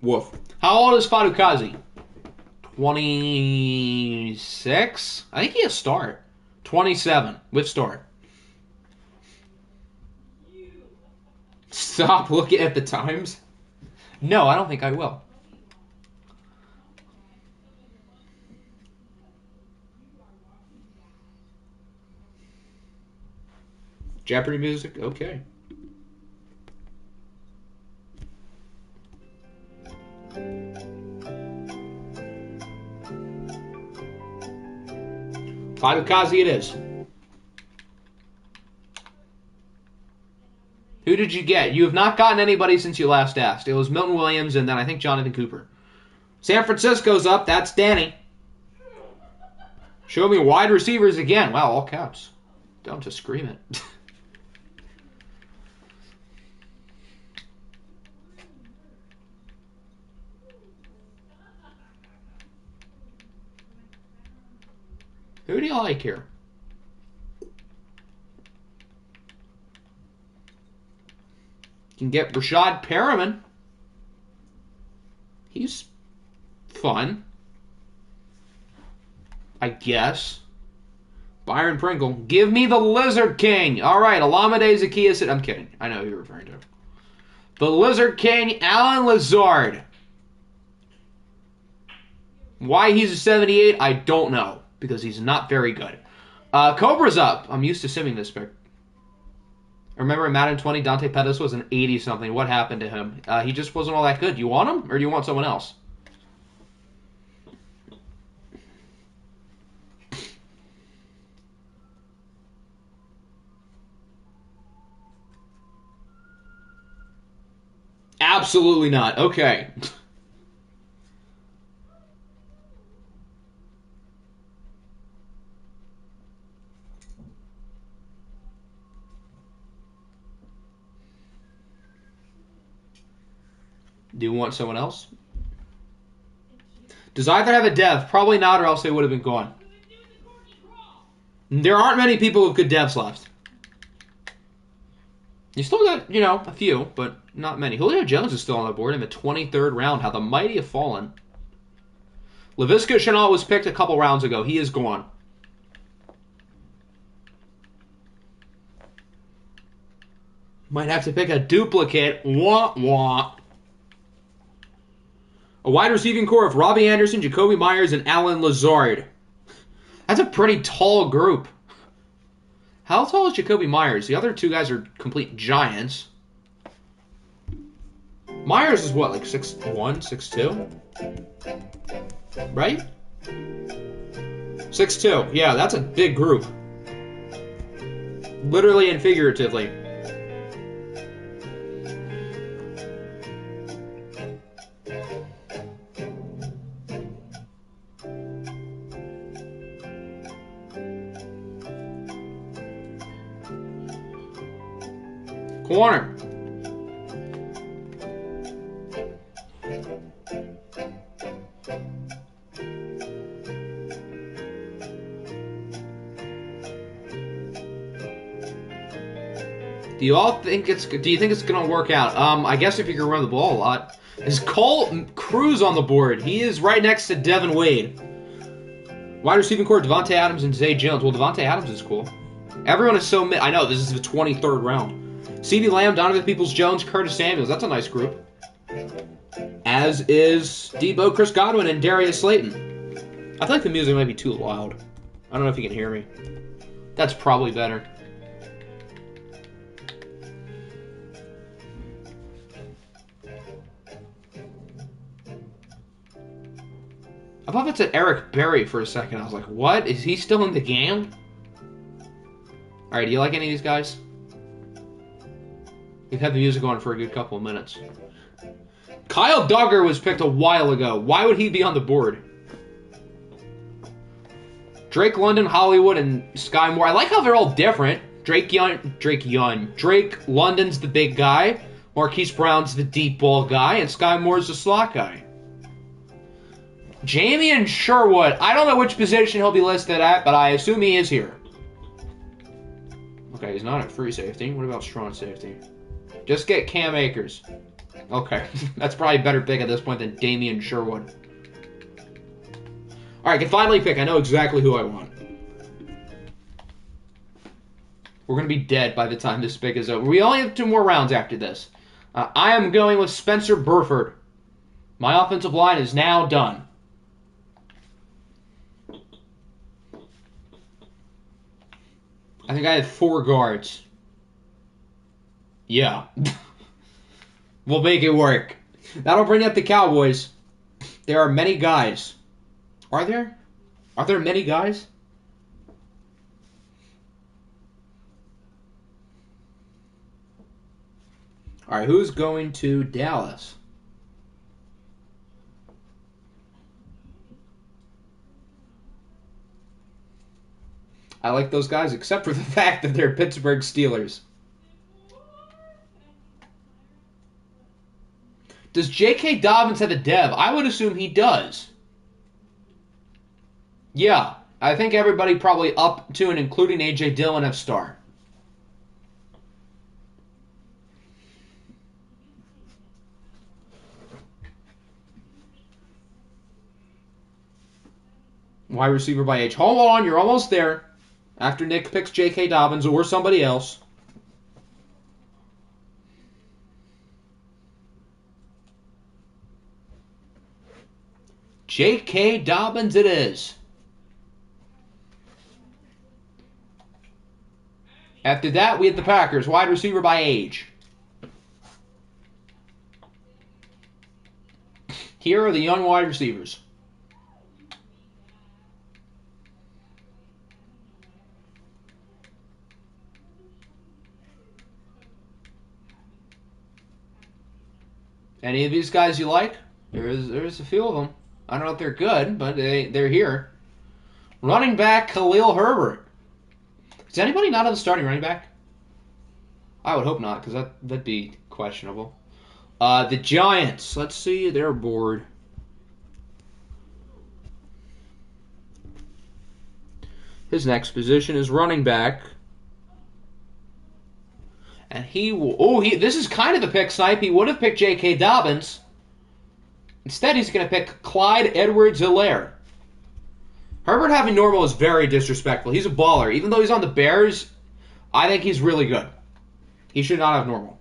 Woof. How old is Fadukazi? 26? I think he has start. 27 with start. Stop looking at the times. No, I don't think I will. Jeopardy music? Okay. Fadukazi it is. Who did you get? You have not gotten anybody since you last asked. It was Milton Williams and then I think Jonathan Cooper. San Francisco's up. That's Danny. Show me wide receivers again. Wow, all caps. Don't just scream it. Who do you like here? You can get Rashad Perriman. He's fun. I guess. Byron Pringle. Give me the Lizard King. All right, Olamide Zaccheaus. I'm kidding. I know who you're referring to. The Lizard King, Alan Lazard. Why he's a 78, I don't know. Because he's not very good. Cobra's up. I'm used to simming this pick. Remember in Madden 20, Dante Pettis was an 80-something. What happened to him? He just wasn't all that good. You want him, or do you want someone else? Absolutely not. Okay. Do you want someone else? Does either have a dev? Probably not, or else they would have been gone. There aren't many people with good devs left. You still got, a few, but not many. Julio Jones is still on the board in the 23rd round. How the mighty have fallen. Laviska Shenault was picked a couple rounds ago. He is gone. Might have to pick a duplicate. Wah, wah. A wide receiving core of Robbie Anderson, Jacoby Myers, and Alan Lazard. That's a pretty tall group. How tall is Jacoby Myers? The other two guys are complete giants. Myers is what, like 6'1", 6'2"? Right? 6'2". Yeah, that's a big group. Literally and figuratively. Corner. Do you think it's going to work out? I guess if you can run the ball a lot. Is Cole Cruz on the board? He is right next to Devin Wade. Wide receiving core, Devontae Adams and Zay Jones. Well, Devontae Adams is cool. Everyone is so I know, this is the 23rd round. CeeDee Lamb, Donovan Peoples-Jones, Curtis Samuels. That's a nice group. As is Debo, Chris Godwin, and Darius Slayton. I feel like the music might be too loud. I don't know if you can hear me. That's probably better. I thought that said Eric Berry for a second. I was like, what? Is he still in the game? Alright, do you like any of these guys? We've had the music on for a good couple of minutes. Kyle Duggar was picked a while ago. Why would he be on the board? Drake London, Hollywood, and Sky Moore. I like how they're all different. Drake London's the big guy. Marquise Brown's the deep ball guy. And Sky Moore's the slot guy. Jamie Sherwood. I don't know which position he'll be listed at, but I assume he is here. Okay, he's not at free safety. What about strong safety? Just get Cam Akers. Okay, that's probably a better pick at this point than Damian Sherwood. Alright, I can finally pick. I know exactly who I want. We're going to be dead by the time this pick is over. We only have 2 more rounds after this. I am going with Spencer Burford. My offensive line is now done. I think I have 4 guards. Yeah. We'll make it work. That'll bring up the Cowboys. There are many guys. Are there? Are there many guys? All right, who's going to Dallas? I like those guys, except for the fact that they're Pittsburgh Steelers. Does J.K. Dobbins have a dev? I would assume he does. Yeah, I think everybody probably up to and including A.J. Dillon have star. Wide receiver by age. Hold on, you're almost there. After Nick picks J.K. Dobbins or somebody else. J.K. Dobbins it is. After that, we had the Packers, wide receiver by age. Here are the young wide receivers. Any of these guys you like? There's a few of them. I don't know if they're good, but they're here. Running back Khalil Herbert. Is anybody not on the starting running back? I would hope not, because that'd be questionable. The Giants. Let's see their board. His next position is running back. And he will... this is kind of the pick snipe. He would have picked J.K. Dobbins. Instead, he's going to pick Clyde Edwards-Helaire. Herbert having normal is very disrespectful. He's a baller. Even though he's on the Bears, I think he's really good. He should not have normal.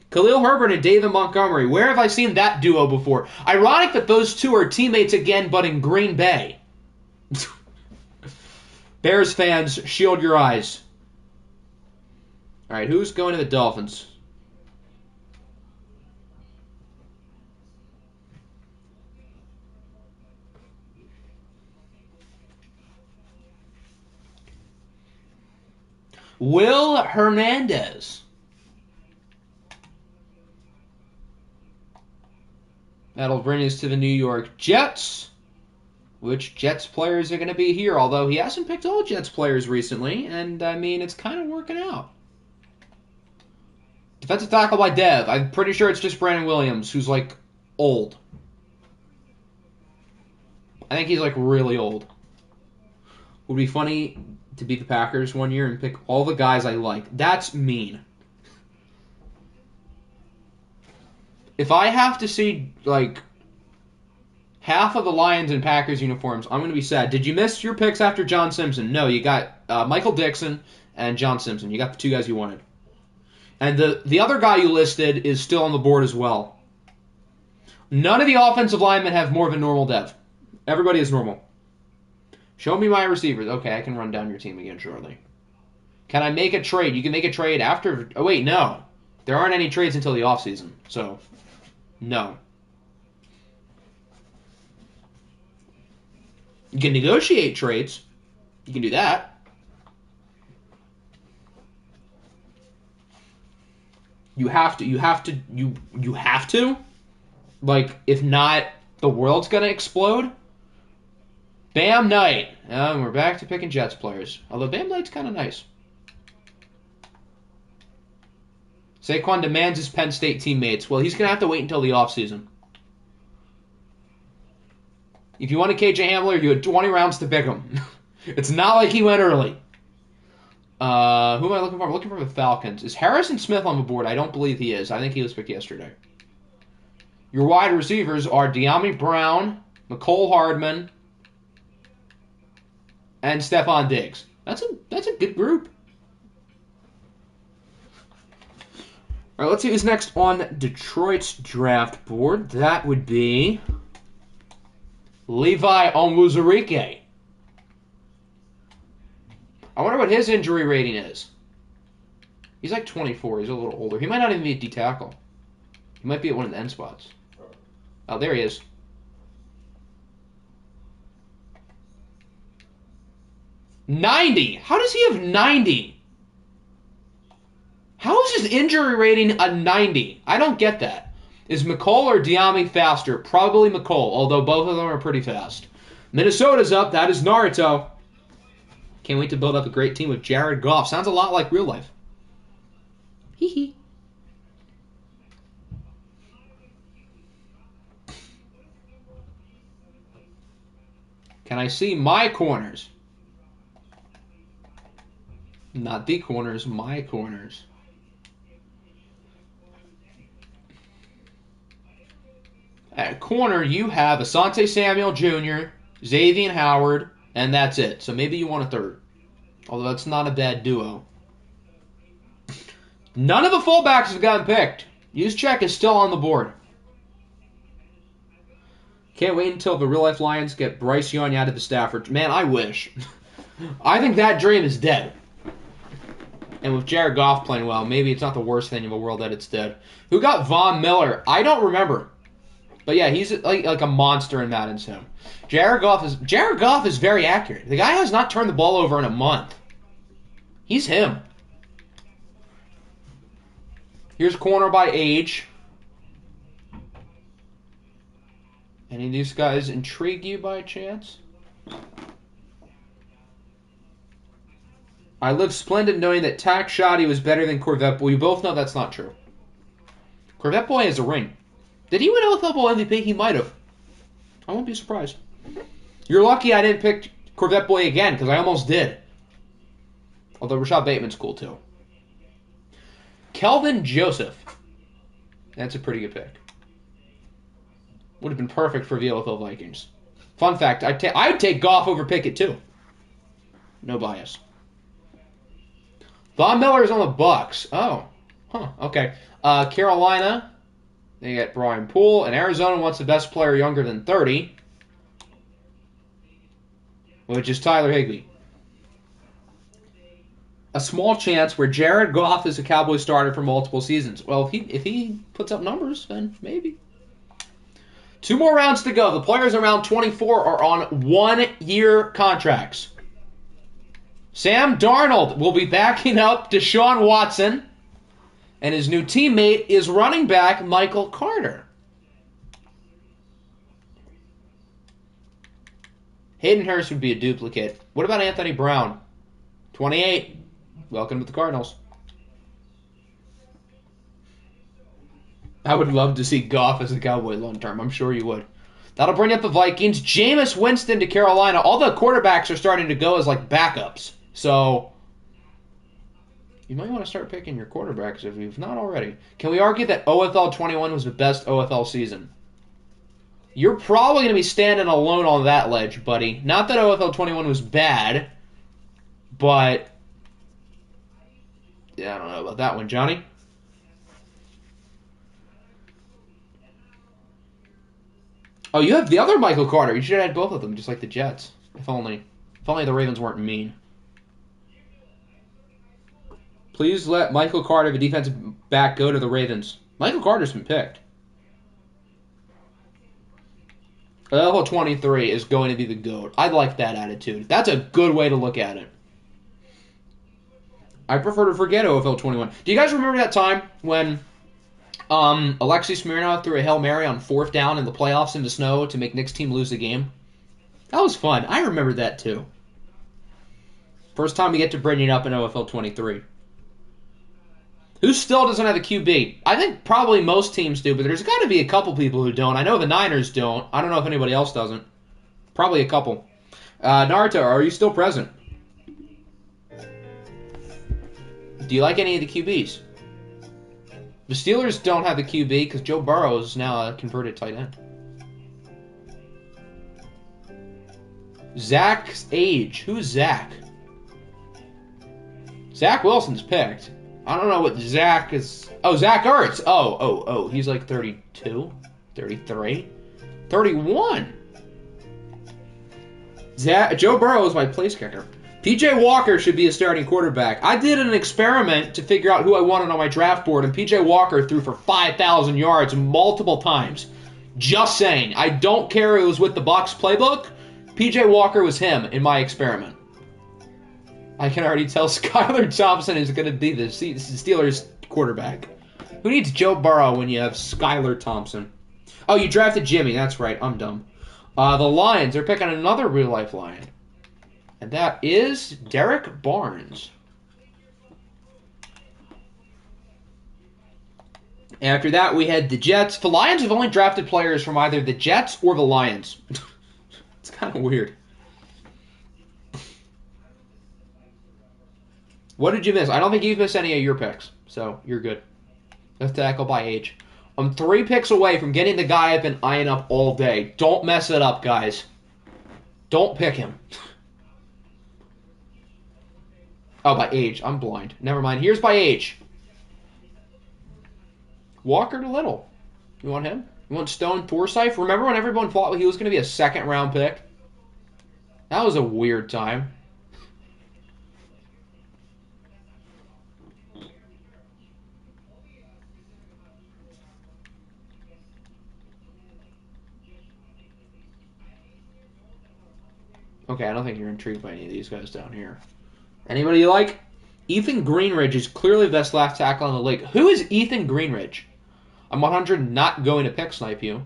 Khalil Herbert and David Montgomery. Where have I seen that duo before? Ironic that those two are teammates again, but in Green Bay. Bears fans, shield your eyes. All right, who's going to the Dolphins? Will Hernandez. That'll bring us to the New York Jets. Which Jets players are going to be here? Although he hasn't picked all Jets players recently, and I mean, it's kind of working out. Defensive tackle by Dev. I'm pretty sure it's just Brandon Williams, who's like old. I think he's like really old. Would be funny to beat the Packers one year and pick all the guys I like. That's mean. If I have to see like half of the Lions and Packers uniforms, I'm going to be sad. Did you miss your picks after John Simpson? No, you got Michael Dixon and John Simpson. You got the two guys you wanted. And the other guy you listed is still on the board as well. None of the offensive linemen have more of a normal dev. Everybody is normal. Show me my receivers. Okay, I can run down your team again shortly. Can I make a trade? You can make a trade after... Oh, wait, no. There aren't any trades until the offseason, so no. You can negotiate trades. You can do that. You have to. Like, if not, the world's gonna explode. Bam Knight. We're back to picking Jets players. Although Bam Knight's kind of nice. Saquon demands his Penn State teammates. Well, he's gonna have to wait until the offseason. If you want a KJ Hamler, you had 20 rounds to pick him. It's not like he went early. Who am I looking for? I'm looking for the Falcons. Is Harrison Smith on the board? I don't believe he is. I think he was picked yesterday. Your wide receivers are De'Ami Brown, McCole Hardman, and Stephon Diggs. That's a good group. All right, let's see who's next on Detroit's draft board. That would be Levi Onwuzurike. I wonder what his injury rating is. He's like 24. He's a little older. He might not even be a D tackle. He might be at one of the end spots. Oh, there he is. $90. How does he have $90? How is his injury rating a 90? I don't get that. Is McCall or Diami faster? Probably McCall, although both of them are pretty fast. Minnesota's up. That is Naruto. Can't wait to build up a great team with Jared Goff. Sounds a lot like real life. Hee hee. Can I see my corners? Not the corners, my corners. At corner, you have Asante Samuel Jr., Xavier Howard, and that's it. So maybe you want a third. Although that's not a bad duo. None of the fullbacks have gotten picked. Juszczyk is still on the board. Can't wait until the real-life Lions get Bryce Young out of the Stafford. Man, I wish. I think that dream is dead. And with Jared Goff playing well, maybe it's not the worst thing in the world that it's dead. Who got Von Miller? I don't remember. But yeah, he's like a monster in Madden Sim. Jared Goff is very accurate. The guy has not turned the ball over in a month. He's him. Here's corner by age. Any of these guys intrigue you by chance? I live splendid knowing that Tack Shoddy was better than Corvette Boy. You both know that's not true. Corvette Boy has a ring. Did he win OFL Bowl MVP? He might have. I won't be surprised. You're lucky I didn't pick Corvette Boy again, because I almost did. Although Rashad Bateman's cool, too. Kelvin Joseph. That's a pretty good pick. Would have been perfect for the OFL Vikings. Fun fact, I'd take Goff over Pickett, too. No bias. Von Miller's on the Bucks. Oh. Huh, okay. Carolina, they get Brian Poole. And Arizona wants the best player younger than 30. Which is Tyler Higbee. A small chance where Jared Goff is a Cowboys starter for multiple seasons. Well, if he puts up numbers, then maybe. 2 more rounds to go. The players around 24 are on 1-year contracts. Sam Darnold will be backing up Deshaun Watson, and his new teammate is running back Michael Carter. Hayden Hurst would be a duplicate. What about Anthony Brown? 28. Welcome to the Cardinals. I would love to see Goff as a Cowboy long term. I'm sure you would. That'll bring up the Vikings. Jameis Winston to Carolina. All the quarterbacks are starting to go as like backups. So you might want to start picking your quarterbacks if you've not already. Can we argue that OFL 21 was the best OFL season? You're probably going to be standing alone on that ledge, buddy. Not that OFL 21 was bad, but yeah, I don't know about that one, Johnny. Oh, you have the other Michael Carter. You should have had both of them, just like the Jets. If only the Ravens weren't mean. Please let Michael Carter, the defensive back, go to the Ravens. Michael Carter's been picked. Level 23 is going to be the GOAT. I like that attitude. That's a good way to look at it. I prefer to forget OFL 21. Do you guys remember that time when Alexei Smirnov threw a Hail Mary on 4th down in the playoffs in the snow to make Nick's team lose the game? That was fun. I remember that too. First time we get to bring it up in OFL 23. Who still doesn't have a QB? I think probably most teams do, but there's got to be a couple people who don't. I know the Niners don't. I don't know if anybody else doesn't. Probably a couple. Naruto, are you still present? Do you like any of the QBs? The Steelers don't have the QB because Joe Burrow is now a converted tight end. Zach's age. Who's Zach? Zach Wilson's picked. I don't know what Zach is. Oh, Zach Ertz. Oh. He's like 32, 33, 31. Joe Burrow is my place kicker. P.J. Walker should be a starting quarterback. I did an experiment to figure out who I wanted on my draft board, and P.J. Walker threw for 5,000 yards multiple times. Just saying. I don't care if it was with the Bucs playbook. P.J. Walker was him in my experiment. I can already tell Skylar Thompson is going to be the Steelers quarterback. Who needs Joe Burrow when you have Skylar Thompson? Oh, you drafted Jimmy. That's right. I'm dumb. The Lions are picking another real-life Lion. And that is Derek Barnes. After that, we had the Jets. The Lions have only drafted players from either the Jets or the Lions. It's kind of weird. What did you miss? I don't think you've missed any of your picks, so you're good. Left tackle by age. I'm 3 picks away from getting the guy I've been eyeing up all day. Don't mess it up, guys. Don't pick him. Oh, by age. I'm blind. Never mind. Here's by age. Walker to Little. You want him? You want Stone Forsythe? Remember when everyone thought he was going to be a second-round pick? That was a weird time. Okay, I don't think you're intrigued by any of these guys down here. Anybody you like? Ethan Greenridge is clearly the best left tackle in the league. Who is Ethan Greenridge? I'm 100 not going to pick snipe you.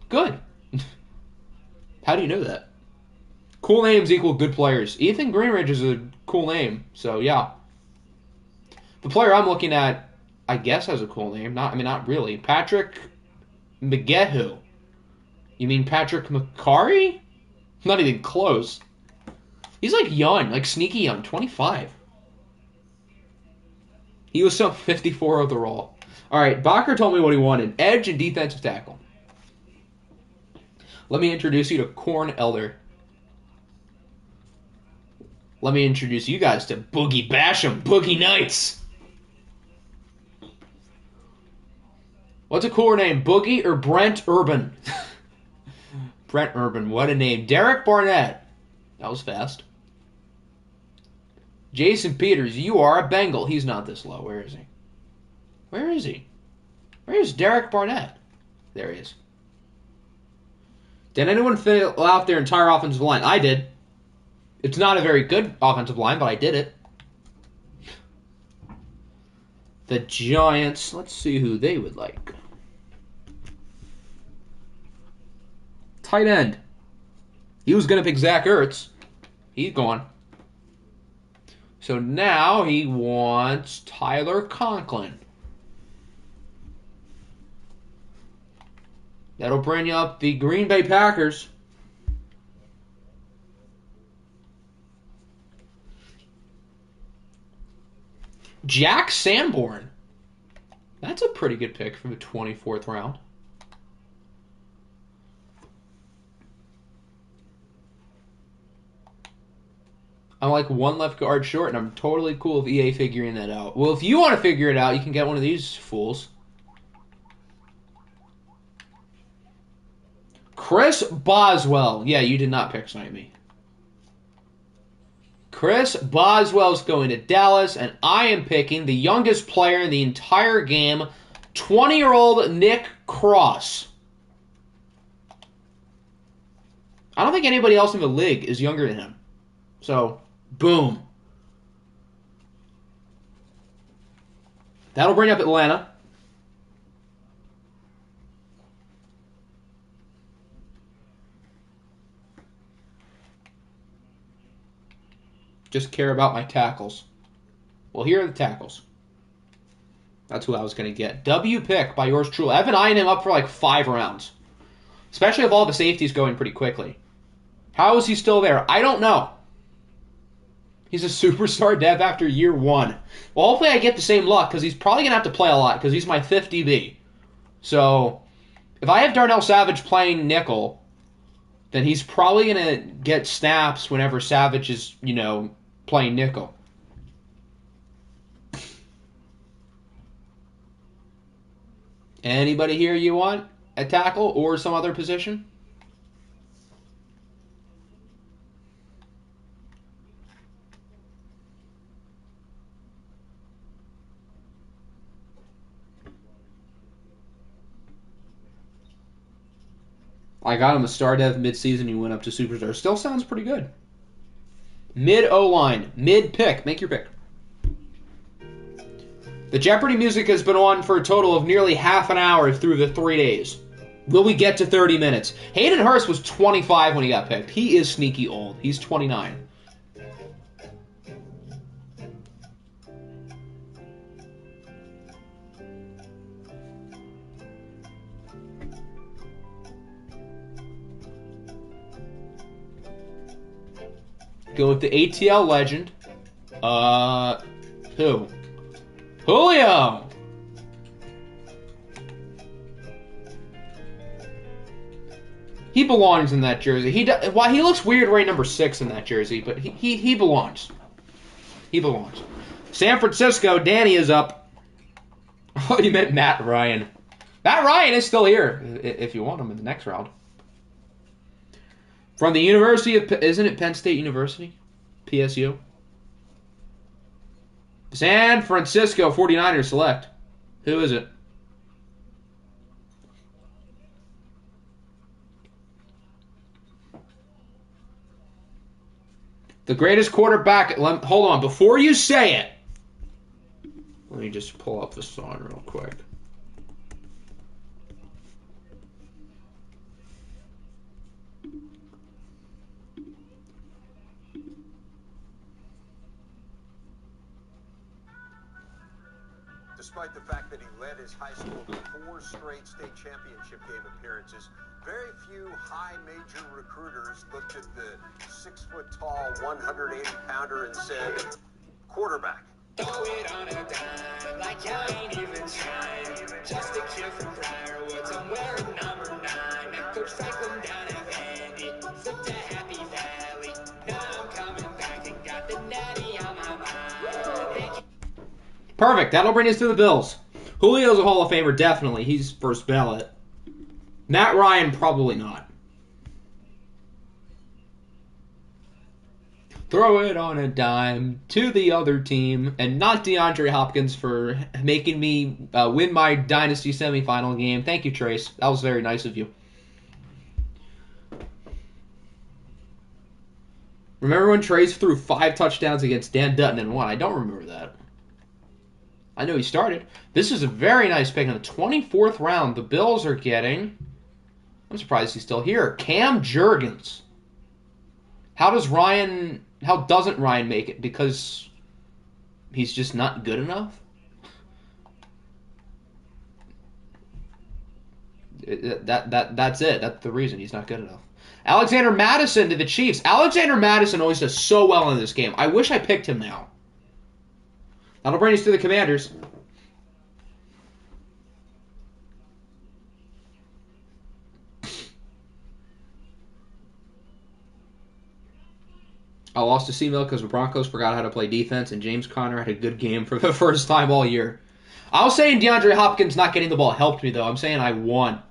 Good. How do you know that? Cool names equal good players. Ethan Greenridge is a cool name, so yeah. The player I'm looking at, I guess, has a cool name. Not really. Patrick McGehu. You mean Patrick McCarry? Not even close. He's like young, like sneaky young, 25. He was some 54 overall. All right, Bacher told me what he wanted. Edge and defensive tackle. Let me introduce you to Corn Elder. Let me introduce you guys to Boogie Basham, Boogie Nights. What's a cooler name, Boogie or Brent Urban? Brent Urban, what a name. Derek Barnett. That was fast. Jason Peters, you are a Bengal. He's not this low. Where is he? Where is he? Where's Derek Barnett? There he is. Did anyone fill out their entire offensive line? I did. It's not a very good offensive line, but I did it. The Giants. Let's see who they would like. Tight end. He was going to pick Zach Ertz. He's gone. So now he wants Tyler Conklin. That'll bring you up the Green Bay Packers. Jack Sanborn. That's a pretty good pick from the 24th round. I'm like one left guard short, and I'm totally cool with EA figuring that out. Well, if you want to figure it out, you can get one of these fools. Chris Boswell. Yeah, you did not pick snipe me. Chris Boswell's going to Dallas, and I am picking the youngest player in the entire game, 20-year-old Nick Cross. I don't think anybody else in the league is younger than him. So, boom. That'll bring up Atlanta. Just care about my tackles. Well, here are the tackles. That's who I was going to get. W pick by yours truly. I've been eyeing him up for like 5 rounds. Especially if all the safeties going pretty quickly. How is he still there? I don't know. He's a superstar dev after year 1. Well, hopefully I get the same luck because he's probably going to have to play a lot because he's my 5th DB. So, if I have Darnell Savage playing nickel, then he's probably going to get snaps whenever Savage is, playing nickel. Anybody here you want at tackle or some other position? I got him a star dev midseason. He went up to superstar. Still sounds pretty good. Mid O-line. Mid pick. Make your pick. The Jeopardy music has been on for a total of nearly half an hour through the 3 days. Will we get to 30 minutes? Hayden Hurst was 25 when he got picked. He is sneaky old. He's 29. Go with the ATL legend. Who? Julio! He belongs in that jersey. He looks weird wearing number 6 in that jersey, but he belongs. He belongs. San Francisco, Danny is up. Oh, you meant Matt Ryan. Matt Ryan is still here, if you want him in the next round. From the University of... Isn't it Penn State University? PSU? San Francisco 49ers select. Who is it? The greatest quarterback... Hold on. Before you say it, let me just pull up the song real quick. Despite the fact that he led his high school to 4 straight state championship game appearances, very few high major recruiters looked at the 6-foot-tall, 180-pounder and said, quarterback. Throw it on a dime, like I ain't even trying. Just a kid from Briarwoods, I'm wearing number 9. Coach Franklin down at Vandy, flipped to Happy Valley. Now I'm coming back and got the natty on my mind. Perfect. That'll bring us to the Bills. Julio's a Hall of Famer, definitely. He's first ballot. Matt Ryan, probably not. Throw it on a dime to the other team, and not DeAndre Hopkins for making me win my Dynasty semifinal game. Thank you, Trace. That was very nice of you. Remember when Trace threw 5 touchdowns against Dan Dutton and won? I don't remember that. I know he started. This is a very nice pick in the 24th round. The Bills are getting... I'm surprised he's still here. Cam Jurgens. How doesn't Ryan make it? Because he's just not good enough? That's it. That's the reason he's not good enough. Alexander Madison to the Chiefs. Alexander Madison always does so well in this game. I wish I picked him now. That'll bring us to the Commanders. I lost to C-Mill because the Broncos forgot how to play defense, and James Conner had a good game for the first time all year. I was saying DeAndre Hopkins not getting the ball helped me, though. I'm saying I won.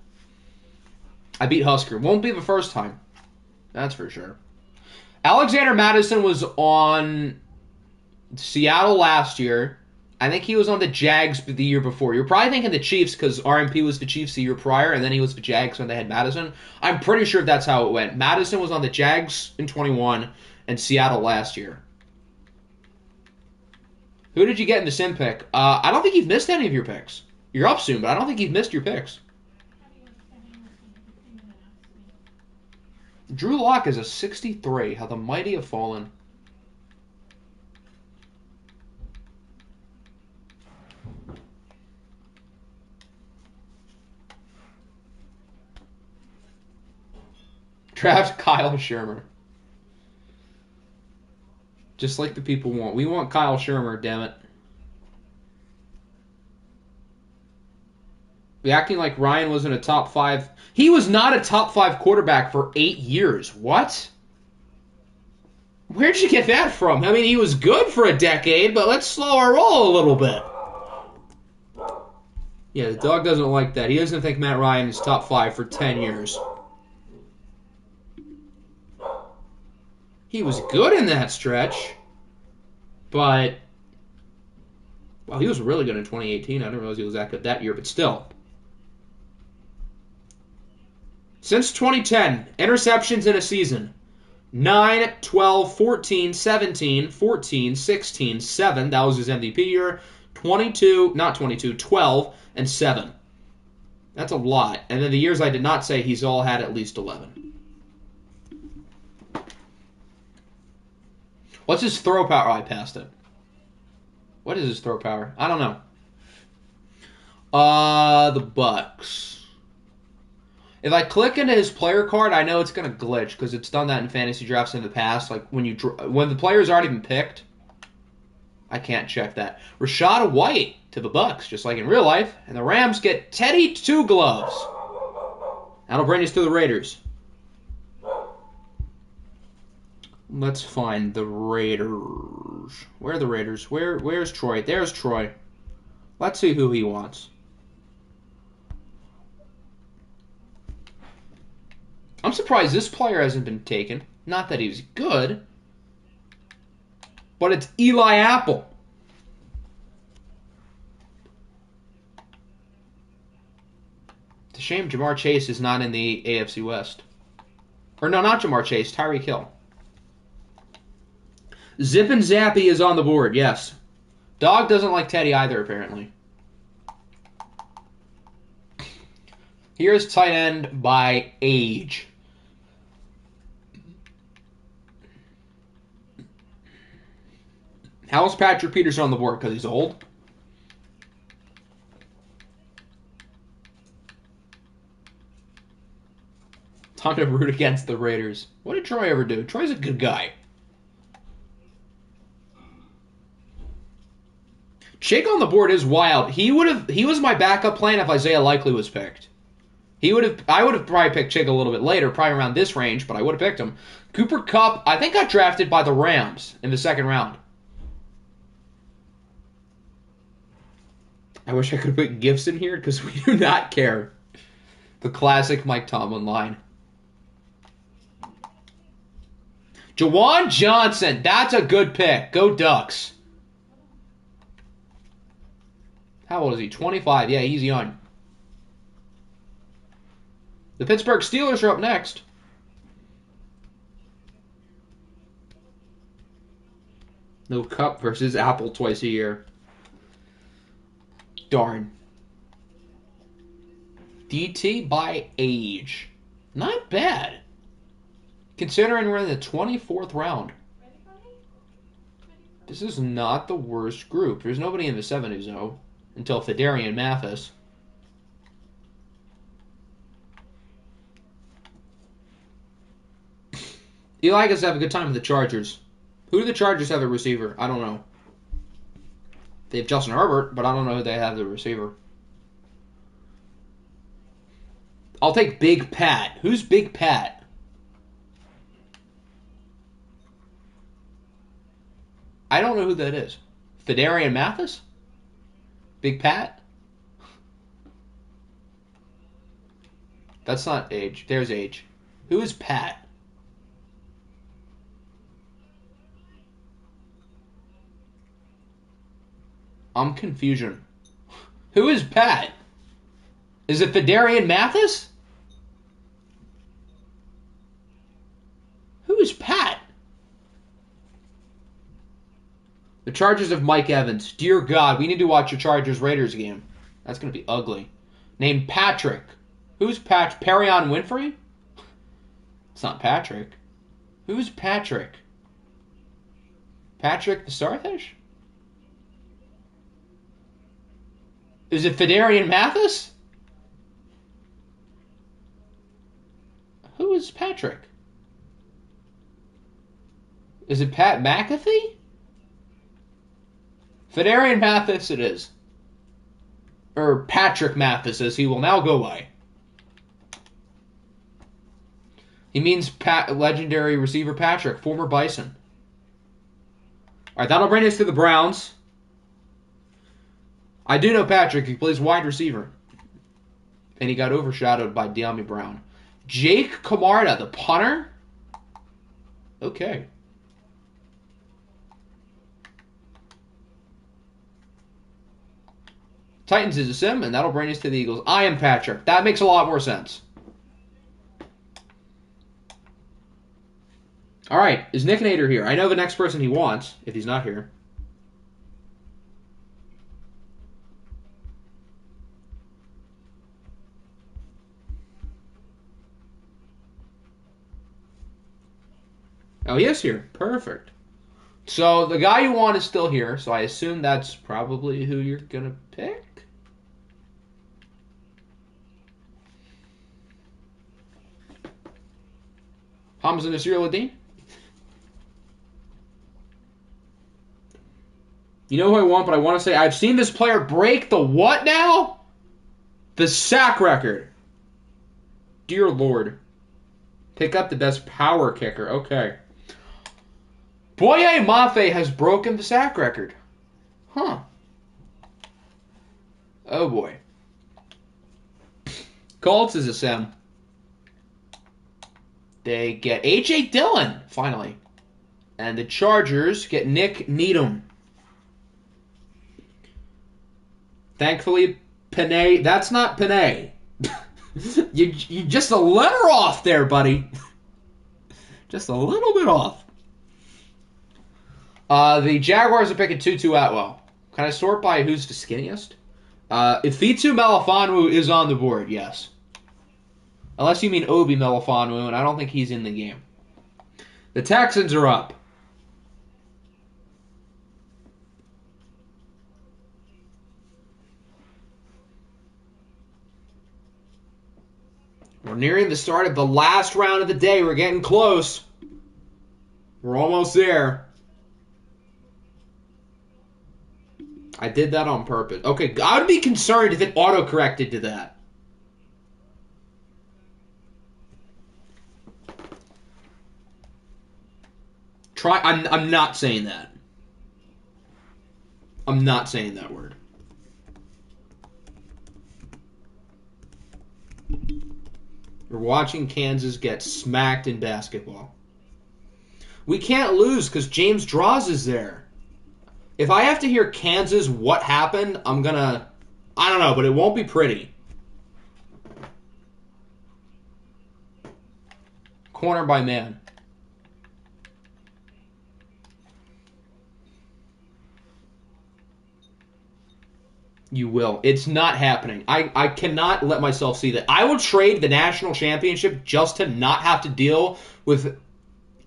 I beat Husker. Won't be the first time. That's for sure. Alexander Madison was on Seattle last year. I think he was on the Jags the year before. You're probably thinking the Chiefs because RMP was the Chiefs the year prior, and then he was the Jags when they had Madison. I'm pretty sure that's how it went. Madison was on the Jags in 21 and Seattle last year. Who did you get in the sim pick? I don't think you've missed any of your picks. You're up soon, but I don't think you've missed your picks. Drew Lock is a 63. How the mighty have fallen. Draft Kyle Shermer. Just like the people want. We want Kyle Shermer, damn it. We acting like Ryan wasn't a top 5. He was not a top 5 quarterback for 8 years. What? Where'd you get that from? I mean, he was good for a decade, but let's slow our roll a little bit. Yeah, the dog doesn't like that. He doesn't think Matt Ryan is top 5 for 10 years. He was good in that stretch, but... Well, he was really good in 2018. I didn't realize he was that good that year, but still. Since 2010, interceptions in a season. 9, 12, 14, 17, 14, 16, 7. That was his MVP year. 22, not 22, 12, and 7. That's a lot. And then the years I did not say, he's all had at least 11. What's his throw power? Oh, I passed it. What is his throw power? I don't know. The Bucks. If I click into his player card, I know it's going to glitch because it's done that in fantasy drafts in the past. Like when the player's already been picked, I can't check that. Rashad White to the Bucks, just like in real life, and the Rams get Teddy Two Gloves. That'll bring us to the Raiders. Let's find the Raiders. Where are the Raiders? Where's Troy? There's Troy. Let's see who he wants. I'm surprised this player hasn't been taken. Not that he was good, but it's Eli Apple. It's a shame Jamar Chase is not in the AFC West. Or no, not Jamar Chase, Tyreek Hill. Zip and Zappy is on the board, yes. Dog doesn't like Teddy either, apparently. Here's tight end by age. How is Patrick Peterson on the board? Because he's old? Time to root against the Raiders. What did Troy ever do? Troy's a good guy. Chick on the board is wild. He was my backup plan if Isaiah Likely was picked. I would have probably picked Chick a little bit later, probably around this range, but I would have picked him. Cooper Kupp, I think got drafted by the Rams in the second round. I wish I could put gifts in here because we do not care. The classic Mike Tomlin line. Jawan Johnson, that's a good pick. Go Ducks. How old is he? 25. Yeah, he's young. The Pittsburgh Steelers are up next. No Cup versus Apple twice a year. Darn. DT by age. Not bad. Considering we're in the 24th round. This is not the worst group. There's nobody in the 70s, though. Until Fedarian Mathis. Eli gets to have a good time with the Chargers. Who do the Chargers have a receiver? I don't know. They have Justin Herbert, but I don't know who they have the receiver. I'll take Big Pat. Who's Big Pat? I don't know who that is. Fedarian Mathis? Big Pat? That's not age. There's age. Who is Pat? I'm confusion. Who is Pat? Is it Fedarian Mathis? Who is Pat? The Chargers of Mike Evans. Dear God, we need to watch a Chargers-Raiders game. That's going to be ugly. Named Patrick. Who's Patrick? Perion Winfrey? It's not Patrick. Who's Patrick? Patrick the Starfish? Is it Fedarian Mathis? Who is Patrick? Is it Pat McAfee? Fedarian Mathis it is. Or Patrick Mathis, as he will now go by. He means legendary receiver Patrick, former Bison. Alright, that'll bring us to the Browns. I do know Patrick. He plays wide receiver. And he got overshadowed by De'Ami Brown. Jake Camarda, the punter? Okay. Titans is a sim, and that'll bring us to the Eagles. I am Patrick. That makes a lot more sense. All right, is Nick Nader here? I know the next person he wants, if he's not here. Oh, he is here. Perfect. So the guy you want is still here, so I assume that's probably who you're going to pick? Hamza Nasir-Ladin? You know who I want, but I want to say I've seen this player break the what now? The sack record. Dear Lord. Pick up the best power kicker. Okay. Boye Mafe has broken the sack record. Huh. Oh boy. Colts is a sim. They get A.J. Dillon, finally. And the Chargers get Nick Needham. Thankfully, Panay. That's not Panay. you just a letter off there, buddy. Just a little bit off. The Jaguars are picking Tutu Atwell. Can I sort by who's the skinniest? Ifitu Melifonwu is on the board, yes. Unless you mean Obi Melifonwu, and I don't think he's in the game. The Texans are up. We're nearing the start of the last round of the day. We're getting close. We're almost there. I did that on purpose. Okay, I would be concerned if it auto-corrected to that. I'm not saying that. I'm not saying that word. You're watching Kansas get smacked in basketball. We can't lose because James Draws is there. If I have to hear Kansas what happened, I'm gonna... I don't know, but it won't be pretty. Corner by man. You will. It's not happening. I cannot let myself see that. I will trade the national championship just to not have to deal with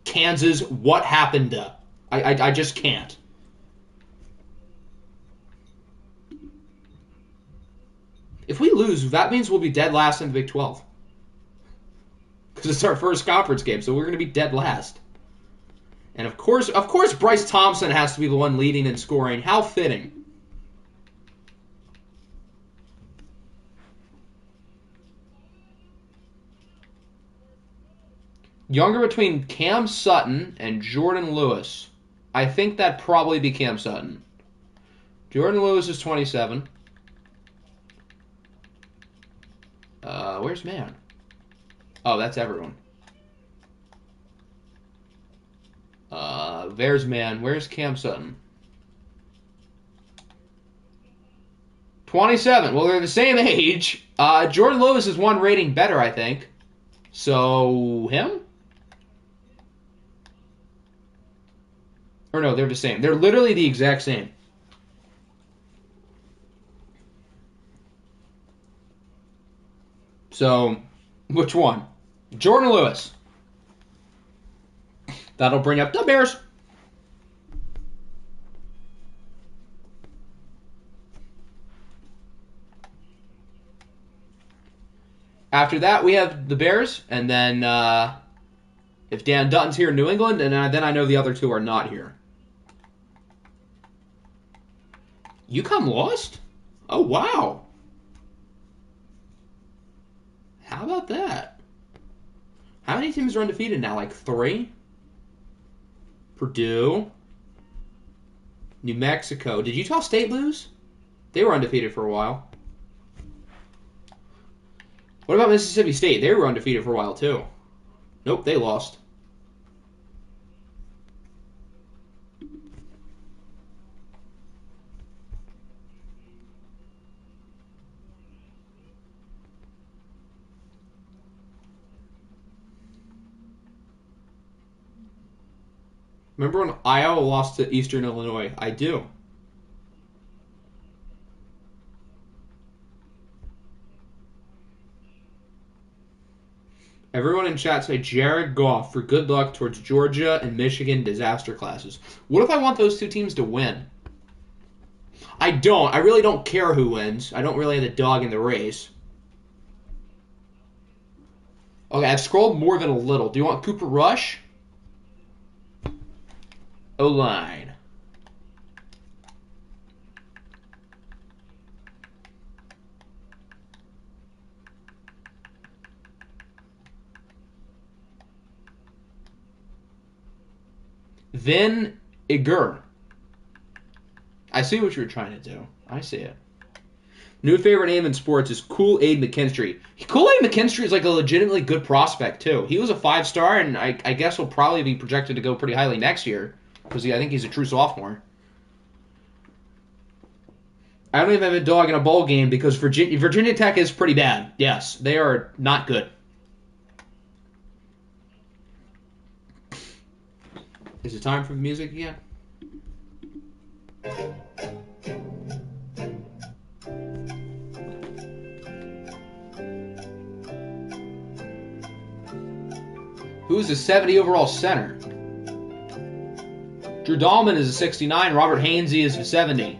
Kansas what happened to. I just can't. If we lose, that means we'll be dead last in the Big 12. Because it's our first conference game, so we're going to be dead last. And of course, Bryce Thompson has to be the one leading in scoring. How fitting. Younger between Cam Sutton and Jordan Lewis. I think that'd probably be Cam Sutton. Jordan Lewis is 27. Where's man? Oh, that's everyone. There's man. Where's Cam Sutton? 27. Well, they're the same age. Jordan Lewis is one rating better, I think. So, him? Or no, they're the same. They're literally the exact same. So, which one? Jordan Lewis. That'll bring up the Bears. After that, we have the Bears, and then if Dan Dutton's here in New England, and then I know the other two are not here. UConn lost? Oh, wow. How about that? How many teams are undefeated now? Like 3? Purdue. New Mexico. Did Utah State lose? They were undefeated for a while. What about Mississippi State? They were undefeated for a while, too. Nope, they lost. Remember when Iowa lost to Eastern Illinois? I do. Everyone in chat say Jared Goff for good luck towards Georgia and Michigan disaster classes. What if I want those two teams to win? I don't. I really don't care who wins. I don't really have a dog in the race. Okay, I've scrolled more than a little. Do you want Cooper Rush? O-line. Vin Igur. I see what you're trying to do. I see it. New favorite name in sports is Kool-Aid McKinstry. Kool-Aid McKinstry is like a legitimately good prospect, too. He was a 5-star, and I guess will probably be projected to go pretty highly next year. Because I think he's a true sophomore. I don't even have a dog in a bowl game because Virginia Tech is pretty bad. Yes, they are not good. Is it time for the music again? Who's the 70 overall center? Drew Dahlman is a 69. Robert Hainsey is a 70.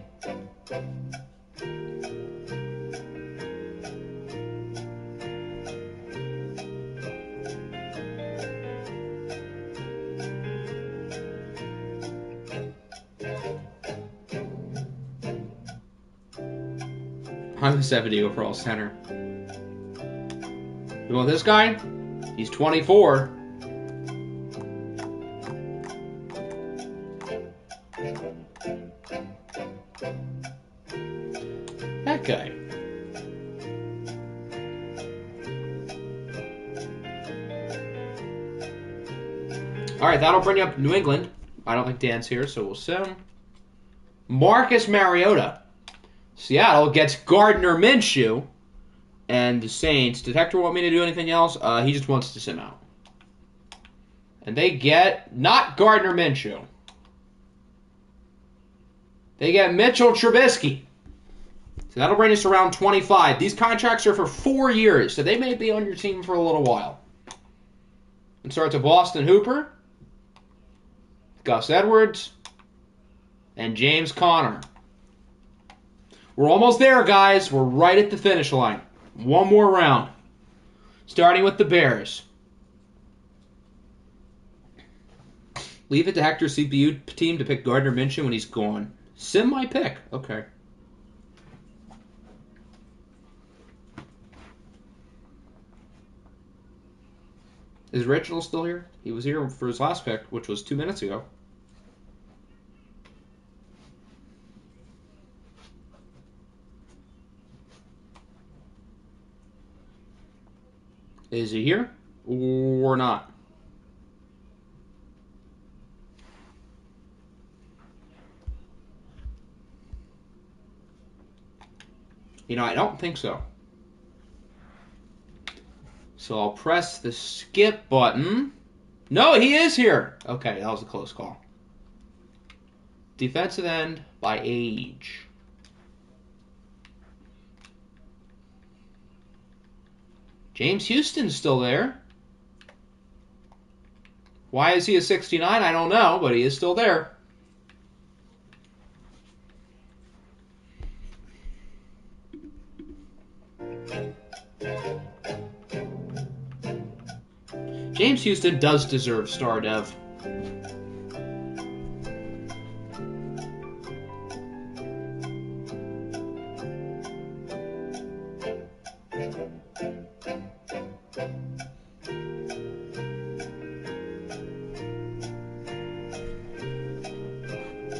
I'm the 70 overall center. You want this guy? He's 24. That guy. Alright, that'll bring up New England. I don't think Dan's here, so we'll sim. Marcus Mariota. Seattle gets Gardner Minshew. And the Saints. Detector want me to do anything else? He just wants to sim out. And they get not Gardner Minshew. They get Mitchell Trubisky. So that'll bring us to round 25. These contracts are for 4 years, so they may be on your team for a little while. And start to Boston Hooper, Gus Edwards, and James Conner. We're almost there, guys. We're right at the finish line. One more round. Starting with the Bears. Leave it to Hector's CPU team to pick Gardner Minshew when he's gone. Sim my pick. Okay. Is Reginald still here? He was here for his last pick, which was 2 minutes ago. Is he here or not? You know, I don't think so. So I'll press the skip button. No, he is here. Okay, that was a close call. Defensive end by age. James Houston's still there. Why is he a 69? I don't know, but he is still there. James Houston does deserve star dev.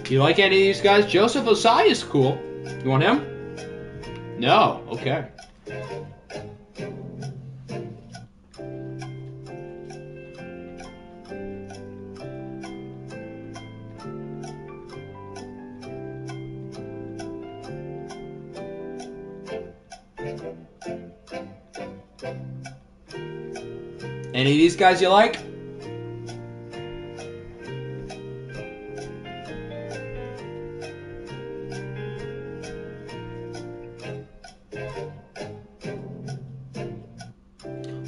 You like any of these guys? Joseph Osai is cool. You want him? No. Okay. Any of these guys you like?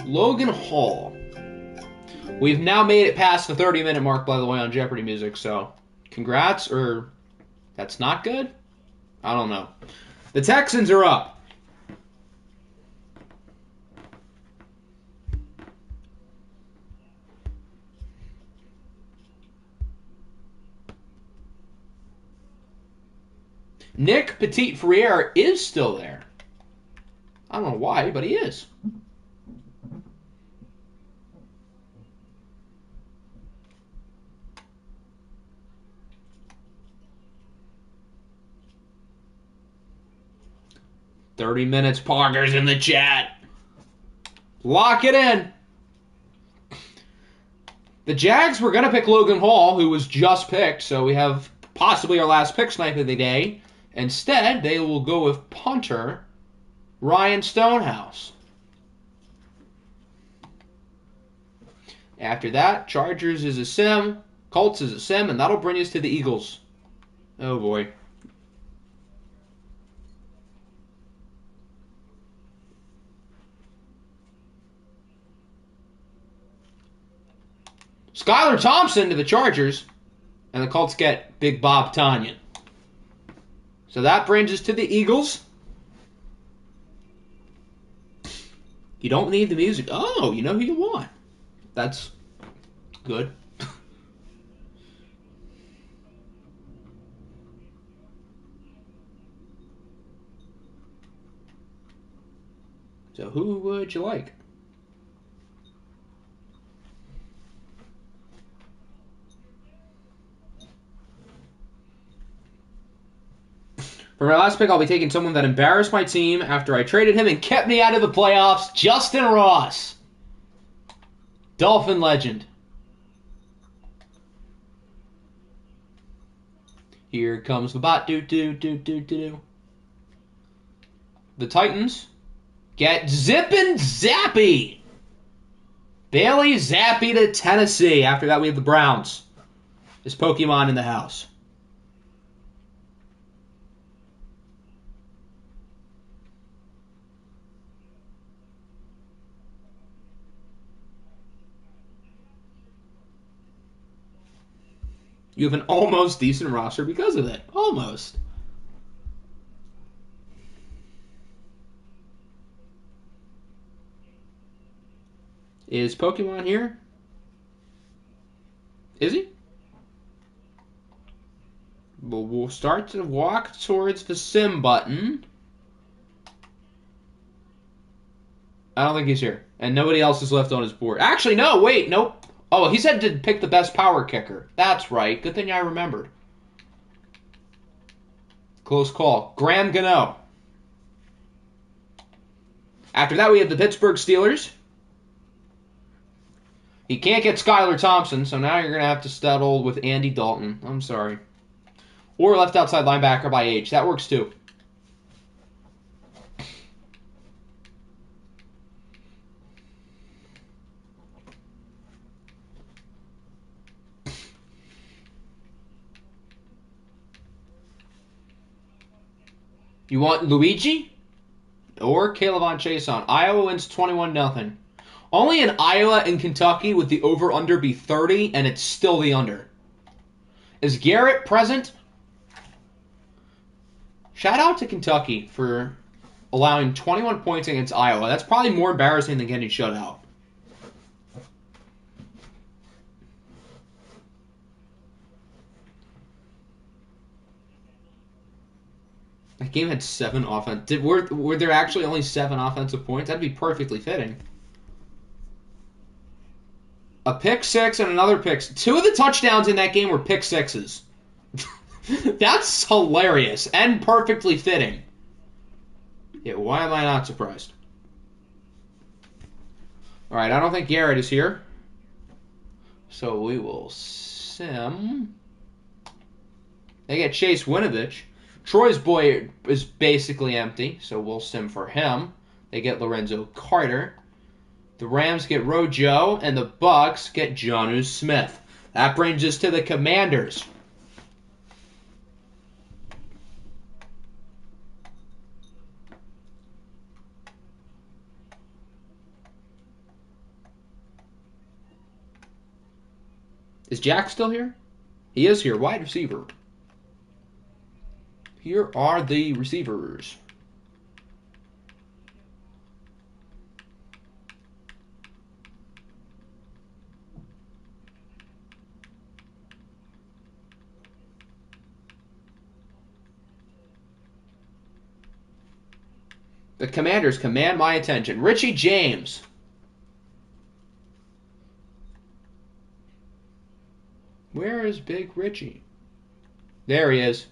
Logan Hall. We've now made it past the 30-minute mark, by the way, on Jeopardy music, so congrats, or that's not good? I don't know. The Texans are up. Nick Petit-Frere is still there. I don't know why, but he is. $30 Parker's in the chat. Lock it in. The Jags were going to pick Logan Hall, who was just picked, so we have possibly our last pick snipe of the day. Instead, they will go with punter Ryan Stonehouse. After that, Chargers is a sim, Colts is a sim, and that'll bring us to the Eagles. Oh boy. Skylar Thompson to the Chargers, and the Colts get Big Bob Tonyan. So that brings us to the Eagles. You don't need the music. Oh, you know who you want. That's good. So who would you like? For my last pick, I'll be taking someone that embarrassed my team after I traded him and kept me out of the playoffs, Justin Ross. Dolphin legend. Here comes the bot. The Titans get Zippin' Zappy. Bailey Zappy to Tennessee. After that, we have the Browns. This Pokemon in the house. You have an almost decent roster because of it. Almost. Is Pokemon here? Is he? Well, we'll start to walk towards the sim button. I don't think he's here. And nobody else is left on his board. Actually, no, wait, nope. Oh, he said to pick the best power kicker. That's right. Good thing I remembered. Close call. Graham Gano. After that, we have the Pittsburgh Steelers. He can't get Skylar Thompson, so now you're going to have to settle with Andy Dalton. I'm sorry. Or left outside linebacker by age. That works too. You want Luigi or Caleb Chase on? Iowa wins 21-0. Only in Iowa and Kentucky would the over-under be 30, and it's still the under. Is Garrett present? Shout out to Kentucky for allowing 21 points against Iowa. That's probably more embarrassing than getting shut out. That game had 7 offense. Were there actually only 7 offensive points? That'd be perfectly fitting. A pick six and another pick. 2 of the touchdowns in that game were pick sixes. That's hilarious and perfectly fitting. Yeah, why am I not surprised? All right, I don't think Garrett is here. So we will sim. They get Chase Winovich. Troy's boy is basically empty, so we'll sim for him. They get Lorenzo Carter. The Rams get Rojo, and the Bucks get Jonnu Smith. That brings us to the Commanders. Is Jack still here? He is here. Wide receiver. Here are the receivers. The Commanders command my attention. Richie James. Where is Big Richie? There he is.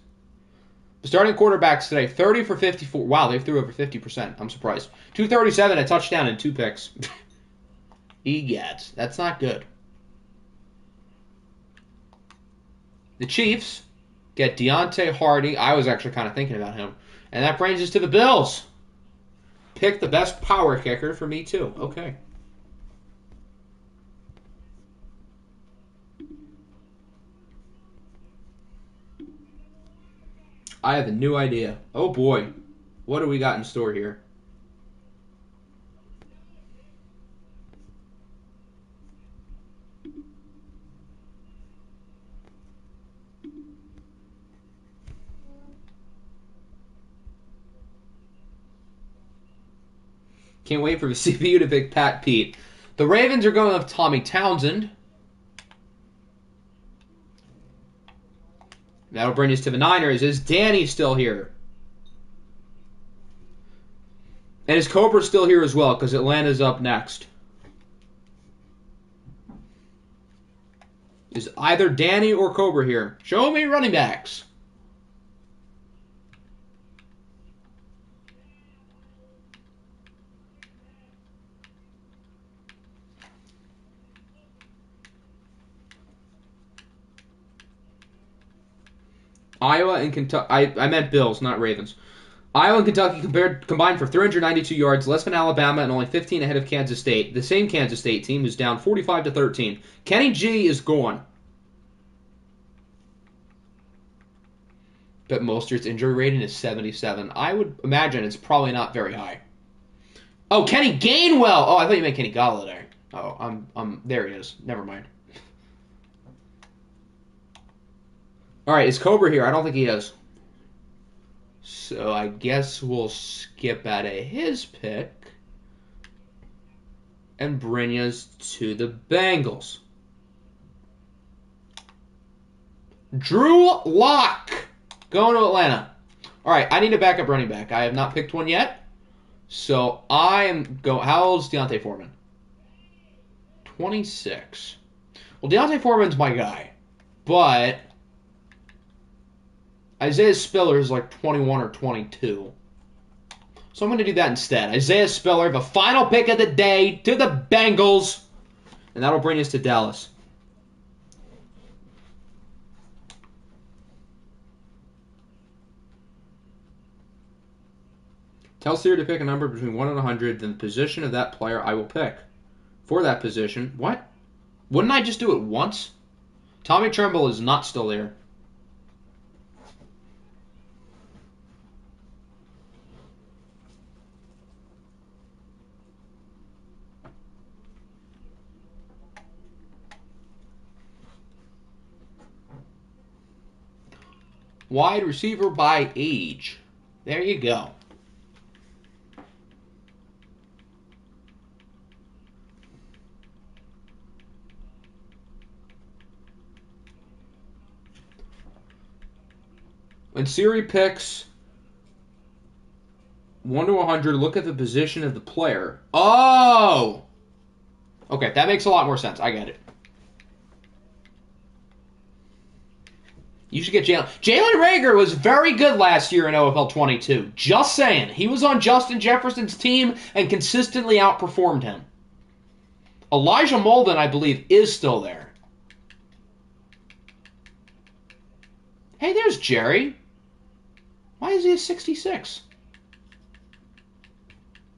The starting quarterbacks today, 30 for 54. Wow, they threw over 50%. I'm surprised. 237, a touchdown, and 2 picks. Egads. That's not good. The Chiefs get Deontay Hardy. I was actually kind of thinking about him. And that brings us to the Bills. Pick the best power kicker for me, too. Okay. I have a new idea. Oh, boy. What do we got in store here? Can't wait for the CPU to pick Pat Pete. The Ravens are going with Tommy Townsend. That'll bring us to the Niners. Is Danny still here? And is Cobra still here as well? Because Atlanta's up next. Is either Danny or Cobra here? Show me running backs. Iowa and Kentucky. I meant Bills, not Ravens. Iowa and Kentucky combined for 392 yards, less than Alabama, and only 15 ahead of Kansas State. The same Kansas State team who's down 45-13. Kenny G is gone. But Mostert's injury rating is 77. I would imagine it's probably not very high. Oh, Kenny Gainwell! Oh, I thought you meant Kenny Golladay. Oh, there he is. Never mind. All right, is Cobra here? I don't think he is. So I guess we'll skip out of his pick and bring us to the Bengals. Drew Lock going to Atlanta. All right, I need a backup running back. I have not picked one yet. So I am going. How old is Deontay Foreman? 26. Well, Deontay Foreman's my guy. But Isaiah Spiller is like 21 or 22. So I'm going to do that instead. Isaiah Spiller, the final pick of the day, to the Bengals. And that'll bring us to Dallas. Tell Siri to pick a number between 1 and 100, then the position of that player I will pick. For that position, what? Wouldn't I just do it once? Tommy Tremble is not still there. Wide receiver by age. There you go. When Siri picks 1 to 100, look at the position of the player. Oh! Okay, that makes a lot more sense. I get it. You should get Jalen. Jalen Reagor was very good last year in OFL 22. Just saying. He was on Justin Jefferson's team and consistently outperformed him. Elijah Molden, I believe, is still there. Hey, there's Jerry. Why is he a 66?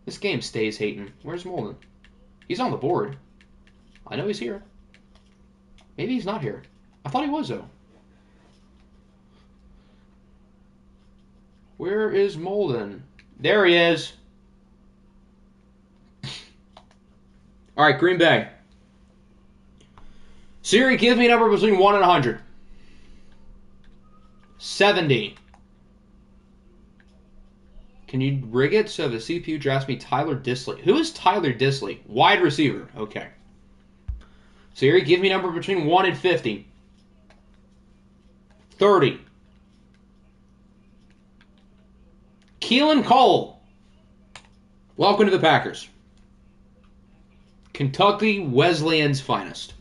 This game stays hating. Where's Molden? He's on the board. I know he's here. Maybe he's not here. I thought he was, though. Where is Molden? There he is. All right, Green Bay. Siri, give me a number between 1 and 100. 70. Can you rig it so the CPU drafts me Tyler Disley? Who is Tyler Disley? Wide receiver. Okay. Siri, give me a number between 1 and 50. 30. Keelan Cole. Welcome to the Packers. Kentucky Wesleyan's finest.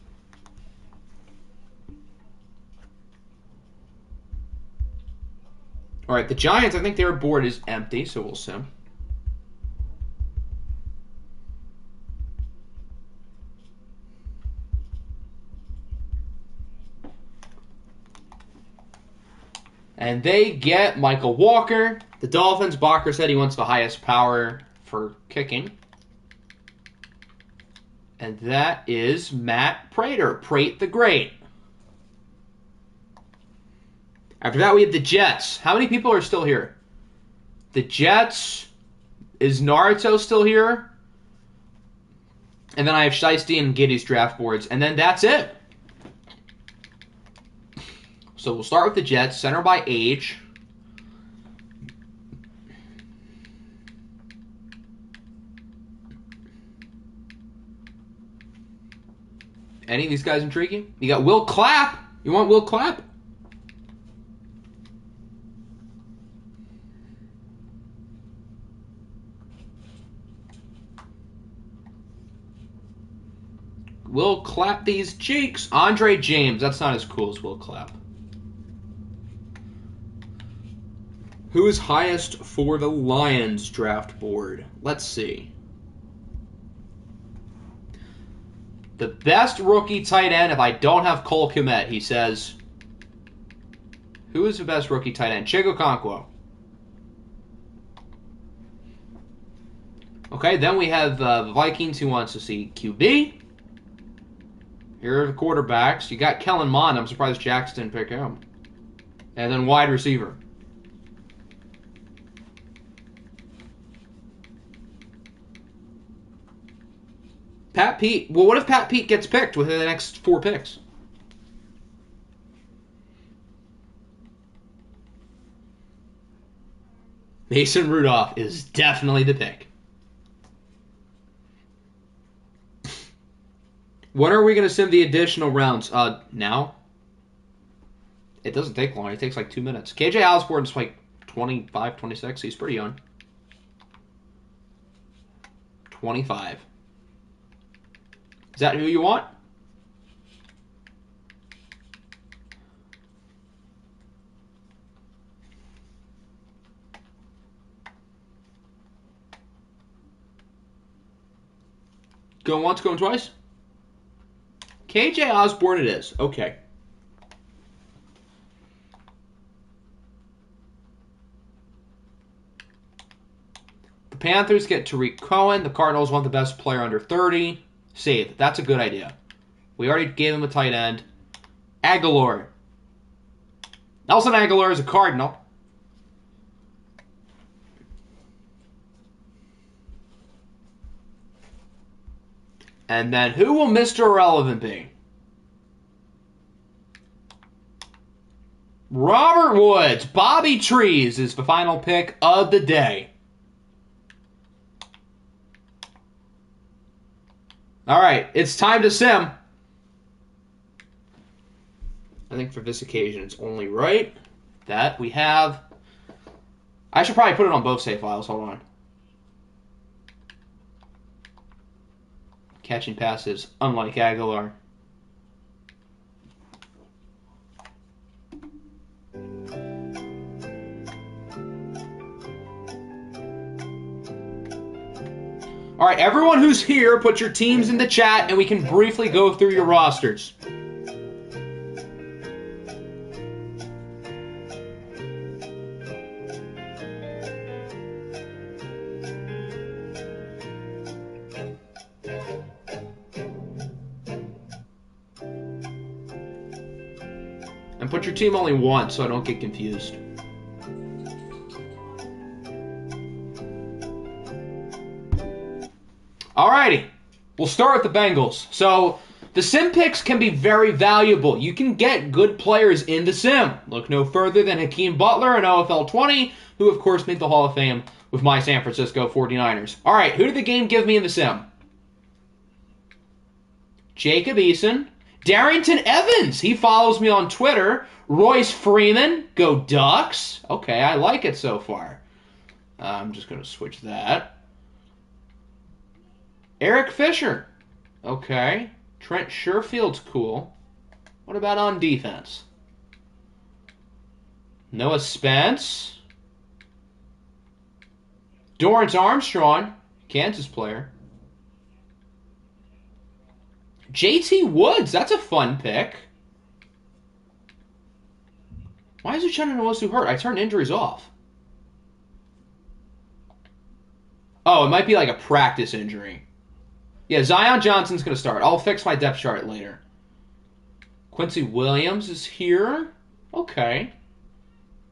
All right, the Giants, I think their board is empty, so we'll see. And they get Michael Walker. The Dolphins, Bacher said he wants the highest power for kicking. And that is Matt Prater, Prate the Great. After that, we have the Jets. How many people are still here? The Jets. Is Naruto still here? And then I have Shiesty and Giddy's draft boards. And then that's it. So we'll start with the Jets. Center by age. Any of these guys intriguing? You got Will Clapp. You want Will Clapp? Will Clapp these cheeks. Andre James. That's not as cool as Will Clapp. Who is highest for the Lions draft board? Let's see. The best rookie tight end if I don't have Cole Kmet, he says. Who is the best rookie tight end? Chigo Okonkwo. Okay, then we have the Vikings who wants to see QB. Here are the quarterbacks. You got Kellen Mond. I'm surprised Jackson didn't pick him. And then wide receiver. Pat Pete. Well, what if Pat Pete gets picked within the next 4 picks? Mason Rudolph is definitely the pick. When are we going to sim the additional rounds? Now? It doesn't take long. It takes like 2 minutes. KJ Osborne's like 25, 26. He's pretty young. 25. Is that who you want? Going once, going twice? KJ Osborne it is. Okay. The Panthers get Tariq Cohen. The Cardinals want the best player under 30. Save. That's a good idea. We already gave him a tight end. Aguilar. Nelson Aguilar is a Cardinal. And then who will Mr. Irrelevant be? Robert Woods. Bobby Trees is the final pick of the day. All right, it's time to sim. I think for this occasion, it's only right that we have... I should probably put it on both save files. Hold on. Catching passes, unlike Aguilar. All right, everyone who's here, put your teams in the chat, and we can briefly go through your rosters. And put your team only once so I don't get confused. Alrighty, we'll start with the Bengals. So The sim picks can be very valuable. You can get good players in the sim. Look no further than Hakeem Butler in OFL 20, who of course made the Hall of Fame with my San Francisco 49ers. All right, who did the game give me in the sim? Jacob Eason. Darrington Evans, he follows me on Twitter. Royce Freeman, go Ducks. Okay, I like it so far. I'm just going to switch that. Eric Fisher. Okay. Trent Sherfield's cool. What about on defense? Noah Spence. Dorrance Armstrong, Kansas player. JT Woods, that's a fun pick. Why is Uchenna Nwosu hurt? I turned injuries off. Oh, it might be like a practice injury. Yeah, Zion Johnson's going to start. I'll fix my depth chart later. Quincy Williams is here. Okay.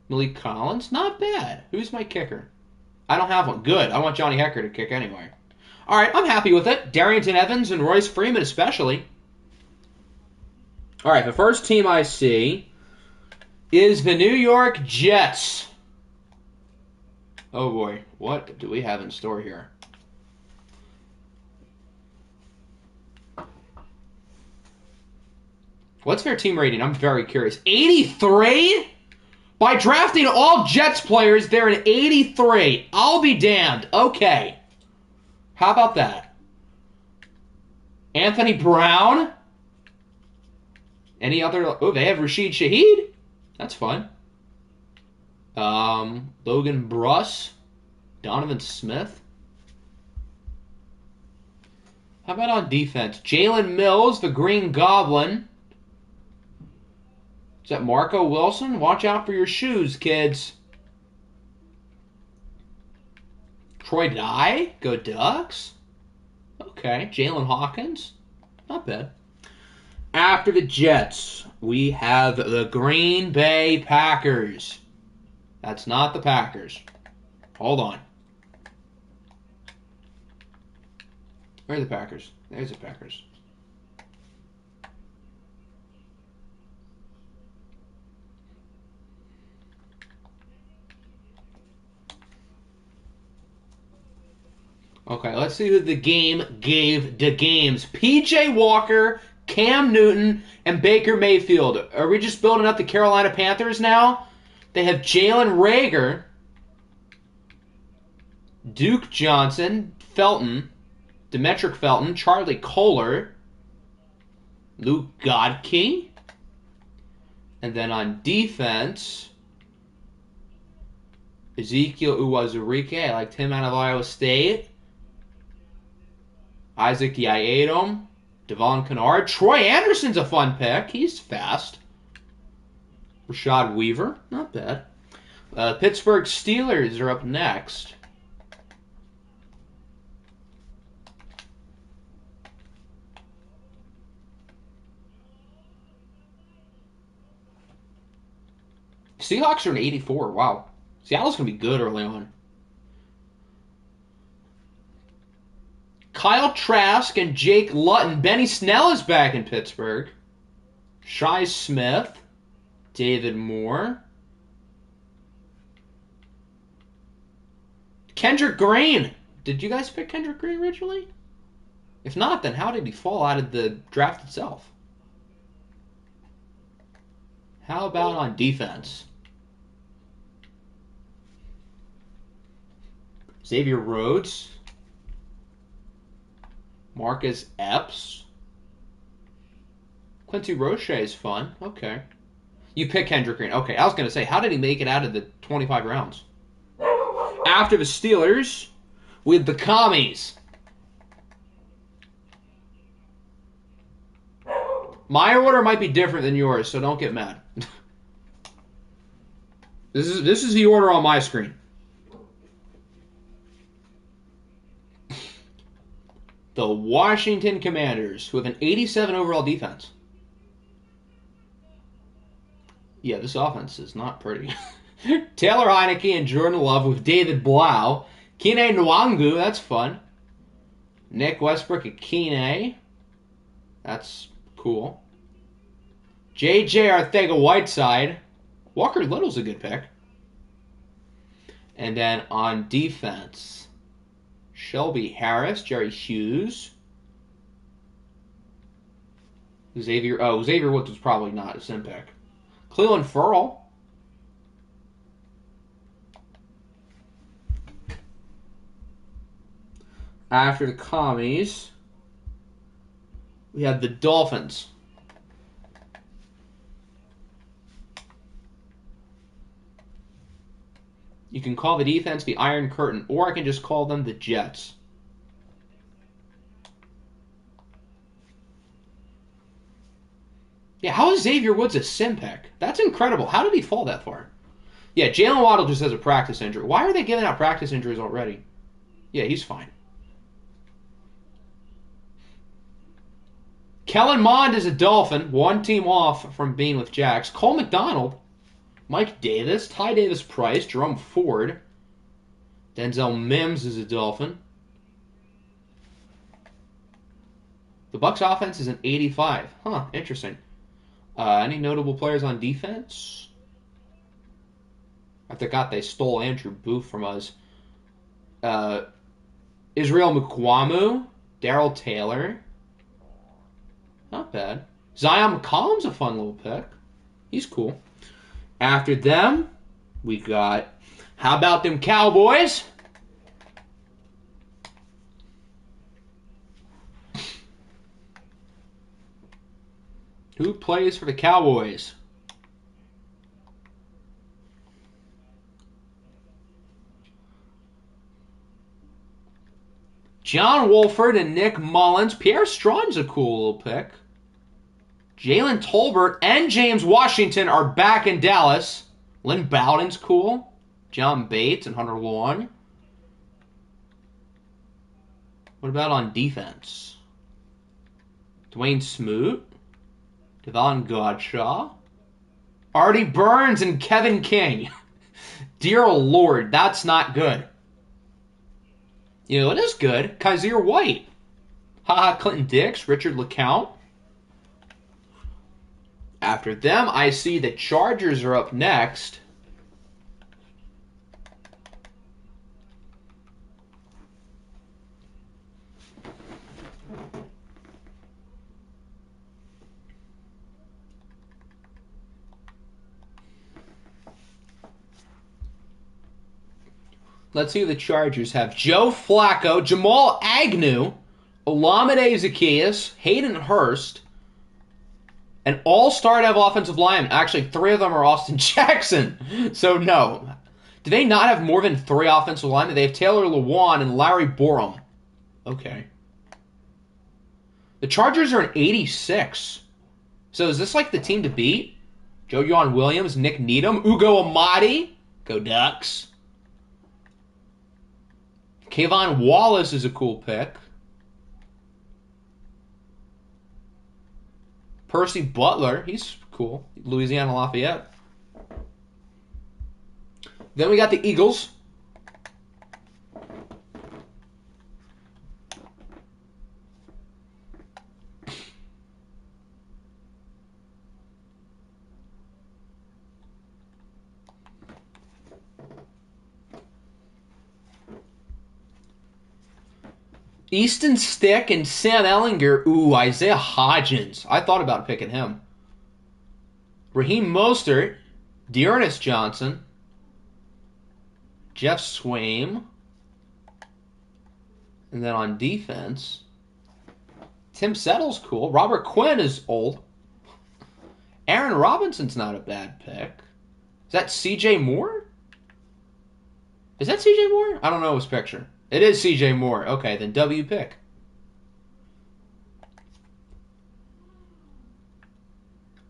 Malik Collins, not bad. Who's my kicker? I don't have one. Good. I want Johnny Hecker to kick anyway. All right, I'm happy with it. Darrington Evans and Royce Freeman especially. All right, the first team I see is the New York Jets. Oh boy, what do we have in store here? What's their team rating? I'm very curious. 83? By drafting all Jets players, they're an 83. I'll be damned. Okay. How about that? Anthony Brown? Any other? Oh, they have Rashid Shaheed? That's fun. Logan Bruss? Donovan Smith? How about on defense? Jalen Mills, the Green Goblin. Is that Marco Wilson? Watch out for your shoes, kids. Troy Dye? Go Ducks? Okay. Jalen Hawkins? Not bad. After the Jets, we have the Green Bay Packers. That's not the Packers. Hold on. Where are the Packers? There's the Packers. Okay, let's see who the game gave the games. P.J. Walker, Cam Newton, and Baker Mayfield. Are we just building up the Carolina Panthers now? They have Jalen Reagor, Duke Johnson, Felton, Demetric Felton, Charlie Kohler, Luke Godke. And then on defense, Ezekiel Uwazurike. I liked him out of Iowa State. Isaac Yiadom, Devon Kennard. Troy Anderson's a fun pick. He's fast. Rashad Weaver, not bad. Pittsburgh Steelers are up next. Seahawks are an 84. Wow. Seattle's going to be good early on. Kyle Trask and Jake Luton. Benny Snell is back in Pittsburgh. Shi Smith. David Moore. Kendrick Green. Did you guys pick Kendrick Green originally? If not, then how did he fall out of the draft itself? How about on defense? Xavier Rhodes. Marcus Epps. Quincy Roche is fun. Okay. You pick Kendrick Green. Okay, I was going to say, how did he make it out of the 25 rounds? After the Steelers, with the Commies. My order might be different than yours, so don't get mad. This is the order on my screen. The Washington Commanders, with an 87 overall defense. Yeah, this offense is not pretty. Taylor Heineke and Jordan Love with David Blau. Kene Nwangu, that's fun. Nick Westbrook at Kene. That's cool. J.J. Arcega-Whiteside. Walker Little's a good pick. And then on defense, Shelby Harris, Jerry Hughes. Xavier Woods was probably not a sim pick. Cleveland Ferrell. After the commies, we have the Dolphins. You can call the defense the Iron Curtain, or I can just call them the Jets. Yeah, how is Xavier Woods a sim pick? That's incredible. How did he fall that far? Yeah, Jalen Waddle just has a practice injury. Why are they giving out practice injuries already? Yeah, he's fine. Kellen Mond is a Dolphin, one team off from being with Jax. Cole McDonald, Mike Davis, Ty Davis-Price, Jerome Ford. Denzel Mims is a Dolphin. The Bucs offense is an 85. Huh, interesting. Any notable players on defense? I forgot they stole Andrew Booth from us. Israel Mukwamu, Darrell Taylor. Not bad. Zion McCollum's a fun little pick. He's cool. After them, we got, how about them Cowboys? Who plays for the Cowboys? John Wolford and Nick Mullins. Pierre Straughn's a cool little pick. Jalen Tolbert and James Washington are back in Dallas. Lynn Bowden's cool. John Bates and Hunter Long. What about on defense? Dwayne Smoot. Devon Godshaw. Artie Burns and Kevin King. Dear Lord, that's not good. You know, it is good. Kaiser White. Haha, Clinton Dix, Richard LeCount. After them, I see the Chargers are up next. Let's see who the Chargers have. Joe Flacco, Jamal Agnew, Olamide Zaccheaus, Hayden Hurst, an all-star to have offensive linemen. Actually, 3 of them are Austin Jackson. So, no. Do they not have more than 3 offensive linemen? They have Taylor Lewan and Larry Borum. Okay. The Chargers are an 86. So is this like the team to beat? Joe Williams, Nick Needham, Ugo Amadi. Go Ducks. Kayvon Wallace is a cool pick. Percy Butler, he's cool. Louisiana Lafayette. Then we got the Eagles. Easton Stick and Sam Ellinger. Ooh, Isaiah Hodgins. I thought about picking him. Raheem Mostert. Dearness Johnson. Jeff Swaim. And then on defense, Tim Settle's cool. Robert Quinn is old. Aaron Robinson's not a bad pick. Is that CJ Moore? Is that CJ Moore? I don't know his picture. It is CJ Moore. Okay, then W pick.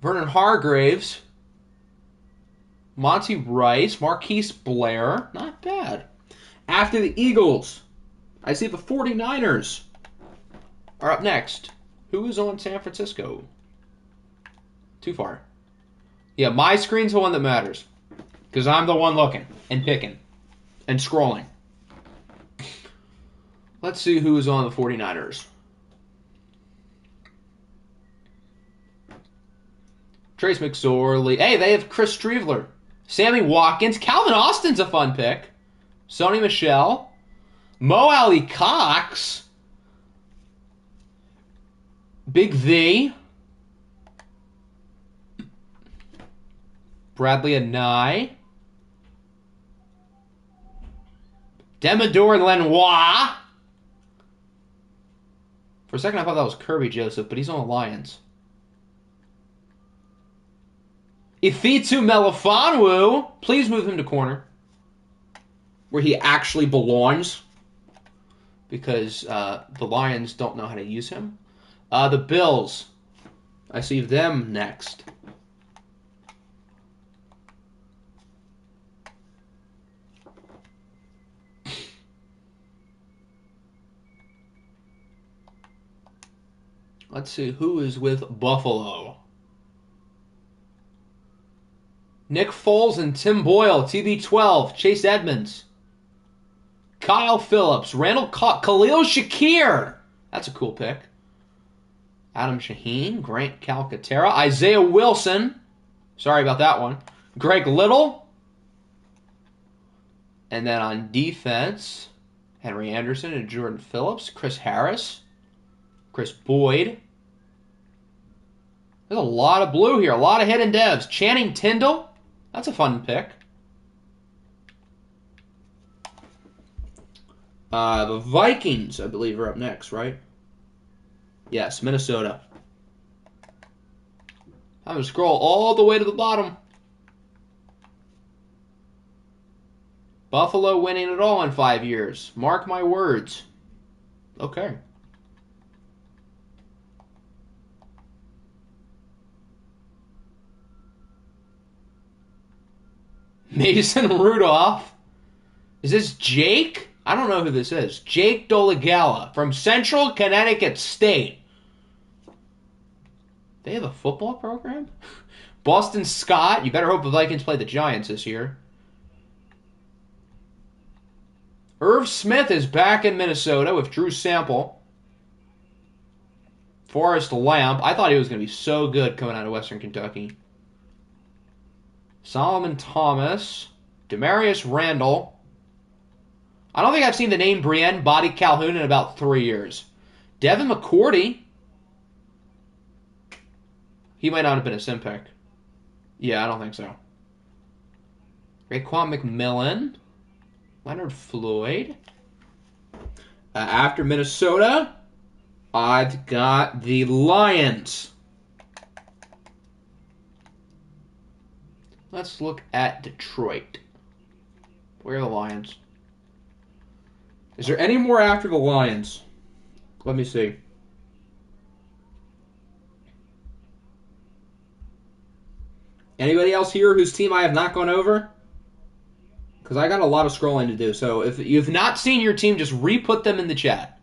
Vernon Hargraves. Monty Rice. Marquise Blair. Not bad. After the Eagles, I see the 49ers are up next. Who is on San Francisco? Too far. Yeah, my screen's the one that matters. Because I'm the one looking and picking and scrolling. Let's see who's on the 49ers. Trace McSorley. Hey, they have Chris Streveler. Sammy Watkins. Calvin Austin's a fun pick. Sony Michel. Mo Alley Cox. Big V. Bradley Anai. Demador Lenoir. For a second, I thought that was Kirby Joseph, but he's on the Lions. Ifitu Melifonwu. Please move him to corner, where he actually belongs, because the Lions don't know how to use him. The Bills. I see them next. Let's see who is with Buffalo. Nick Foles and Tim Boyle, TB12, Chase Edmonds. Kyle Phillips, Khalil Shakir. That's a cool pick. Adam Shaheen, Grant Calcaterra, Isaiah Wilson. Sorry about that one. Greg Little. And then on defense, Henry Anderson and Jordan Phillips, Chris Harris, Chris Boyd. There's a lot of blue here, a lot of hidden devs. Channing Tindall. That's a fun pick. The Vikings, I believe, are up next, right? Yes, Minnesota. I'm going to scroll all the way to the bottom. Buffalo winning it all in 5 years. Mark my words. Okay. Mason Rudolph. Is this Jake? I don't know who this is. Jake Dolegala from Central Connecticut State. They have a football program? Boston Scott. You better hope the Vikings play the Giants this year. Irv Smith is back in Minnesota with Drew Sample. Forrest Lamp. I thought he was going to be so good coming out of Western Kentucky. Solomon Thomas. Demarius Randall. I don't think I've seen the name Brienne Body Calhoun in about 3 years. Devin McCourty. He might not have been a sim pick. Yeah, I don't think so. Raekwon McMillan. Leonard Floyd. After Minnesota, I've got the Lions. Let's look at Detroit. Where are the Lions? Is there any more after the Lions? Let me see. Anybody else here whose team I have not gone over? Because I got a lot of scrolling to do. So if you've not seen your team, just re-put them in the chat.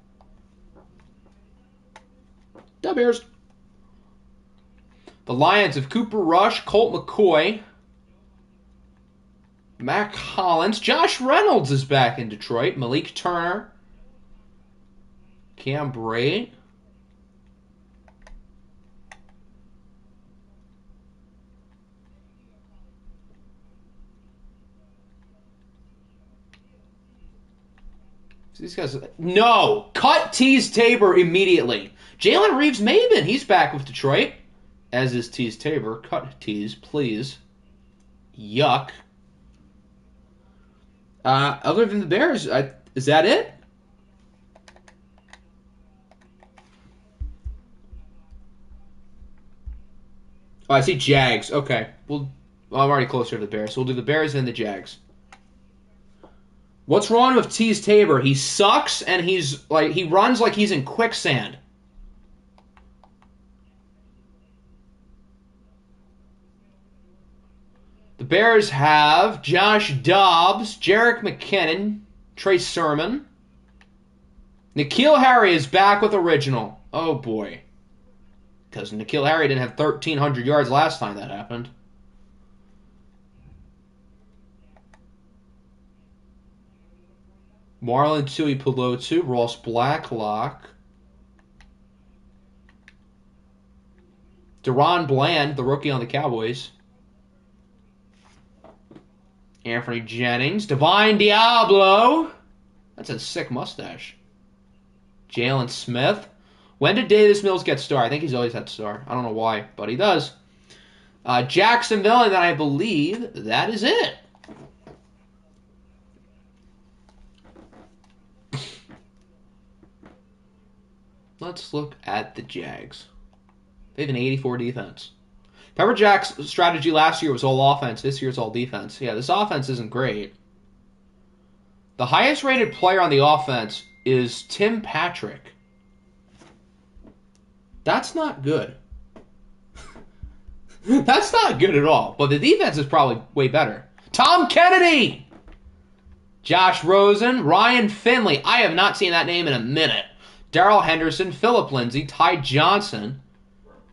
The Bears. The Lions have Cooper Rush, Colt McCoy, Mac Hollins. Josh Reynolds is back in Detroit. Malik Turner. Cam Braid. These guys... No! Cut Tease Tabor immediately. Jalen Reeves-Maben. He's back with Detroit. As is Tease Tabor. Cut Tease, please. Yuck. Other than the Bears, is that it? Oh, I see Jags. Okay. Well, I'm already closer to the Bears, so we'll do the Bears and the Jags. What's wrong with Tease Tabor? He sucks, and he runs like he's in quicksand. The Bears have Josh Dobbs, Jerick McKinnon, Trey Sermon. N'Keal Harry is back with original. Oh, boy. Because N'Keal Harry didn't have 1,300 yards last time that happened. Marlon Tuipulotu, Ross Blacklock. Deron Bland, the rookie on the Cowboys. Anthony Jennings. Divine Diablo. That's a sick mustache. Jalen Smith. When did Davis Mills get star? I think he's always had star. I don't know why, but he does. Jacksonville, and then I believe that is it. Let's look at the Jags. They have an 84 defense. Pepper Jack's strategy last year was all offense. This year it's all defense. Yeah, this offense isn't great. The highest rated player on the offense is Tim Patrick. That's not good. That's not good at all. But the defense is probably way better. Tom Kennedy! Josh Rosen, Ryan Finley. I have not seen that name in a minute. Darrell Henderson, Phillip Lindsay, Ty Johnson.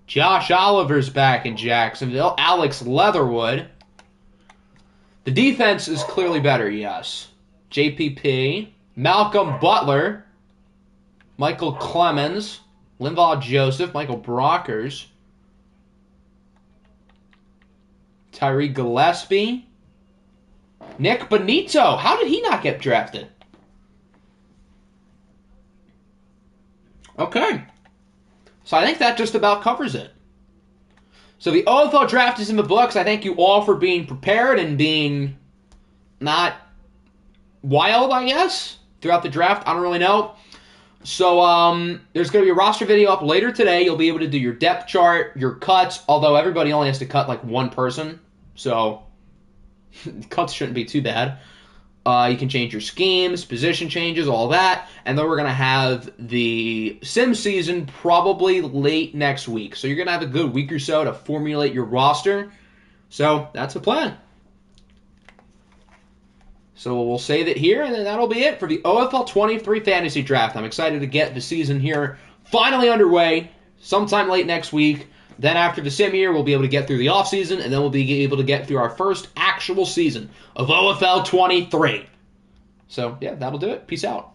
Josh Oliver's back in Jacksonville. Alex Leatherwood. The defense is clearly better, yes. JPP. Malcolm Butler. Michael Clemens. Linval Joseph. Michael Brockers. Tyree Gillespie. Nick Benito. How did he not get drafted? Okay. So I think that just about covers it. So the OFL draft is in the books. I thank you all for being prepared and being not wild, I guess, throughout the draft. I don't really know. So there's going to be a roster video up later today. You'll be able to do your depth chart, your cuts, although everybody only has to cut like one person. So cuts shouldn't be too bad. You can change your schemes, position changes, all that. And then we're going to have the sim season probably late next week. So you're going to have a good week or so to formulate your roster. So that's the plan. So we'll save it here, and then that'll be it for the OFL 23 Fantasy Draft. I'm excited to get the season here finally underway sometime late next week. Then after the sim year, we'll be able to get through the offseason, and then we'll be able to get through our first actual season of OFL 23. So, yeah, that'll do it. Peace out.